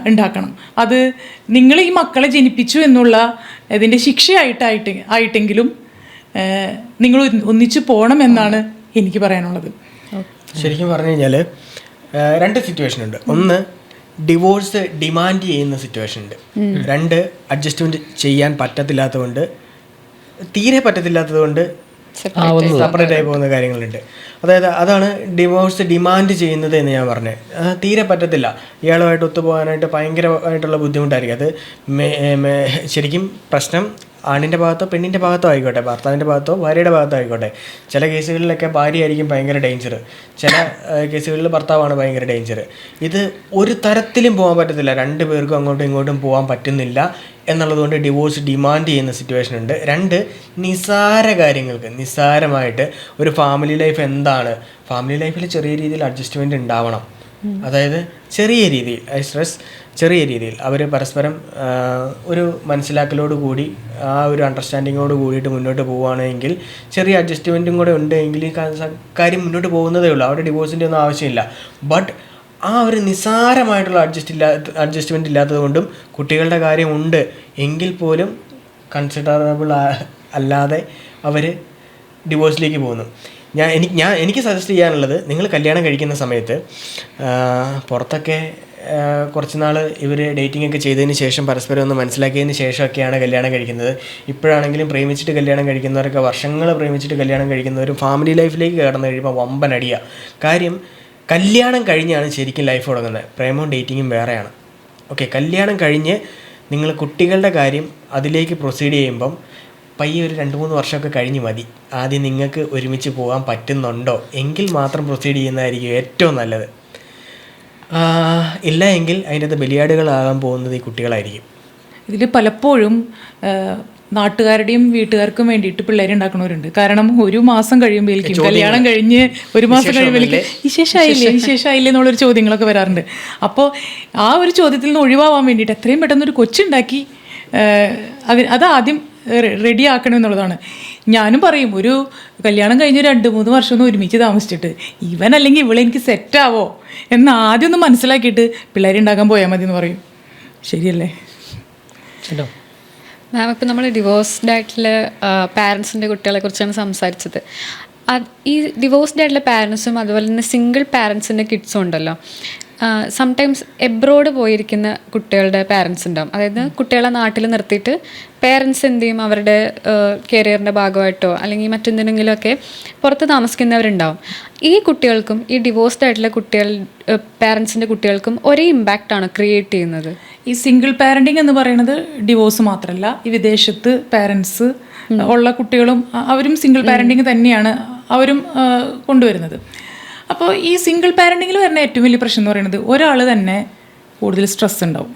ഉണ്ടാക്കണം. അത് നിങ്ങൾ ഈ മക്കളെ ജനിപ്പിച്ചു എന്നുള്ള ഇതിൻ്റെ ശിക്ഷയായിട്ടെങ്കിലും നിങ്ങൾ ഒന്നിച്ചു പോകണം എന്നാണ് എനിക്ക് പറയാനുള്ളത്. ശരിക്കും പറഞ്ഞു കഴിഞ്ഞാൽ രണ്ട് സിറ്റുവേഷൻ ഉണ്ട്. ഒന്ന്, ഡിവോഴ്സ് ഡിമാൻഡ് ചെയ്യുന്ന സിറ്റുവേഷൻ ഉണ്ട്. രണ്ട്, അഡ്ജസ്റ്റ്മെൻറ്റ് ചെയ്യാൻ പറ്റത്തില്ലാത്തതുകൊണ്ട്, തീരെ പറ്റത്തില്ലാത്തതുകൊണ്ട് സെപ്പറേറ്റ് ആയി പോകുന്ന കാര്യങ്ങളുണ്ട്. അതായത് അതാണ് ഡിവോഴ്സ് ഡിമാൻഡ് ചെയ്യുന്നത് എന്ന് ഞാൻ പറഞ്ഞത്. തീരെ പറ്റത്തില്ല, ഇയാളുമായിട്ട് ഒത്തുപോകാനായിട്ട് ഭയങ്കരമായിട്ടുള്ള ബുദ്ധിമുട്ടായിരിക്കും. അത് ശരിക്കും പ്രശ്നം ആണിൻ്റെ ഭാഗത്തോ പെണ്ണിൻ്റെ ഭാഗത്തോ ആയിക്കോട്ടെ, ഭർത്താവിൻ്റെ ഭാഗത്തോ ഭാര്യയുടെ ഭാഗത്തോ ആയിക്കോട്ടെ. ചില കേസുകളിലൊക്കെ ഭാര്യയായിരിക്കും ഭയങ്കര ഡേഞ്ചർ, ചില കേസുകളിൽ ഭർത്താവാണ് ഭയങ്കര ഡേഞ്ചർ. ഇത് ഒരു തരത്തിലും പോകാൻ പറ്റത്തില്ല, രണ്ട് പേർക്കും അങ്ങോട്ടും ഇങ്ങോട്ടും പോകാൻ പറ്റുന്നില്ല എന്നുള്ളതുകൊണ്ട് ഡിവോഴ്സ് ഡിമാൻഡ് ചെയ്യുന്ന സിറ്റുവേഷൻ ഉണ്ട്. രണ്ട്, നിസ്സാര കാര്യങ്ങൾക്ക്, നിസ്സാരമായിട്ട് ഒരു ഫാമിലി ലൈഫ് എന്താണ്, ഫാമിലി ലൈഫിൽ ചെറിയ രീതിയിൽ അഡ്ജസ്റ്റ്മെൻറ്റ് ഉണ്ടാവണം. അതായത് ചെറിയ രീതിയിൽ സ്ട്രെസ്, ചെറിയ രീതിയിൽ അവർ പരസ്പരം ഒരു മനസ്സിലാക്കലോട് കൂടി ആ ഒരു അണ്ടർസ്റ്റാൻഡിങ്ങോട് കൂടിയിട്ട് മുന്നോട്ട് പോവുകയാണെങ്കിൽ, ചെറിയ അഡ്ജസ്റ്റ്മെൻറ്റും കൂടെ ഉണ്ടെങ്കിൽ ഈ കാര്യം മുന്നോട്ട് പോകുന്നതേ ഉള്ളൂ. അവിടെ ഡിവോഴ്സിൻ്റെ ഒന്നും ആവശ്യമില്ല. ബട്ട് ആ ഒരു നിസ്സാരമായിട്ടുള്ള അഡ്ജസ്റ്റ്മെൻറ്റ് ഇല്ലാത്തത് കൊണ്ടും കുട്ടികളുടെ കാര്യമുണ്ട് എങ്കിൽ പോലും കൺസിഡറബിൾ അല്ലാതെ അവർ ഡിവോഴ്സിലേക്ക് പോകുന്നു. എനിക്ക് സജസ്റ്റ് ചെയ്യാനുള്ളത്, നിങ്ങൾ കല്യാണം കഴിക്കുന്ന സമയത്ത് പുറത്തൊക്കെ കുറച്ച് നാൾ ഇവർ ഡേറ്റിംഗ് ഒക്കെ ചെയ്തതിന് ശേഷം പരസ്പരം ഒന്ന് മനസ്സിലാക്കിയതിന് ശേഷമൊക്കെയാണ് കല്യാണം കഴിക്കുന്നത്. ഇപ്പോഴാണെങ്കിലും പ്രേമിച്ചിട്ട് കല്യാണം കഴിക്കുന്നവരൊക്കെ, വർഷങ്ങൾ പ്രേമിച്ചിട്ട് കല്യാണം കഴിക്കുന്നവരും ഫാമിലി ലൈഫിലേക്ക് കടന്നു കഴിയുമ്പോൾ വമ്പൻ അടിയാണ്. കാര്യം കല്യാണം കഴിഞ്ഞാണ് ശരിക്കും ലൈഫ് തുടങ്ങുന്നത്. പ്രേമവും ഡേറ്റിങ്ങും വേറെയാണ്. ഓക്കെ, കല്യാണം കഴിഞ്ഞ് നിങ്ങൾ കുട്ടികളുടെ കാര്യം അതിലേക്ക് പ്രൊസീഡ് ചെയ്യുമ്പം പയ്യെ ഒരു 2-3 വർഷമൊക്കെ കഴിഞ്ഞ് മതി. ആദ്യം നിങ്ങൾക്ക് ഒരുമിച്ച് പോകാൻ പറ്റുന്നുണ്ടോ എങ്കിൽ മാത്രം പ്രൊസീഡ് ചെയ്യുന്നതായിരിക്കും ഏറ്റവും നല്ലത്. ഇല്ല എങ്കിൽ അതിൻ്റെ അകത്ത് ബലിയാടുകളാകാൻ പോകുന്നത് ഈ കുട്ടികളായിരിക്കും. ഇതിൽ പലപ്പോഴും നാട്ടുകാരുടെയും വീട്ടുകാർക്കും വേണ്ടിയിട്ട് പിള്ളേരെ ഉണ്ടാക്കുന്നവരുണ്ട്. കാരണം ഒരു മാസം കഴിയുമ്പോഴേക്കും, കല്യാണം കഴിഞ്ഞ് ഒരു മാസം കഴിയുമ്പോഴേക്കും വിശേഷമായില്ലേ എന്നുള്ളൊരു ചോദ്യങ്ങളൊക്കെ വരാറുണ്ട്. അപ്പോൾ ആ ഒരു ചോദ്യത്തിൽ നിന്ന് ഒഴിവാവാൻ വേണ്ടിയിട്ട് എത്രയും പെട്ടെന്നൊരു കൊച്ചുണ്ടാക്കി അത് ആദ്യം റെഡി ആക്കണം എന്നുള്ളതാണ്. ഞാനും പറയും, ഒരു കല്യാണം കഴിഞ്ഞ് 2-3 വർഷം ഒന്ന് ഒരുമിച്ച് താമസിച്ചിട്ട് ഇവൻ അല്ലെങ്കിൽ ഇവളെ എനിക്ക് സെറ്റാവോ എന്ന് ആദ്യം ഒന്ന് മനസ്സിലാക്കിയിട്ട് പിള്ളേരെ ഉണ്ടാക്കാൻ പോയാൽ മതി എന്ന് പറയും. ശരിയല്ലേ മാം? ഇപ്പം നമ്മൾ ഡിവോഴ്സ്ഡ് ആയിട്ടുള്ള പാരൻസിൻ്റെ കുട്ടികളെ കുറിച്ചാണ് സംസാരിച്ചത്. ഈ ഡിവോഴ്സ്ഡ് ആയിട്ടുള്ള പാരൻസും അതുപോലെ തന്നെ സിംഗിൾ പാരൻസിൻ്റെ കിഡ്സും ഉണ്ടല്ലോ. സംടൈംസ് എബ്രോഡ് പോയിരിക്കുന്ന കുട്ടികളുടെ പാരൻസ് ഉണ്ടാവും. അതായത് കുട്ടികളെ നാട്ടിൽ നിർത്തിയിട്ട് പേരൻസ് എന്ത് ചെയ്യും, അവരുടെ കരിയറിൻ്റെ ഭാഗമായിട്ടോ അല്ലെങ്കിൽ മറ്റെന്തെങ്കിലുമൊക്കെ പുറത്ത് താമസിക്കുന്നവരുണ്ടാവും. ഈ കുട്ടികൾക്കും ഈ ഡിവോഴ്സ്ഡ് ആയിട്ടുള്ള പാരൻസിൻ്റെ കുട്ടികൾക്കും ഒരേ ഇമ്പാക്റ്റാണ് ക്രിയേറ്റ് ചെയ്യുന്നത്. ഈ സിംഗിൾ പാരൻറ്റിങ് എന്ന് പറയുന്നത് ഡിവോഴ്സ് മാത്രമല്ല, ഈ വിദേശത്ത് പാരൻസ് ഉള്ള കുട്ടികളും അവരും സിംഗിൾ പാരൻറ്റിങ് തന്നെയാണ് അവരും കൊണ്ടുവരുന്നത്. അപ്പോൾ ഈ സിംഗിൾ പാരൻറ്റിങ്ങിൽ വരുന്ന ഏറ്റവും വലിയ പ്രശ്നം എന്ന് പറയുന്നത്, ഒരാൾ തന്നെ കൂടുതൽ സ്ട്രെസ് ഉണ്ടാവും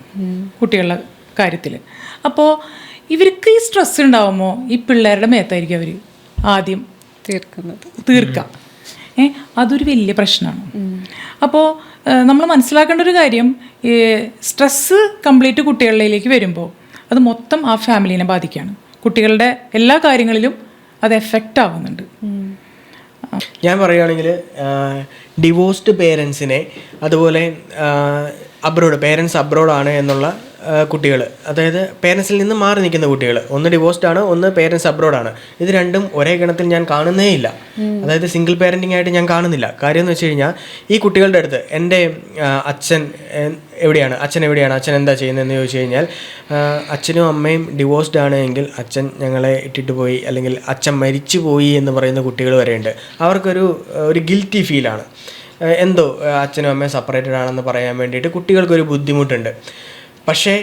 കുട്ടികളുടെ കാര്യത്തിൽ. അപ്പോൾ ഇവർക്ക് ഈ സ്ട്രെസ് ഉണ്ടാവുമ്പോൾ ഈ പിള്ളേരുടെ മേത്തായിരിക്കും അവർ ആദ്യം തീർക്കാം. അതൊരു വലിയ പ്രശ്നമാണ്. അപ്പോൾ നമ്മൾ മനസ്സിലാക്കേണ്ട ഒരു കാര്യം, സ്ട്രെസ്സ് കംപ്ലീറ്റ് കുട്ടികളിലേക്ക് വരുമ്പോൾ അത് മൊത്തം ആ ഫാമിലീനെ ബാധിക്കുകയാണ്. കുട്ടികളുടെ എല്ലാ കാര്യങ്ങളിലും അത് എഫക്റ്റ് ആവുന്നുണ്ട്. ഞാൻ പറയുകയാണെങ്കിൽ ഡിവോഴ്സ്ഡ് പേരൻസിനെ, അതുപോലെ പേരൻസ് അബ്രോഡാണ് എന്നുള്ള കുട്ടികൾ, അതായത് പേരൻസിൽ നിന്ന് മാറി നിൽക്കുന്ന കുട്ടികൾ, ഒന്ന് ഡിവോഴ്സ്ഡ് ആണ്, ഒന്ന് പേരൻസ് അബ്രോഡാണ്. ഇത് രണ്ടും ഒരേ ഗണത്തിൽ ഞാൻ കാണുന്നേ ഇല്ല. അതായത് സിംഗിൾ പേരൻറ്റിംഗ് ആയിട്ട് ഞാൻ കാണുന്നില്ല. കാര്യം എന്ന് വെച്ച് കഴിഞ്ഞാൽ ഈ കുട്ടികളുടെ അടുത്ത് എൻ്റെ അച്ഛൻ എവിടെയാണ്, അച്ഛൻ എന്താ ചെയ്യുന്നതെന്ന് ചോദിച്ചു കഴിഞ്ഞാൽ, അച്ഛനും അമ്മയും ഡിവോഴ്സ്ഡ് ആണ് എങ്കിൽ അച്ഛൻ ഞങ്ങളെ ഇട്ടിട്ട് പോയി, അല്ലെങ്കിൽ അച്ഛൻ മരിച്ചു പോയി എന്ന് പറയുന്ന കുട്ടികൾ വരെയുണ്ട്. അവർക്കൊരു ഗിൽറ്റി ഫീലാണ്. എന്തോ അച്ഛനും അമ്മയും സെപ്പറേറ്റഡ് ആണെന്ന് പറയാൻ വേണ്ടിയിട്ട് കുട്ടികൾക്കൊരു ബുദ്ധിമുട്ടുണ്ട്. പക്ഷേ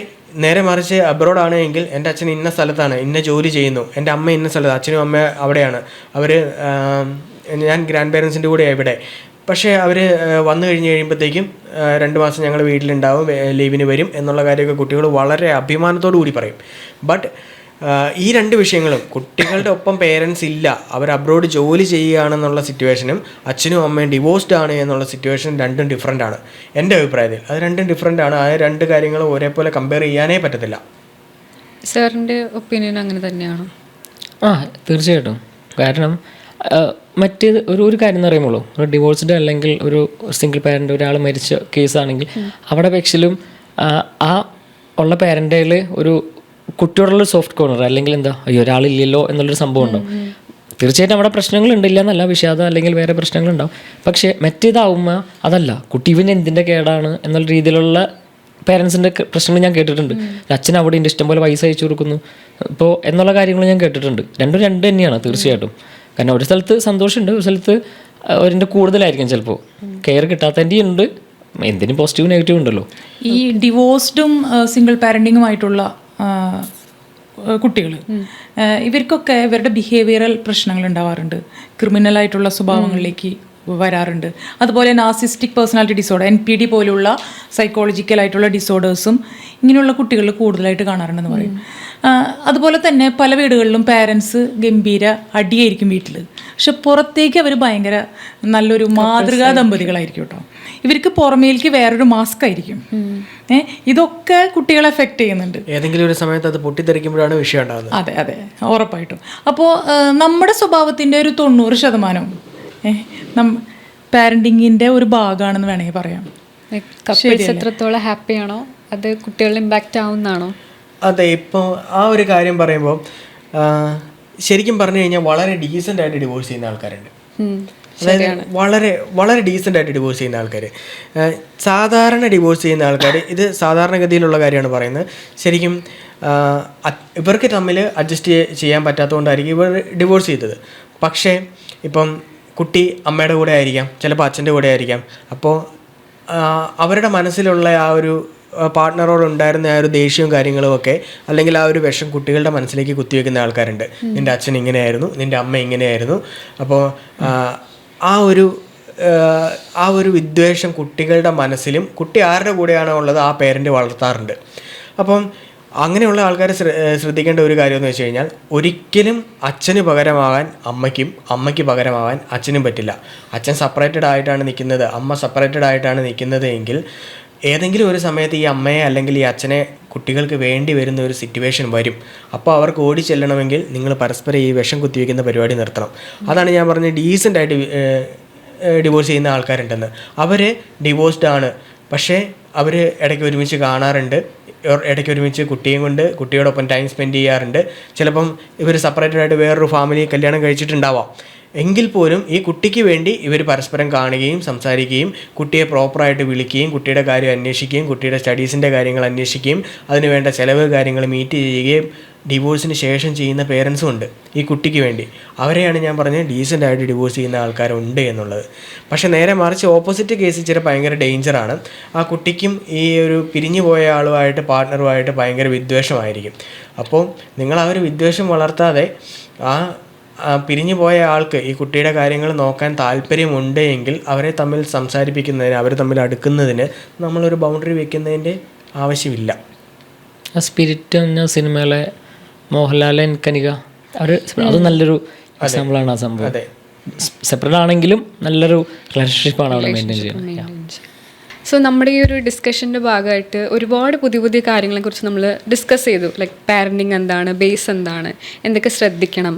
നേരെ മറിച്ച് അബ്രോഡാണ് എങ്കിൽ എൻ്റെ അച്ഛൻ ഇന്ന സ്ഥലത്താണ്, ഇന്ന ജോലി ചെയ്യുന്നു, എൻ്റെ അമ്മ ഇന്ന സ്ഥലത്ത്, അച്ഛനും അമ്മ അവിടെയാണ്, ഞാൻ ഗ്രാൻഡ് പേരൻസിൻ്റെ കൂടെ ഇവിടെ. പക്ഷേ അവർ വന്നു കഴിയുമ്പോഴത്തേക്കും 2 മാസം ഞങ്ങൾ വീട്ടിലുണ്ടാവും, ലീവിന് വരും എന്നുള്ള കാര്യമൊക്കെ കുട്ടികൾ വളരെ അഭിമാനത്തോടു കൂടി പറയും. ബട്ട് ഈ 2 വിഷയങ്ങളും, കുട്ടികളുടെ ഒപ്പം പേരൻസ് ഇല്ല, അവർ അബ്രോഡ് ജോലി ചെയ്യുകയാണെന്നുള്ള സിറ്റുവേഷനും അച്ഛനും അമ്മയും ഡിവോഴ്സ്ഡ് ആണ് എന്നുള്ള സിറ്റുവേഷനും രണ്ടും ഡിഫറൻ്റ് ആണ് എൻ്റെ അഭിപ്രായത്തിൽ. അത് രണ്ടും ഡിഫറൻ്റ് ആണ്. ആ 2 കാര്യങ്ങളും ഒരേപോലെ കമ്പയർ ചെയ്യാനേ പറ്റത്തില്ല. സാറിൻ്റെ ഒപ്പീനിയൻ അങ്ങനെ തന്നെയാണോ? തീർച്ചയായിട്ടും. കാരണം മറ്റേത് ഒരു കാര്യം എന്ന് പറയുമ്പോഴോ, ഒരു ഡിവോഴ്സ്ഡ് അല്ലെങ്കിൽ ഒരു സിംഗിൾ പാരൻ്റ് ഒരാൾ മരിച്ച കേസാണെങ്കിൽ അവിടെ പക്ഷിലും ആ ഉള്ള പാരൻ്റിൽ ഒരു കുട്ടിയോടുള്ള സോഫ്റ്റ് കോർണർ, അല്ലെങ്കിൽ എന്താ അയ്യോ ഒരാളില്ലല്ലോ എന്നുള്ളൊരു സംഭവം ഉണ്ടാവും. തീർച്ചയായിട്ടും അവിടെ പ്രശ്നങ്ങളുണ്ടില്ല എന്നല്ല, വിഷാദം അല്ലെങ്കിൽ വേറെ പ്രശ്നങ്ങളുണ്ടാവും. പക്ഷേ മറ്റേതാവുമ്പോൾ അതല്ല, കുട്ടി ഇവന് എന്തിൻ്റെ കേടാണ് എന്നുള്ള രീതിയിലുള്ള പേരൻസിൻ്റെ പ്രശ്നങ്ങൾ ഞാൻ കേട്ടിട്ടുണ്ട്. അച്ഛൻ അവിടെ ഉണ്ട്, ഇഷ്ടംപോലെ പൈസ അയച്ചു കൊടുക്കുന്നു ഇപ്പോൾ എന്നുള്ള കാര്യങ്ങൾ ഞാൻ കേട്ടിട്ടുണ്ട്. രണ്ടും രണ്ട് തന്നെയാണ് തീർച്ചയായിട്ടും. കാരണം ഒരു സ്ഥലത്ത് സന്തോഷമുണ്ട്, ഒരു സ്ഥലത്ത് അവരിൻ്റെ കൂടുതലായിരിക്കും ചിലപ്പോൾ കെയർ കിട്ടാത്തതിൻ്റെ ഉണ്ട്. എന്തിനും പോസിറ്റീവ് നെഗറ്റീവ് ഉണ്ടല്ലോ. ഈ ഡിവോഴ്സ്ഡും സിംഗിൾ പാരൻറ്റിങ്ങുമായിട്ടുള്ള കുട്ടികൾ, ഇവർക്കൊക്കെ ഇവരുടെ ബിഹേവിയറൽ പ്രശ്നങ്ങൾ ഉണ്ടാവാറുണ്ട്, ക്രിമിനലായിട്ടുള്ള സ്വഭാവങ്ങളിലേക്ക് വരാറുണ്ട്. അതുപോലെ നാർസിസ്റ്റിക് പേഴ്സണാലിറ്റി ഡിസോർഡർ, NPD പോലുള്ള സൈക്കോളജിക്കലായിട്ടുള്ള ഡിസോർഡേഴ്സും ഇങ്ങനെയുള്ള കുട്ടികളിൽ കൂടുതലായിട്ട് കാണാറുണ്ടെന്ന് പറയും. അതുപോലെ തന്നെ പല വീടുകളിലും പാരൻസ് ഗംഭീര അടിയായിരിക്കും വീട്ടിൽ, പക്ഷെ പുറത്തേക്ക് അവർ ഭയങ്കര നല്ലൊരു മാതൃകാ ദമ്പതികളായിരിക്കും കേട്ടോ. ഇവർക്ക് പുറമേലേക്ക് വേറൊരു മാസ്ക് ആയിരിക്കും. ഇതൊക്കെ കുട്ടികളെ എഫക്റ്റ് ചെയ്യുന്നുണ്ട്. ഏതെങ്കിലും ഒരു സമയത്ത് അത് പൊട്ടിത്തെറിക്കുമ്പോഴാണ് വിഷയം ഉണ്ടാകുന്നത്. അതെ അതെ, ഉറപ്പായിട്ടും. അപ്പോൾ നമ്മുടെ സ്വഭാവത്തിൻ്റെ ഒരു 90% പാരൻറ്റിങ്ങിൻ്റെ ഒരു ഭാഗമാണെന്ന് വേണമെങ്കിൽ പറയാം. കപ്പിൾസ് എത്രത്തോളം ഹാപ്പിയാണോ അത് കുട്ടികളിൽ ഇമ്പാക്റ്റ് ആവുന്നതാണോ? അതെ. ഇപ്പോൾ ആ ഒരു കാര്യം പറയുമ്പോൾ ശരിക്കും പറഞ്ഞു കഴിഞ്ഞാൽ വളരെ ഡീസൻ്റ് ആയിട്ട് ഡിവോഴ്സ് ചെയ്യുന്ന ആൾക്കാരുണ്ട്. അതായത് വളരെ വളരെ ഡീസൻ്റ് ആയിട്ട് ഡിവോഴ്സ് ചെയ്യുന്ന ആൾക്കാർ, സാധാരണ ഡിവോഴ്സ് ചെയ്യുന്ന ആൾക്കാർ, ഇത് സാധാരണഗതിയിലുള്ള കാര്യമാണ് പറയുന്നത്. ശരിക്കും ഇവർക്ക് തമ്മിൽ അഡ്ജസ്റ്റ് ചെയ്യാൻ പറ്റാത്തതുകൊണ്ടായിരിക്കും ഇവർ ഡിവോഴ്സ് ചെയ്തത്. പക്ഷേ ഇപ്പം കുട്ടി അമ്മയുടെ കൂടെ ആയിരിക്കാം, ചിലപ്പോൾ അച്ഛൻ്റെ കൂടെ ആയിരിക്കാം. അപ്പോൾ അവരുടെ മനസ്സിലുള്ള ആ ഒരു പാർട്ട്ണറോടുണ്ടായിരുന്ന ആ ഒരു ദേഷ്യവും കാര്യങ്ങളും ഒക്കെ, അല്ലെങ്കിൽ ആ ഒരു വിഷം കുട്ടികളുടെ മനസ്സിലേക്ക് കുത്തിവെക്കുന്ന ആൾക്കാരുണ്ട്. നിൻ്റെ അച്ഛൻ ഇങ്ങനെയായിരുന്നു, നിൻ്റെ അമ്മ ഇങ്ങനെയായിരുന്നു. അപ്പോൾ ആ ഒരു വിദ്വേഷം കുട്ടികളുടെ മനസ്സിലും, കുട്ടി ആരുടെ കൂടെയാണോ ഉള്ളത് ആ പേരൻ്റ് വളർത്താറുണ്ട്. അപ്പം അങ്ങനെയുള്ള ആൾക്കാർ ശ്രദ്ധിക്കേണ്ട ഒരു കാര്യം എന്ന് വെച്ച് കഴിഞ്ഞാൽ, ഒരിക്കലും അച്ഛന് പകരമാകാൻ അമ്മയ്ക്കും അമ്മയ്ക്ക് പകരമാകാൻ അച്ഛനും പറ്റില്ല. അച്ഛൻ സെപ്പറേറ്റഡ് ആയിട്ടാണ് നിൽക്കുന്നത്, അമ്മ സെപ്പറേറ്റഡ് ആയിട്ടാണ് നിൽക്കുന്നത് എങ്കിൽ ഏതെങ്കിലും ഒരു സമയത്ത് ഈ അമ്മയെ അല്ലെങ്കിൽ ഈ അച്ഛനെ കുട്ടികൾക്ക് വേണ്ടി വരുന്ന ഒരു സിറ്റുവേഷൻ വരും. അപ്പോൾ അവർക്ക് ഓടി ചെല്ലണമെങ്കിൽ നിങ്ങൾ പരസ്പരം ഈ വിഷം കുത്തിവെക്കുന്ന പരിപാടി നിർത്തണം. അതാണ് ഞാൻ പറഞ്ഞത്, ഡീസൻ്റായിട്ട് ഡിവോഴ്സ് ചെയ്യുന്ന ആൾക്കാരുണ്ടെന്ന്. അവർ ഡിവോഴ്സ്ഡ് ആണ്, പക്ഷേ അവർ ഇടയ്ക്ക് ഒരുമിച്ച് കാണാറുണ്ട്, ഇടയ്ക്ക് ഒരുമിച്ച് കുട്ടിയോടൊപ്പം ടൈം സ്പെൻഡ് ചെയ്യാറുണ്ട്. ചിലപ്പം ഇവർ സെപ്പറേറ്റഡ് ആയിട്ട് വേറൊരു ഫാമിലി കല്യാണം കഴിച്ചിട്ടുണ്ടാവാം. എങ്കിൽ പോലും ഈ കുട്ടിക്ക് വേണ്ടി ഇവർ പരസ്പരം കാണുകയും സംസാരിക്കുകയും കുട്ടിയെ പ്രോപ്പറായിട്ട് വിളിക്കുകയും കുട്ടിയുടെ കാര്യം അന്വേഷിക്കുകയും കുട്ടിയുടെ സ്റ്റഡീസിൻ്റെ കാര്യങ്ങൾ അന്വേഷിക്കുകയും അതിനുവേണ്ട ചിലവ് കാര്യങ്ങൾ മീറ്റ് ചെയ്യുകയും ഡിവോഴ്സിന് ശേഷം ചെയ്യുന്ന പേരൻസും ഉണ്ട് ഈ കുട്ടിക്ക് വേണ്ടി. അവരെയാണ് ഞാൻ പറഞ്ഞത് ഡീസൻ്റായിട്ട് ഡിവോഴ്സ് ചെയ്യുന്ന ആൾക്കാരുണ്ട് എന്നുള്ളത്. പക്ഷേ നേരെ മറിച്ച് ഓപ്പോസിറ്റ് കേസ് ഇച്ചിരി ഭയങ്കര ഡേഞ്ചറാണ്. ആ കുട്ടിക്കും ഈ ഒരു പിരിഞ്ഞു പോയ ആളുമായിട്ട് പാർട്ട്ണറുമായിട്ട് ഭയങ്കര വിദ്വേഷമായിരിക്കും. അപ്പോൾ നിങ്ങൾ ആ ഒരു വിദ്വേഷം വളർത്താതെ പിരിഞ്ഞു പോയ ആൾക്ക് ഈ കുട്ടിയുടെ കാര്യങ്ങൾ നോക്കാൻ താല്പര്യമുണ്ട് എങ്കിൽ അവരെ തമ്മിൽ സംസാരിപ്പിക്കുന്നതിന്, അവർ തമ്മിൽ അടുക്കുന്നതിന് നമ്മളൊരു ബൗണ്ടറി വെക്കുന്നതിൻ്റെ ആവശ്യമില്ല. ആ സ്പിരിറ്റ് എന്ന സിനിമയിലെ മോഹൻലാൽ കനിക അത് നല്ലൊരു എക്സാമ്പിളാണ്. ആ സംഭവം അതെ, സെപ്പറേറ്റ് ആണെങ്കിലും നല്ലൊരു റിലേഷൻഷിപ്പാണ് അവിടെ മെയിൻറ്റെയിൻ ചെയ്യുന്നത്. സോ നമ്മുടെ ഈ ഒരു ഡിസ്കഷൻ്റെ ഭാഗമായിട്ട് ഒരുപാട് പുതിയ പുതിയ കാര്യങ്ങളെക്കുറിച്ച് നമ്മൾ ഡിസ്കസ് ചെയ്തു. ലൈക്ക് പാരൻറ്റിങ് എന്താണ്, ബേസ് എന്താണ്, എന്തൊക്കെ ശ്രദ്ധിക്കണം,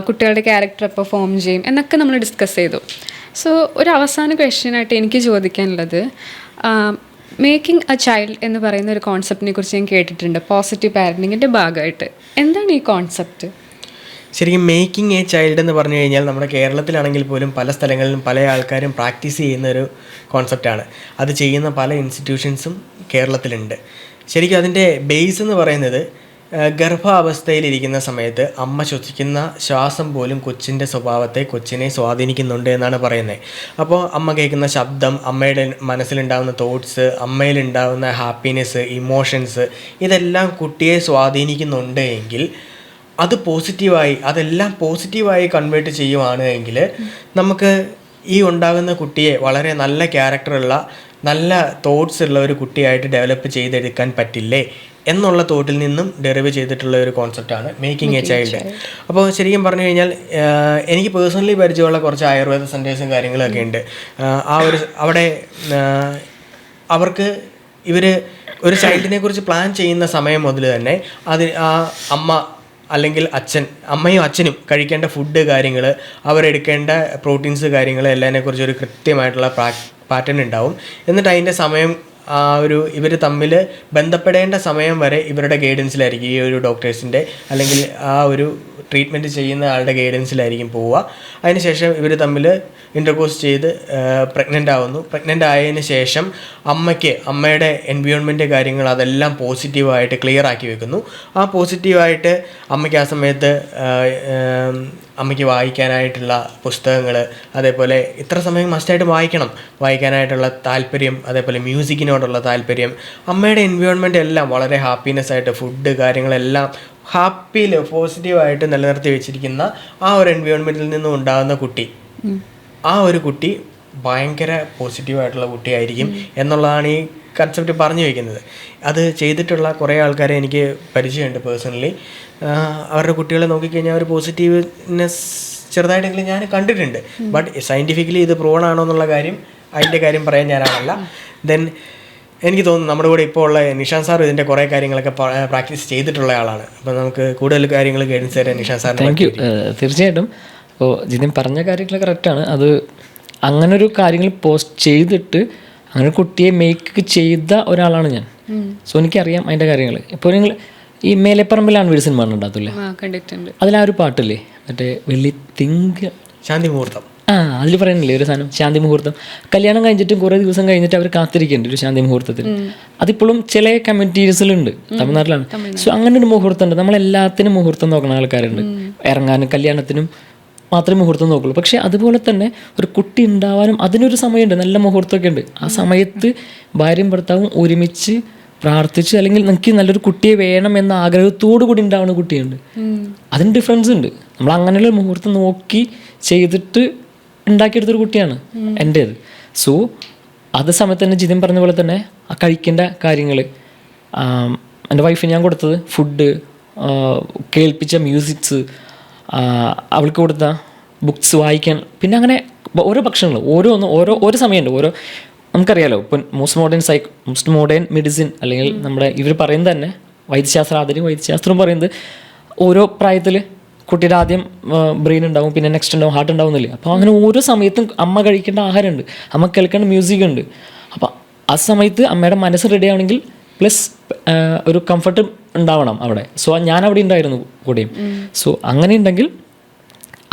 കുട്ടികളുടെ ക്യാരക്ടർ എപ്പോൾ ഫോം ചെയ്യും എന്നൊക്കെ നമ്മൾ ഡിസ്കസ് ചെയ്തു. സോ ഒരു അവസാന ക്വസ്റ്റ്യനായിട്ട് എനിക്ക് ചോദിക്കാനുള്ളത്, മേക്കിംഗ് എ ചൈൽഡ് എന്ന് പറയുന്ന ഒരു കോൺസെപ്റ്റിനെ കുറിച്ച് ഞാൻ കേട്ടിട്ടുണ്ട്, പോസിറ്റീവ് പാരൻറ്റിങ്ങിൻ്റെ ഭാഗമായിട്ട്. എന്താണ് ഈ കോൺസെപ്റ്റ്? ശരിക്കും മേക്കിംഗ് എ ചൈൽഡ് എന്ന് പറഞ്ഞു കഴിഞ്ഞാൽ നമ്മുടെ കേരളത്തിലാണെങ്കിൽ പോലും പല സ്ഥലങ്ങളിലും പല ആൾക്കാരും പ്രാക്ടീസ് ചെയ്യുന്ന ഒരു കോൺസെപ്റ്റാണ്. അത് ചെയ്യുന്ന പല ഇൻസ്റ്റിറ്റ്യൂഷൻസും കേരളത്തിലുണ്ട്. ശരിക്കും അതിൻ്റെ ബേസ് എന്ന് പറയുന്നത് ഗർഭാവസ്ഥയിലിരിക്കുന്ന സമയത്ത് അമ്മ ശ്വസിക്കുന്ന ശ്വാസം പോലും കൊച്ചിനെ സ്വാധീനിക്കുന്നുണ്ട് എന്നാണ് പറയുന്നത്. അപ്പോൾ അമ്മ കേൾക്കുന്ന ശബ്ദം, അമ്മയുടെ മനസ്സിലുണ്ടാകുന്ന തോട്ട്സ്, അമ്മയിലുണ്ടാകുന്ന ഹാപ്പിനെസ്, ഇമോഷൻസ്, ഇതെല്ലാം കുട്ടിയെ സ്വാധീനിക്കുന്നുണ്ട് എങ്കിൽ അതെല്ലാം പോസിറ്റീവായി കൺവേർട്ട് ചെയ്യുവാണ് എങ്കിൽ നമുക്ക് ഈ ഉണ്ടാകുന്ന കുട്ടിയെ വളരെ നല്ല ക്യാരക്ടറുള്ള, നല്ല തോട്ട്സ് ഉള്ള ഒരു കുട്ടിയായിട്ട് ഡെവലപ്പ് ചെയ്തെടുക്കാൻ പറ്റില്ലേ എന്നുള്ള തോട്ടിൽ നിന്നും ഡെറിവ് ചെയ്തിട്ടുള്ള ഒരു കോൺസെപ്റ്റാണ് മേക്കിംഗ് എ ചൈൽഡ്. അപ്പോൾ ശരിക്കും പറഞ്ഞു കഴിഞ്ഞാൽ എനിക്ക് പേഴ്സണലി പരിചയമുള്ള കുറച്ച് ആയുർവേദ സെൻറ്റേഴ്സും കാര്യങ്ങളൊക്കെ ഉണ്ട്. അവിടെ അവർക്ക് ഒരു ചൈൽഡിനെ കുറിച്ച് പ്ലാൻ ചെയ്യുന്ന സമയം മുതൽ തന്നെ അമ്മ അല്ലെങ്കിൽ അമ്മയും അച്ഛനും കഴിക്കേണ്ട ഫുഡ് കാര്യങ്ങൾ, അവരെടുക്കേണ്ട പ്രോട്ടീൻസ് കാര്യങ്ങൾ എല്ലാതിനെക്കുറിച്ച് ഒരു കൃത്യമായിട്ടുള്ള പാറ്റേൺ ഉണ്ടാവും. എന്നിട്ട് അതിൻ്റെ സമയം ഇവർ തമ്മിൽ ബന്ധപ്പെടേണ്ട സമയം വരെ ഇവരുടെ ഗൈഡൻസിലായിരിക്കും, ഈ ഒരു ഡോക്ടേഴ്സിൻ്റെ അല്ലെങ്കിൽ ആ ഒരു ട്രീറ്റ്മെൻറ്റ് ചെയ്യുന്ന ആളുടെ ഗൈഡൻസിലായിരിക്കും പോവുക. അതിനുശേഷം ഇവർ തമ്മിൽ ഇൻ്റർകോഴ്സ് ചെയ്ത് പ്രഗ്നൻ്റ് ആവുന്നു. പ്രഗ്നൻ്റ് ആയതിന് ശേഷം അമ്മയുടെ എൻവയോൺമെൻറ്റ് കാര്യങ്ങൾ അതെല്ലാം പോസിറ്റീവായിട്ട് ക്ലിയർ ആക്കി വെക്കുന്നു. ആ പോസിറ്റീവായിട്ട് അമ്മയ്ക്ക് ആ സമയത്ത് അമ്മയ്ക്ക് വായിക്കാനായിട്ടുള്ള പുസ്തകങ്ങൾ, അതേപോലെ ഇത്ര സമയം മസ്റ്റായിട്ട് വായിക്കാനായിട്ടുള്ള താല്പര്യം, അതേപോലെ മ്യൂസിക്കിനോടുള്ള താല്പര്യം, അമ്മയുടെ എൻവയോൺമെൻറ്റ് എല്ലാം വളരെ ഹാപ്പിനെസ് ആയിട്ട് ഫുഡ് കാര്യങ്ങളെല്ലാം ഹാപ്പിയിൽ പോസിറ്റീവായിട്ട് നിലനിർത്തി വെച്ചിരിക്കുന്ന ആ ഒരു എൻവയോൺമെൻറ്റിൽ നിന്നും ഉണ്ടാകുന്ന കുട്ടി ഭയങ്കര പോസിറ്റീവായിട്ടുള്ള കുട്ടിയായിരിക്കും എന്നുള്ളതാണ് ഈ കൺസെപ്റ്റ് പറഞ്ഞു വയ്ക്കുന്നത്. അത് ചെയ്തിട്ടുള്ള കുറേ ആൾക്കാരെ എനിക്ക് പരിചയമുണ്ട് പേഴ്സണലി. അവരുടെ കുട്ടികളെ നോക്കിക്കഴിഞ്ഞാൽ ഒരു പോസിറ്റീവ്നെസ് ചെറുതായിട്ടെങ്കിലും ഞാൻ കണ്ടിട്ടുണ്ട്. ബട്ട് സയൻറ്റിഫിക്കലി ഇത് പ്രൂവൺ ആണോ എന്നുള്ള അതിൻ്റെ കാര്യം പറയാൻ ഞാനാണല്ല. ദെൻ എനിക്ക് തോന്നുന്നു നമ്മുടെ കൂടെ ഇപ്പോൾ ഉള്ള നിഷാന്ത് സാർ ഇതിൻ്റെ കുറേ കാര്യങ്ങളൊക്കെ പ്രാക്ടീസ് ചെയ്തിട്ടുള്ള ആളാണ്. അപ്പോൾ നമുക്ക് കൂടുതൽ കാര്യങ്ങൾ ഗൈഡൻസ് തരാൻ നിഷാന്ത് സാറിന്. Thank you. തീർച്ചയായിട്ടും. അപ്പോൾ ജിതിൻ പറഞ്ഞ കാര്യങ്ങൾ കറക്റ്റാണ്. അത് അങ്ങനൊരു കാര്യങ്ങൾ പോസ്റ്റ് ചെയ്തിട്ട് അങ്ങനെ കുട്ടിയെ മേക്ക് ചെയ്ത ഒരാളാണ് ഞാൻ. സോ എനിക്കറിയാം അതിൻ്റെ കാര്യങ്ങൾ. ഇപ്പോൾ നിങ്ങൾ ഈ മേലെപ്പറമ്പിലാണ് വീട് സിനിമ ഉണ്ടാകത്തില്ലേ, അതിലാ ഒരു പാട്ടില്ലേ, മറ്റേ ശാന്തി മുഹൂർത്തം, അതിൽ പറയുന്നില്ലേ ഒരു സാധനം, ശാന്തി മുഹൂർത്തം. കല്യാണം കഴിഞ്ഞിട്ടും കുറേ ദിവസം കഴിഞ്ഞിട്ട് അവർ കാത്തിരിക്കുന്നുണ്ട് ഒരു ശാന്തി മുഹൂർത്തത്തിൽ. അതിപ്പോഴും ചില കമ്മ്യൂണിറ്റീസിലുണ്ട്, തമിഴ്നാട്ടിലാണ്. സോ അങ്ങനെ ഒരു മുഹൂർത്തം ഉണ്ട്. നമ്മളെല്ലാത്തിനും മുഹൂർത്തം നോക്കുന്ന ആൾക്കാരുണ്ട്. ഇറങ്ങാനും കല്യാണത്തിനും മാത്രമേ മുഹൂർത്തം നോക്കുള്ളൂ. പക്ഷേ അതുപോലെ തന്നെ ഒരു കുട്ടി ഉണ്ടാവാനും അതിനൊരു സമയമുണ്ട്, നല്ല മുഹൂർത്തമൊക്കെ ഉണ്ട്. ആ സമയത്ത് ഭാര്യയും ഭർത്താവും ഒരുമിച്ച് പ്രാർത്ഥിച്ച്, അല്ലെങ്കിൽ നമുക്ക് നല്ലൊരു കുട്ടിയെ വേണം എന്ന ആഗ്രഹത്തോടു കൂടി ഉണ്ടാവുന്ന കുട്ടിയുണ്ട്. അതിന് ഡിഫറൻസ് ഉണ്ട്. നമ്മൾ അങ്ങനെയുള്ള മുഹൂർത്തം നോക്കി ചെയ്തിട്ട് ഉണ്ടാക്കിയെടുത്തൊരു കുട്ടിയാണ് എൻ്റേത്. സോ അത് സമയത്ത് തന്നെ ജിതിൻ പറഞ്ഞ പോലെ തന്നെ ആ കഴിക്കേണ്ട കാര്യങ്ങൾ, എൻ്റെ വൈഫിന് ഞാൻ കൊടുത്തത് ഫുഡ്, കേൾപ്പിച്ച മ്യൂസിക്സ്, അവൾക്ക് കൊടുത്ത ബുക്സ് വായിക്കാൻ, പിന്നെ അങ്ങനെ ഓരോ ഭക്ഷണങ്ങൾ ഓരോ സമയമുണ്ട്. നമുക്കറിയാലോ ഇപ്പം മോസ്റ്റ് മോഡേൺ മെഡിസിൻ അല്ലെങ്കിൽ നമ്മുടെ ഇവർ പറയുന്നത് തന്നെ ആധുനിക വൈദ്യശാസ്ത്രം പറയുന്നത് ഓരോ പ്രായത്തിൽ കുട്ടിയുടെ ആദ്യം ബ്രെയിൻ ഉണ്ടാവും, പിന്നെ നെക്സ്റ്റ് ഉണ്ടാവും, ഹാർട്ട് ഉണ്ടാവുന്നില്ലേ. അപ്പോൾ അങ്ങനെ ഓരോ സമയത്തും അമ്മ കഴിക്കേണ്ട ആഹാരമുണ്ട്, അമ്മ കേൾക്കേണ്ട മ്യൂസിക് ഉണ്ട്. അപ്പോൾ ആ സമയത്ത് അമ്മയുടെ മനസ്സ് റെഡി ആവണമെങ്കിൽ പ്ലസ് ഒരു കംഫർട്ട് ഉണ്ടാവണം അവിടെ. സോ ഞാൻ അവിടെ ഉണ്ടായിരുന്നു കൂടെയും. സോ അങ്ങനെ ഉണ്ടെങ്കിൽ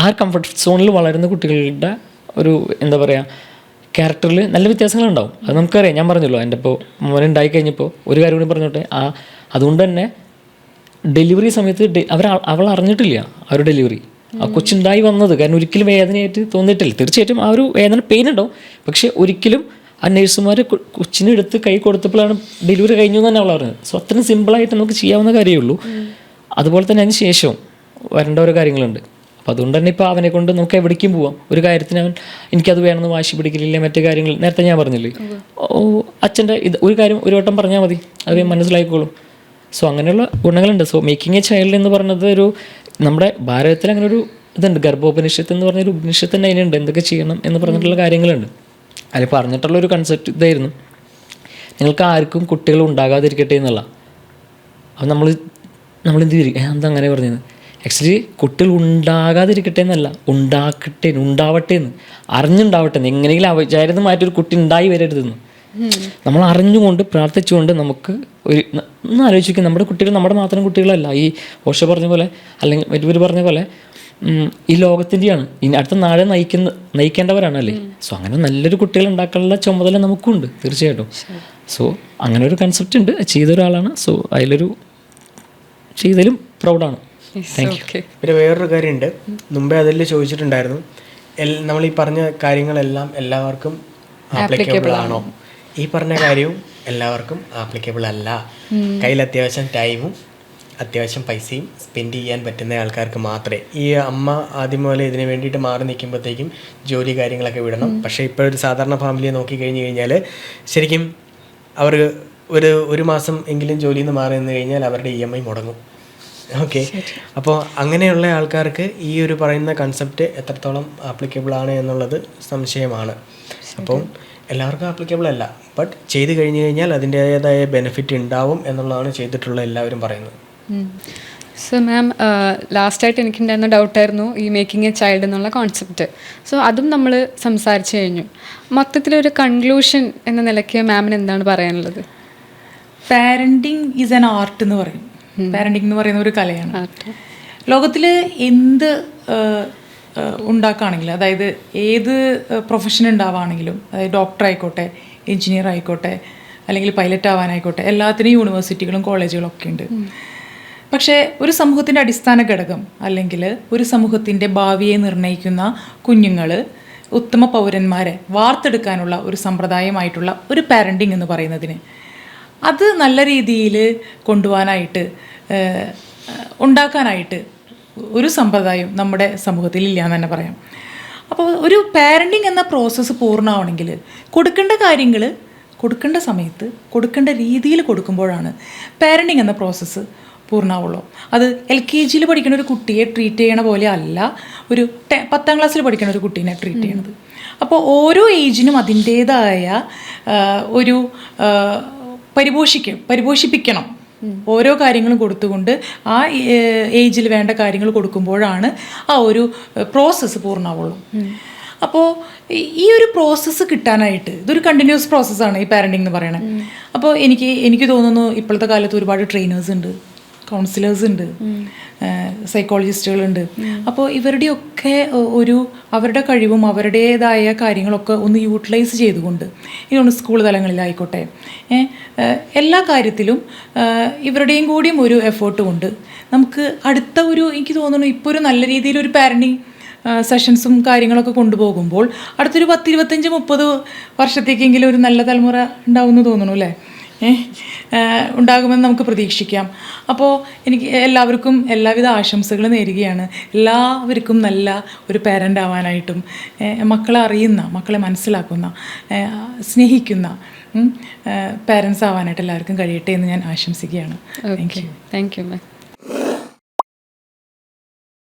ആ കംഫർട്ട് സോണിൽ വളരുന്ന കുട്ടികളുടെ ഒരു എന്താ പറയുക ക്യാരക്ടറിൽ നല്ല വ്യത്യാസങ്ങളുണ്ടാവും. അത് നമുക്കറിയാം. ഞാൻ പറഞ്ഞല്ലോ എൻ്റെ ഇപ്പോൾ മോനുണ്ടായി കഴിഞ്ഞപ്പോൾ ഒരു കാര്യം കൂടി പറഞ്ഞോട്ടെ, അതുകൊണ്ട് തന്നെ ഡെലിവറി സമയത്ത് അവൾ അറിഞ്ഞിട്ടില്ല ആ ഒരു ഡെലിവറി, ആ കൊച്ചുണ്ടായി വന്നത്. കാരണം ഒരിക്കലും വേദനയായിട്ട് തോന്നിയിട്ടില്ല. തീർച്ചയായിട്ടും ആ ഒരു വേദന പെയിൻ ഉണ്ടാവും, പക്ഷെ ഒരിക്കലും ആ നഴ്സുമാർ കൊച്ചിനെ എടുത്ത് കൈ കൊടുത്തപ്പോഴാണ് ഡെലിവറി കഴിഞ്ഞു എന്ന് തന്നെ അവൾ അറിഞ്ഞത്. സോ അത്രയും സിമ്പിളായിട്ട് നമുക്ക് ചെയ്യാവുന്ന കാര്യമേ ഉള്ളൂ. അതുപോലെ തന്നെ അതിന് ശേഷം വരേണ്ട ഓരോ കാര്യങ്ങളുണ്ട്. അപ്പോൾ അതുകൊണ്ട് തന്നെ ഇപ്പോൾ അവനെ കൊണ്ട് നമുക്ക് എവിടേക്കും പോവാം. ഒരു കാര്യത്തിന് എനിക്കത് വേണമെന്ന് വാശി പിടിക്കലില്ല. മറ്റു കാര്യങ്ങൾ നേരത്തെ ഞാൻ പറഞ്ഞില്ലേ, അച്ഛൻ്റെ ഒരു കാര്യം ഒരു വട്ടം പറഞ്ഞാൽ മതി, അത് മനസ്സിലായിക്കോളും. സോ അങ്ങനെയുള്ള ഗുണങ്ങളുണ്ട്. സോ മേക്കിംഗ് എ ചൈൽഡ് എന്ന് പറയുന്നത് നമ്മുടെ ഭാരതത്തിൽ അങ്ങനെ ഒരു ഇതുണ്ട്. ഗർഭോപനിഷത്ത് എന്ന് പറഞ്ഞൊരു ഉപനിഷത്ത് തന്നെ അതിനുണ്ട്, എന്തൊക്കെ ചെയ്യണം എന്ന് പറഞ്ഞിട്ടുള്ള കാര്യങ്ങളുണ്ട്. അതിൽ പറഞ്ഞിട്ടുള്ളൊരു കൺസെപ്റ്റ് ഇതായിരുന്നു, നിങ്ങൾക്ക് ആർക്കും കുട്ടികൾ ഉണ്ടാകാതിരിക്കട്ടെ എന്നുള്ള. അപ്പം നമ്മളെന്ത് എന്താ അങ്ങനെ പറഞ്ഞത്, ആക്ച്വലി കുട്ടികൾ ഉണ്ടാകാതിരിക്കട്ടെ എന്നല്ല, ഉണ്ടാവട്ടെ എന്ന്, അറിഞ്ഞുണ്ടാവട്ടെ എന്ന്, എങ്ങനെയെങ്കിലും വിചാരിച്ച് മാറ്റൊരു കുട്ടി ഉണ്ടായി വരരുതെന്ന് നമ്മൾ അറിഞ്ഞുകൊണ്ട് പ്രാർത്ഥിച്ചുകൊണ്ട് നമുക്ക് ഒന്ന് ആലോചിക്കും. നമ്മുടെ കുട്ടികൾ നമ്മുടെ മാത്രം കുട്ടികളല്ല. ഈ ഓഷ പറഞ്ഞ പോലെ അല്ലെങ്കിൽ മറ്റൊരു പറഞ്ഞ പോലെ ഈ ലോകത്തിൻ്റെയാണ്, ഇനി അടുത്ത നാളെ നയിക്കേണ്ടവരാണല്ലേ. സോ അങ്ങനെ നല്ലൊരു കുട്ടികൾ ഉണ്ടാക്കാനുള്ള ചുമതല നമുക്കുണ്ട് തീർച്ചയായിട്ടും. സോ അങ്ങനെ ഒരു കൺസെപ്റ്റ് ഉണ്ട്, ചെയ്ത ഒരാളാണ്. സോ ചെയ്തതിലും പ്രൗഡാണ്. Thank you. പിന്നെ വേറൊരു കാര്യമുണ്ട്, മുമ്പേ അതിൽ ചോദിച്ചിട്ടുണ്ടായിരുന്നു, നമ്മൾ ഈ പറഞ്ഞ കാര്യങ്ങളെല്ലാം എല്ലാവർക്കും ആപ്ലിക്കബിൾ ആണോ? ഈ പറഞ്ഞ കാര്യവും എല്ലാവർക്കും ആപ്ലിക്കബിൾ അല്ല. കയ്യിൽ അത്യാവശ്യം ടൈമും അത്യാവശ്യം പൈസയും സ്പെൻഡ് ചെയ്യാൻ പറ്റുന്ന ആൾക്കാർക്ക് മാത്രമേ. ഈ അമ്മ ആദ്യം പോലെ ഇതിന് വേണ്ടിയിട്ട് മാറി നിൽക്കുമ്പോഴത്തേക്കും ജോലി കാര്യങ്ങളൊക്കെ വിടണം. പക്ഷേ ഇപ്പോൾ ഒരു സാധാരണ ഫാമിലിയെ നോക്കിക്കഴിഞ്ഞ് കഴിഞ്ഞാൽ ശരിക്കും അവർ ഒരു മാസം എങ്കിലും ജോലിയിൽ നിന്ന് മാറി നിന്ന് കഴിഞ്ഞാൽ അവരുടെ EMI മുടങ്ങും. ഓക്കെ, അപ്പോൾ അങ്ങനെയുള്ള ആൾക്കാർക്ക് ഈ ഒരു പറയുന്ന കൺസെപ്റ്റ് എത്രത്തോളം ആപ്ലിക്കബിൾ ആണ് എന്നുള്ളത് സംശയമാണ്. അപ്പം എല്ലാവർക്കും ആപ്ലിക്കബിൾ അല്ല, ബട്ട് ചെയ്ത് കഴിഞ്ഞ് കഴിഞ്ഞാൽ അതിൻ്റേതായ ബെനിഫിറ്റ് ഉണ്ടാവും എന്നുള്ളതാണ് ചെയ്തിട്ടുള്ള എല്ലാവരും പറയുന്നത്. സോ മാം, ലാസ്റ്റായിട്ട് എനിക്കുണ്ടായിരുന്ന ഡൗട്ടായിരുന്നു ഈ മേക്കിംഗ് എ ചൈൽഡ് എന്നുള്ള കോൺസെപ്റ്റ്. സോ അതും നമ്മൾ സംസാരിച്ചു കഴിഞ്ഞു. മൊത്തത്തിലൊരു കൺക്ലൂഷൻ എന്ന നിലയ്ക്ക് മാമിന് എന്താണ് പറയാനുള്ളത്? പാരൻറ്റിങ് ഈസ് ആൻ ആർട്ട് എന്ന് പറയും. പാരൻറ്റിങ് എന്ന് പറയുന്ന ഒരു കലയാണ്. ലോകത്തിൽ എന്ത് ഉണ്ടാക്കുകയാണെങ്കിലും, അതായത് ഏത് പ്രൊഫഷൻ ഉണ്ടാവുകയാണെങ്കിലും, അതായത് ഡോക്ടർ ആയിക്കോട്ടെ, എഞ്ചിനീയർ ആയിക്കോട്ടെ, അല്ലെങ്കിൽ പൈലറ്റ് ആവാനായിക്കോട്ടെ, എല്ലാത്തിനും യൂണിവേഴ്സിറ്റികളും കോളേജുകളും ഒക്കെ ഉണ്ട്. പക്ഷേ ഒരു സമൂഹത്തിൻ്റെ അടിസ്ഥാന ഘടകം അല്ലെങ്കിൽ ഒരു സമൂഹത്തിൻ്റെ ഭാവിയെ നിർണ്ണയിക്കുന്ന കുഞ്ഞുങ്ങൾ, ഉത്തമ പൗരന്മാരെ വാർത്തെടുക്കാനുള്ള ഒരു സമ്പ്രദായമായിട്ടുള്ള ഒരു പാരൻറ്റിങ് എന്ന് പറയുന്നതിന്, അത് നല്ല രീതിയിൽ കൊണ്ടുപോകാനായിട്ട് ഉണ്ടാക്കാനായിട്ട് ഒരു സമ്പ്രദായം നമ്മുടെ സമൂഹത്തിൽ ഇല്ല എന്ന് തന്നെ പറയാം. അപ്പോൾ ഒരു പാരൻറ്റിങ് എന്ന പ്രോസസ്സ് പൂർണ്ണമാവണമെങ്കിൽ കൊടുക്കേണ്ട കാര്യങ്ങൾ കൊടുക്കേണ്ട സമയത്ത് കൊടുക്കേണ്ട രീതിയിൽ കൊടുക്കുമ്പോഴാണ് പാരൻറ്റിങ് എന്ന പ്രോസസ്സ് പൂർണ്ണമാവുള്ളൂ. അത് LKG പഠിക്കുന്ന ഒരു കുട്ടിയെ ട്രീറ്റ് ചെയ്യണ പോലെ അല്ല ഒരു 10ാം ക്ലാസ്സിൽ പഠിക്കുന്ന ഒരു കുട്ടീനെ ട്രീറ്റ് ചെയ്യണത്. അപ്പോൾ ഓരോ ഏജിനും അതിൻ്റേതായ ഒരു പരിപോഷിപ്പിക്കണം. ഓരോ കാര്യങ്ങളും കൊടുത്തുകൊണ്ട് ആ ഏജിൽ വേണ്ട കാര്യങ്ങൾ കൊടുക്കുമ്പോഴാണ് ആ ഒരു പ്രോസസ്സ് പൂർണ്ണമാവുള്ളൂ. അപ്പോൾ ഈ ഒരു പ്രോസസ്സ് കിട്ടാനായിട്ട് ഇതൊരു കണ്ടിന്യൂസ് പ്രോസസ്സാണ് ഈ പാരൻറ്റിങ് എന്ന് പറയുന്നത്. അപ്പോൾ എനിക്ക് തോന്നുന്നു ഇപ്പോഴത്തെ കാലത്ത് ഒരുപാട് ട്രെയിനേഴ്സ് ഉണ്ട്, കൗൺസിലേഴ്സ് ഉണ്ട്, സൈക്കോളജിസ്റ്റുകളുണ്ട്. അപ്പോൾ ഇവരുടെയൊക്കെ അവരുടെ കഴിവും അവരുടേതായ കാര്യങ്ങളൊക്കെ ഒന്ന് യൂട്ടിലൈസ് ചെയ്തുകൊണ്ട് ഇതൊന്ന് സ്കൂൾ തലങ്ങളിലായിക്കോട്ടെ, എല്ലാ കാര്യത്തിലും ഇവരുടെയും കൂടിയും ഒരു എഫേർട്ട് കൊണ്ട് നമുക്ക് അടുത്ത എനിക്ക് തോന്നുന്നു ഇപ്പോൾ ഒരു നല്ല രീതിയിൽ ഒരു പാരൻറ്റിങ് സെഷൻസും കാര്യങ്ങളൊക്കെ കൊണ്ടുപോകുമ്പോൾ അടുത്തൊരു 10, 25, 30 വർഷത്തേക്കെങ്കിലും ഒരു നല്ല തലമുറ ഉണ്ടാവുമെന്ന് തോന്നുന്നു അല്ലേ? ഉണ്ടാകുമെന്ന് നമുക്ക് പ്രതീക്ഷിക്കാം. അപ്പോൾ എനിക്ക് എല്ലാവർക്കും എല്ലാവിധ ആശംസകൾ നേരുകയാണ്. എല്ലാവർക്കും നല്ല ഒരു പാരൻ്റ് ആവാനായിട്ടും മക്കളെ അറിയുന്ന, മക്കളെ മനസ്സിലാക്കുന്ന, സ്നേഹിക്കുന്ന പാരൻസ് ആവാനായിട്ട് എല്ലാവർക്കും കഴിയട്ടെ എന്ന് ഞാൻ ആശംസിക്കുകയാണ്. Thank you. Thank you ma'am.